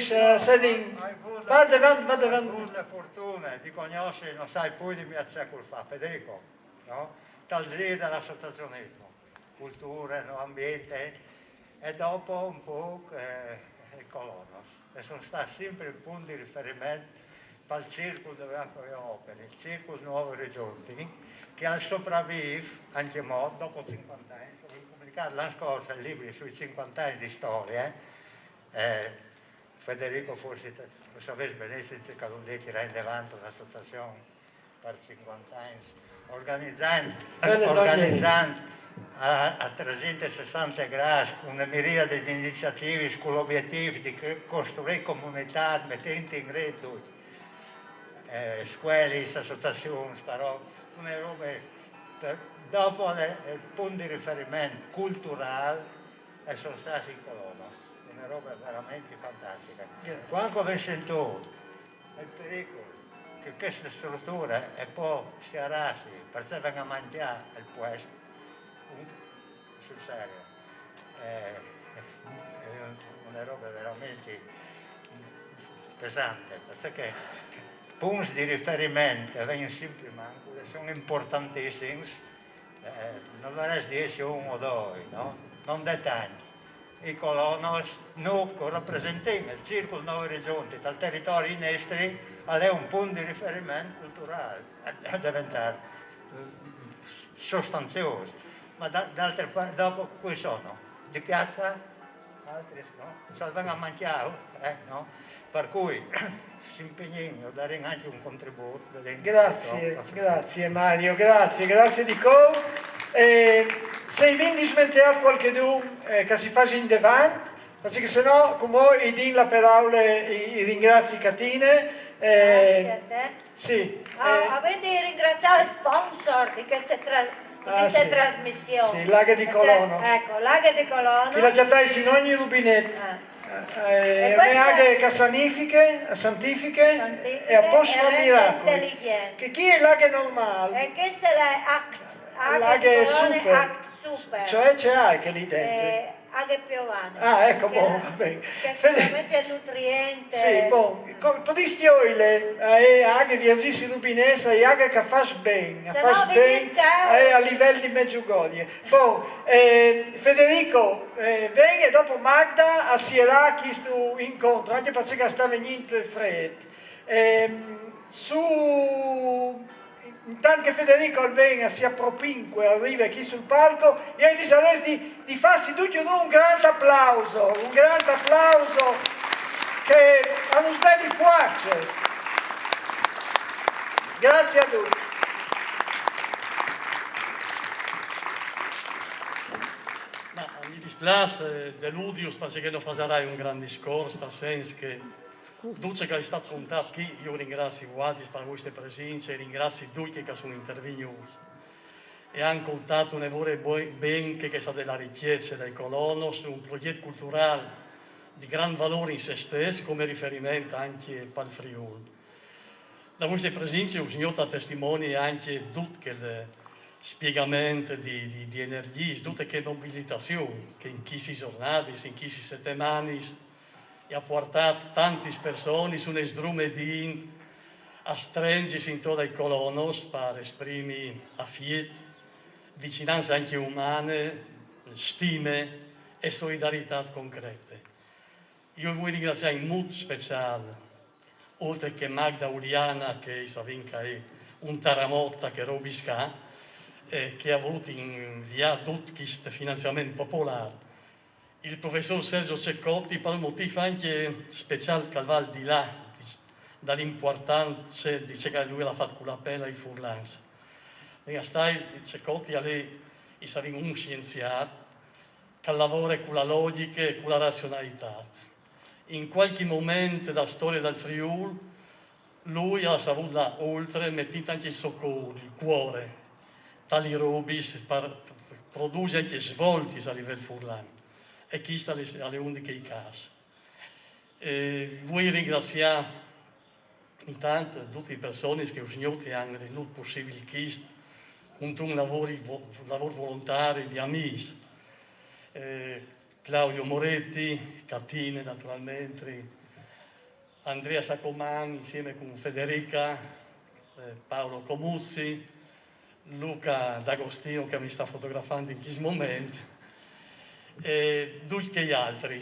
vada avanti. La fortuna di conoscere, non sai poi di mia secolo fa, Federico, no? Dal dire dell'associazionismo, cultura, no? Ambiente, e dopo un po' il Colonos, e sono stati sempre il punto di riferimento per il circolo dove anche io opero, il circolo Nuovi Orizzonti, che al sopravvive anche mo, dopo 50 anni, ho pubblicato l'anno scorso il libro sui 50 anni di storia. Federico forse lo sapete benissimo che Calundetti rende avanti un'associazione per 50 anni organizzando a 360 gradi una miriade di iniziative con l'obiettivo di costruire comunità mettendo in rete tutti scuole, associazioni, però una roba dopo il punto di riferimento culturale e sono stati in Colonia. Una roba veramente fantastica. Quando vi sento il pericolo che questa struttura e poi si arrasi perché venga a mangiare il puesto, sul serio, è una roba veramente pesante, perché punti di riferimento vengono sempre mancati, sono importantissimi, non vorrei dire uno o due, no? Non dettagli. I colonos noi rappresentiamo il circolo Nuovi Orizzonti dal territorio Inestri è un punto di riferimento culturale, è diventato sostanzioso, ma d'altre parti dopo qui sono di piazza, altri no? Se vengono a mangiare, no? Per cui si impegnino a dare anche un contributo. Grazie Mario, grazie di cuore. Se vi smettere qualcuno che si faccia in davanti, perché se no come i la parola i ringrazi Catine. Grazie a te. Sì. Avete ringraziato il sponsor di queste trasmissioni. Sì, Lago di Colono. Ecco, Lago di Colono. Che la chiattaisi in ogni rubinetto. E anche santifiche e a posto a miracoli. Che chi è Lago normale? E questa è l'ACT. Lago super. Cioè c'è anche lì dentro. Aghe piovane. Ecco, va bene. Che sicuramente è nutriente. Sì, potresti oile, aghe viaggissi rubinesa e aghe che fa bene, a livello di Meggiugorie. Federico, vieni e dopo Magda assierà questo incontro, anche perché sta venendo freddo. Intanto che Federico Alvena si appropinque e arriva qui sul palco, io direi di farsi tutti un grande applauso che hanno stato di forza. Grazie a tutti. dispiace dell'udius perché non farai un grande discorso, nel senso che tutto che è stato contato qui, io ringrazio voi per la vostra presenza e ringrazio tutti che sono intervenuti e hanno contato un lavoro ben che è stata la ricchezza dei colonos, un progetto culturale di gran valore in se stesso come riferimento anche per il Friuli. La vostra presenza, il Signore testimonia anche tutto il spiegamento di energie, tutte le mobilitazioni che in queste giornate, in queste settimane ha portato tante persone su un strumenti a stringersi intorno ai colonos per esprimere affetto, vicinanza anche umane, stime e solidarietà concrete. Io vuoi ringraziare in modo speciale, oltre che Magda Uliana, che è un terremoto che robisca, che ha voluto inviare tutto questo finanziamento popolare, il professor Sergio Ceccotti, per un motivo anche speciale che va al di là dall'importanza di ciò che lui ha fatto con l'appello ai Furlans. Ceccotti è un scienziato che lavora con la logica e con la razionalità. In qualche momento della storia del Friuli, lui ha saputo là oltre, mettendo anche il suo cuore, il cuore, tali robis, per produrre anche svolti a livello furlano. E questo è alle uniche casi. Vuoi ringraziare intanto tutte le persone che il Signore hanno reso possibile questo, con un lavoro volontario di amici. Claudio Moretti, Catine naturalmente, Andrea Sacomani insieme con Federica, Paolo Comuzzi, Luca D'Agostino che mi sta fotografando in questo momento, e tutti altri.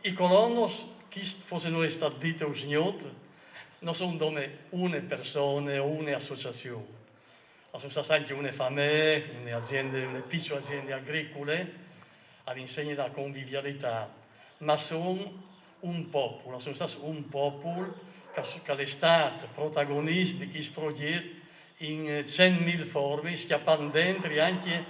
I colonos, chi fosse noi stato detto al Signore, non sono come una persona o una associazione. Sono state anche una famiglia, una piccole aziende agricole all'insegna della convivialità, ma sono un popolo, sono stati un popolo che è stato protagonista di questo progetto in 100.000 forme, schiappando dentro anche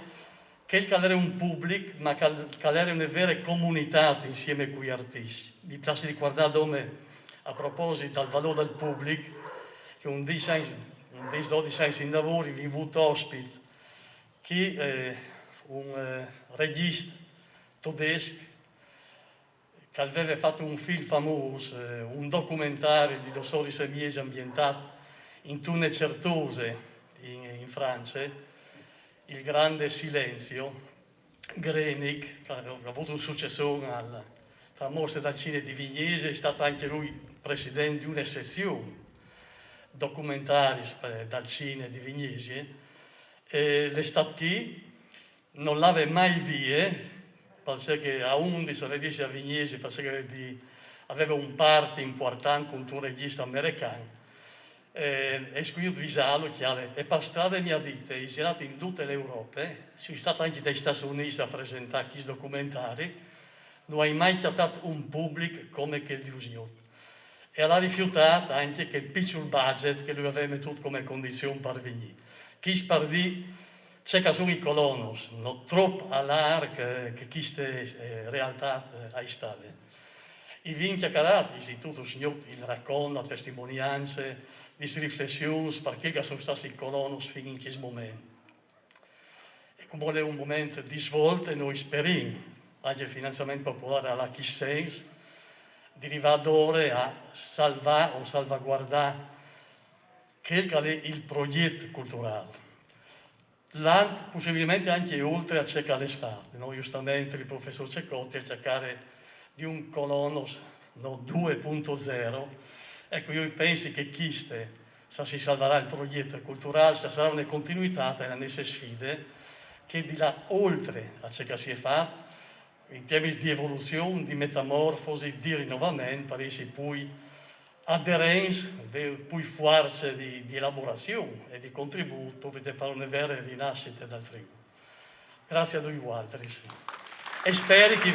che era un pubblico, ma che era una vera comunità insieme con gli artisti. Mi piace ricordare come, a proposito del valore del pubblico, che un dei 12 lavori vi avuto ospite che un regista tedesco che aveva fatto un film famoso, un documentario di 12 mesi ambientato in Tune Certose in Francia, Il grande silenzio. Grenic, che ha avuto un successore tra Mostre dal Cinema di Vignese, è stato anche lui presidente di una sezione documentari dal cinema di Vignesi, e l'estate qui non l'aveva mai via, perché a 11 alle 10 a Vignesi, perché aveva un party importante con un regista americano, e scrivo visalo chiaro, e per strada mi ha detto, è girato in tutta l'Europa, sono stato anche dagli Stati Uniti a presentare questi documentari, non hai mai trattato un pubblico come quello di Usignotto. E ha rifiutato anche che il piccolo budget che lui aveva messo come condizione per venire. Chi per dire c'è che sono i colonos, non troppo all'arc che queste realtà hai state. I vini chiacchierati, istituto signor il racconto, le testimonianze, le riflessioni perché sono stati i colonos fino in questo momento. E come è un momento di svolta, noi speriamo anche il finanziamento popolare alla Chissens, di arrivare a salvare o salvaguardare quel che è il progetto culturale. Possibilmente anche oltre a ciò che è stato. No? Giustamente il professor Ceccotti a cercare di un colonos 2.0. Ecco, io penso che queste, se si salverà il progetto culturale, se sarà una continuità nelle nostre sfide, che di là oltre a ciò che si è fatto, in termini di evoluzione, di metamorfosi, di rinnovamento, per essere poi aderenza, poi forza di elaborazione e di contributo per una vera rinascita dal Friuli. Grazie a voi altri. E spero che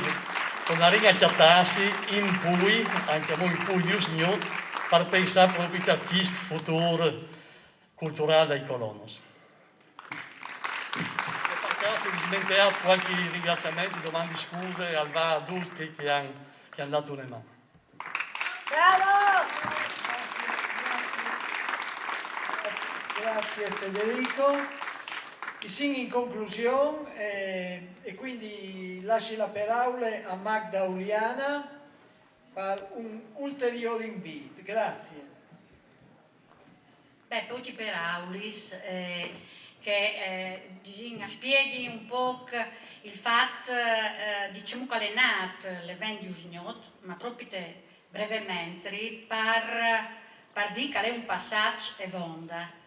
torneremo a chiattarsi in poi, anche a noi poi di Signore, per pensare proprio a questo futuro culturale dei colonos. se smenteato qualche ringraziamento, domande, scuse al va adulti che hanno dato una mano. Bravo! Grazie Federico. In conclusione, e quindi lascio la parola a Magda Uliana per un ulteriore invito. Grazie. Poi per Aulis, che spieghi un po' il fatto, diciamo che è nato l'evento di Usgnot, ma proprio brevemente, per dire che è un passaggio e vonda.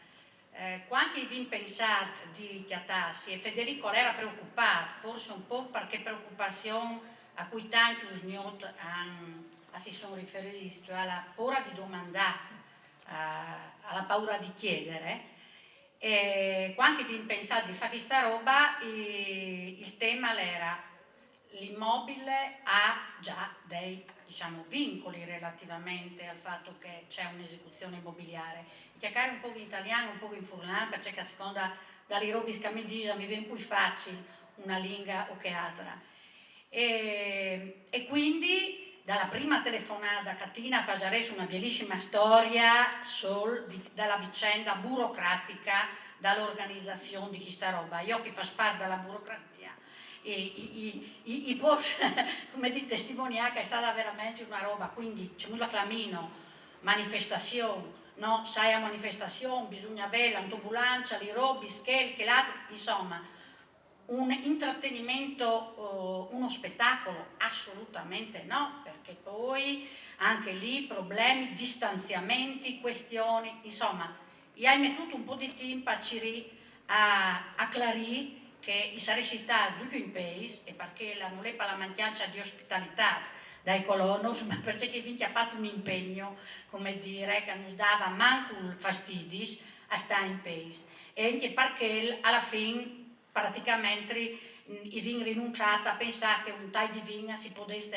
Quando vi pensate di chiatarsi, e Federico era preoccupato, forse un po' perché preoccupazione a cui tanti Usgnot si sono riferiti, cioè alla paura di domandare, alla paura di chiedere. E quando vi pensate di fare questa roba, il tema era l'immobile ha già dei vincoli relativamente al fatto che c'è un'esecuzione immobiliare. Chiacchiere un po' in italiano, un po' in furlan, perché a seconda dalle robe che mi dice mi viene più facile una lingua o che altra. E quindi dalla prima telefonata Catina facerei una bellissima storia dalla vicenda burocratica, dall'organizzazione di questa roba. Io che fa parte della burocrazia e posso come di testimoniare che è stata veramente una roba, quindi c'è molto clamino, manifestazione, no? Sai a manifestazione, bisogna avere l'ambulanza, le robe, schel, che l'altro, insomma, un intrattenimento, uno spettacolo? Assolutamente no, perché poi anche lì problemi, distanziamenti, questioni, insomma, io hai messo un po' di tempo a chiarire che saresti stato due in paese e perché non è per la mancanza di ospitalità dai colonos, ma perché vi ha fatto un impegno, come dire, che non dava manco il fastidio a stare in paese. E anche perché alla fine praticamente i rinunciata a pensare che un taglio di vigna si potesse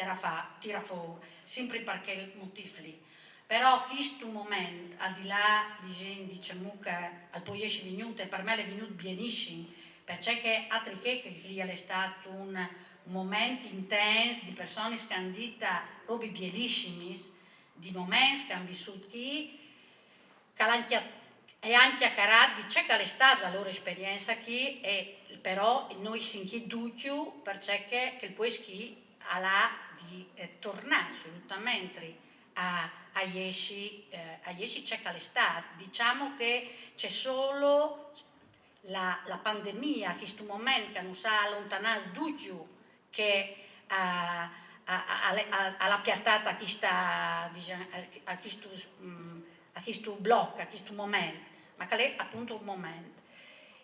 tirare fuori, sempre perché il motivo lì. Però questo momento, al di là di gente, diciamo che al poi esce venuto, e per me è venuto benissimo, perché altri che lì è stato un momento intenso di persone che hanno detto robe bellissime, di momenti che hanno vissuto qui, e anche a carattere c'è che è stata la loro esperienza qui, e però noi siamo qui tutti perché il paese qui ha di tornare assolutamente a esci c'è che è stato. Diciamo che c'è solo la pandemia, a questo momento che non sa allontanare tutti, che ha piattata a questo blocco, a questo momento, ma che è appunto un momento.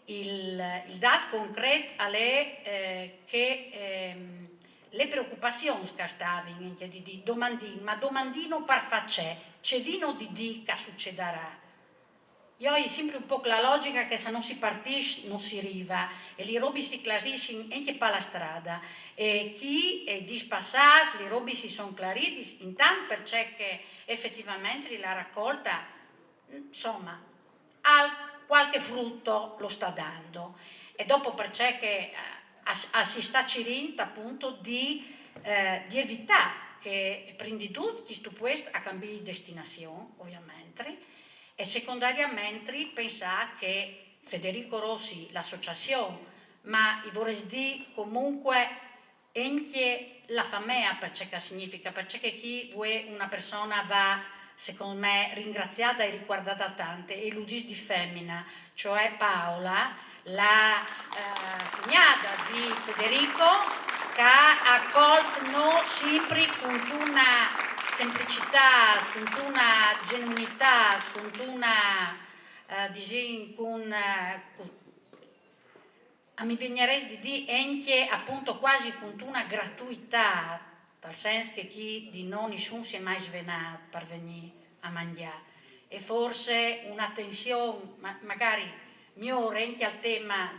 Il dato concreto è che le preoccupazioni che stavano di domandino, ma domandino per c'è vino di dire che succederà. Io ho sempre un po' la logica che se non si partisce non si arriva, e le robe si chiariscono anche per la strada, e chi è dispassato, le robe si sono chiarite intanto perché effettivamente la raccolta, insomma, qualche frutto lo sta dando, e dopo perché si sta cercando appunto di evitare che prendi tutto questo a cambiare destinazione, ovviamente, e secondariamente pensare che Federico Rossi, l'associazione, ma vorrei dire comunque anche la famiglia, perché significa, perché chi vuole una persona va, secondo me, ringraziata e riguardata tanto, e l'udis di femmina, cioè Paola, la cognata di Federico, che ha accolto noi sempre con una semplicità, con una genuinità, con una mi vignerei di dire anche appunto quasi con una gratuità, nel senso che chi di noi nessuno si è mai svenato per venire a mangiare, e forse un'attenzione magari migliore anche al tema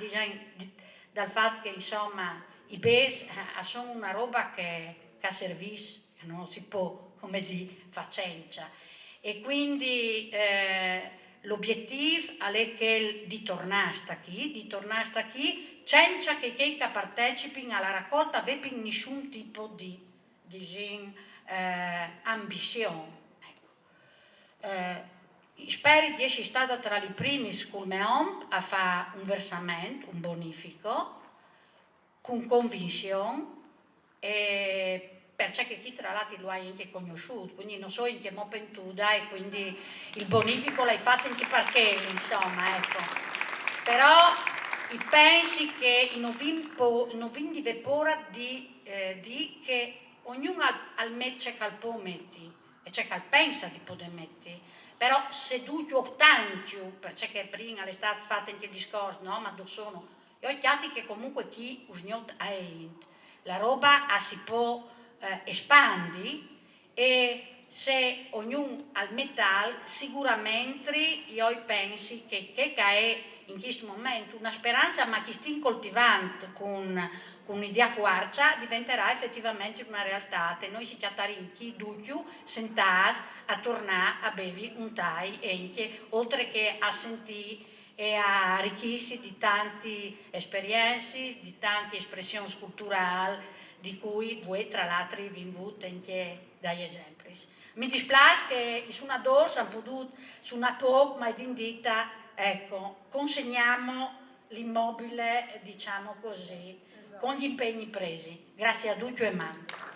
dal fatto che insomma i pesi sono una roba che servisce, non si può, come dire, facenza, e quindi l'obiettivo è che di tornare a qui, senza che partecipino alla raccolta avessero nessun tipo di ambizione. Spero di essere stata tra i primi come OMP a fare un versamento, un bonifico, con convinzione, perché chi tra l'altro lo ha anche conosciuto, quindi non so in che modo pentuda e quindi il bonifico l'hai fatto in che parchelli, insomma, ecco. Però pensi che non vi paura di che ognuno al mette che può metti e c'è che pensa di poter mettere, però se tu tanto, perché prima è stato fatto anche il discorso, no, ma dove sono? Io ho chiaro che comunque chi usgnot ha la roba si può espandi e se ognuno al metal sicuramente io penso che è in questo momento una speranza ma che stiamo coltivando con un'idea forte diventerà effettivamente una realtà e noi si chiattariamo chi duccio sentas a tornare a bevi un tai anche oltre che a sentire e a arricchirsi di tante esperienze, di tante espressioni culturali di cui voi tra l'altro vi avete anche dagli esempi. Mi dispiace che su una dose hanno potuto, su una poco mai vendita, ecco, consegniamo l'immobile, diciamo così, con gli impegni presi. Grazie a tutti e manco.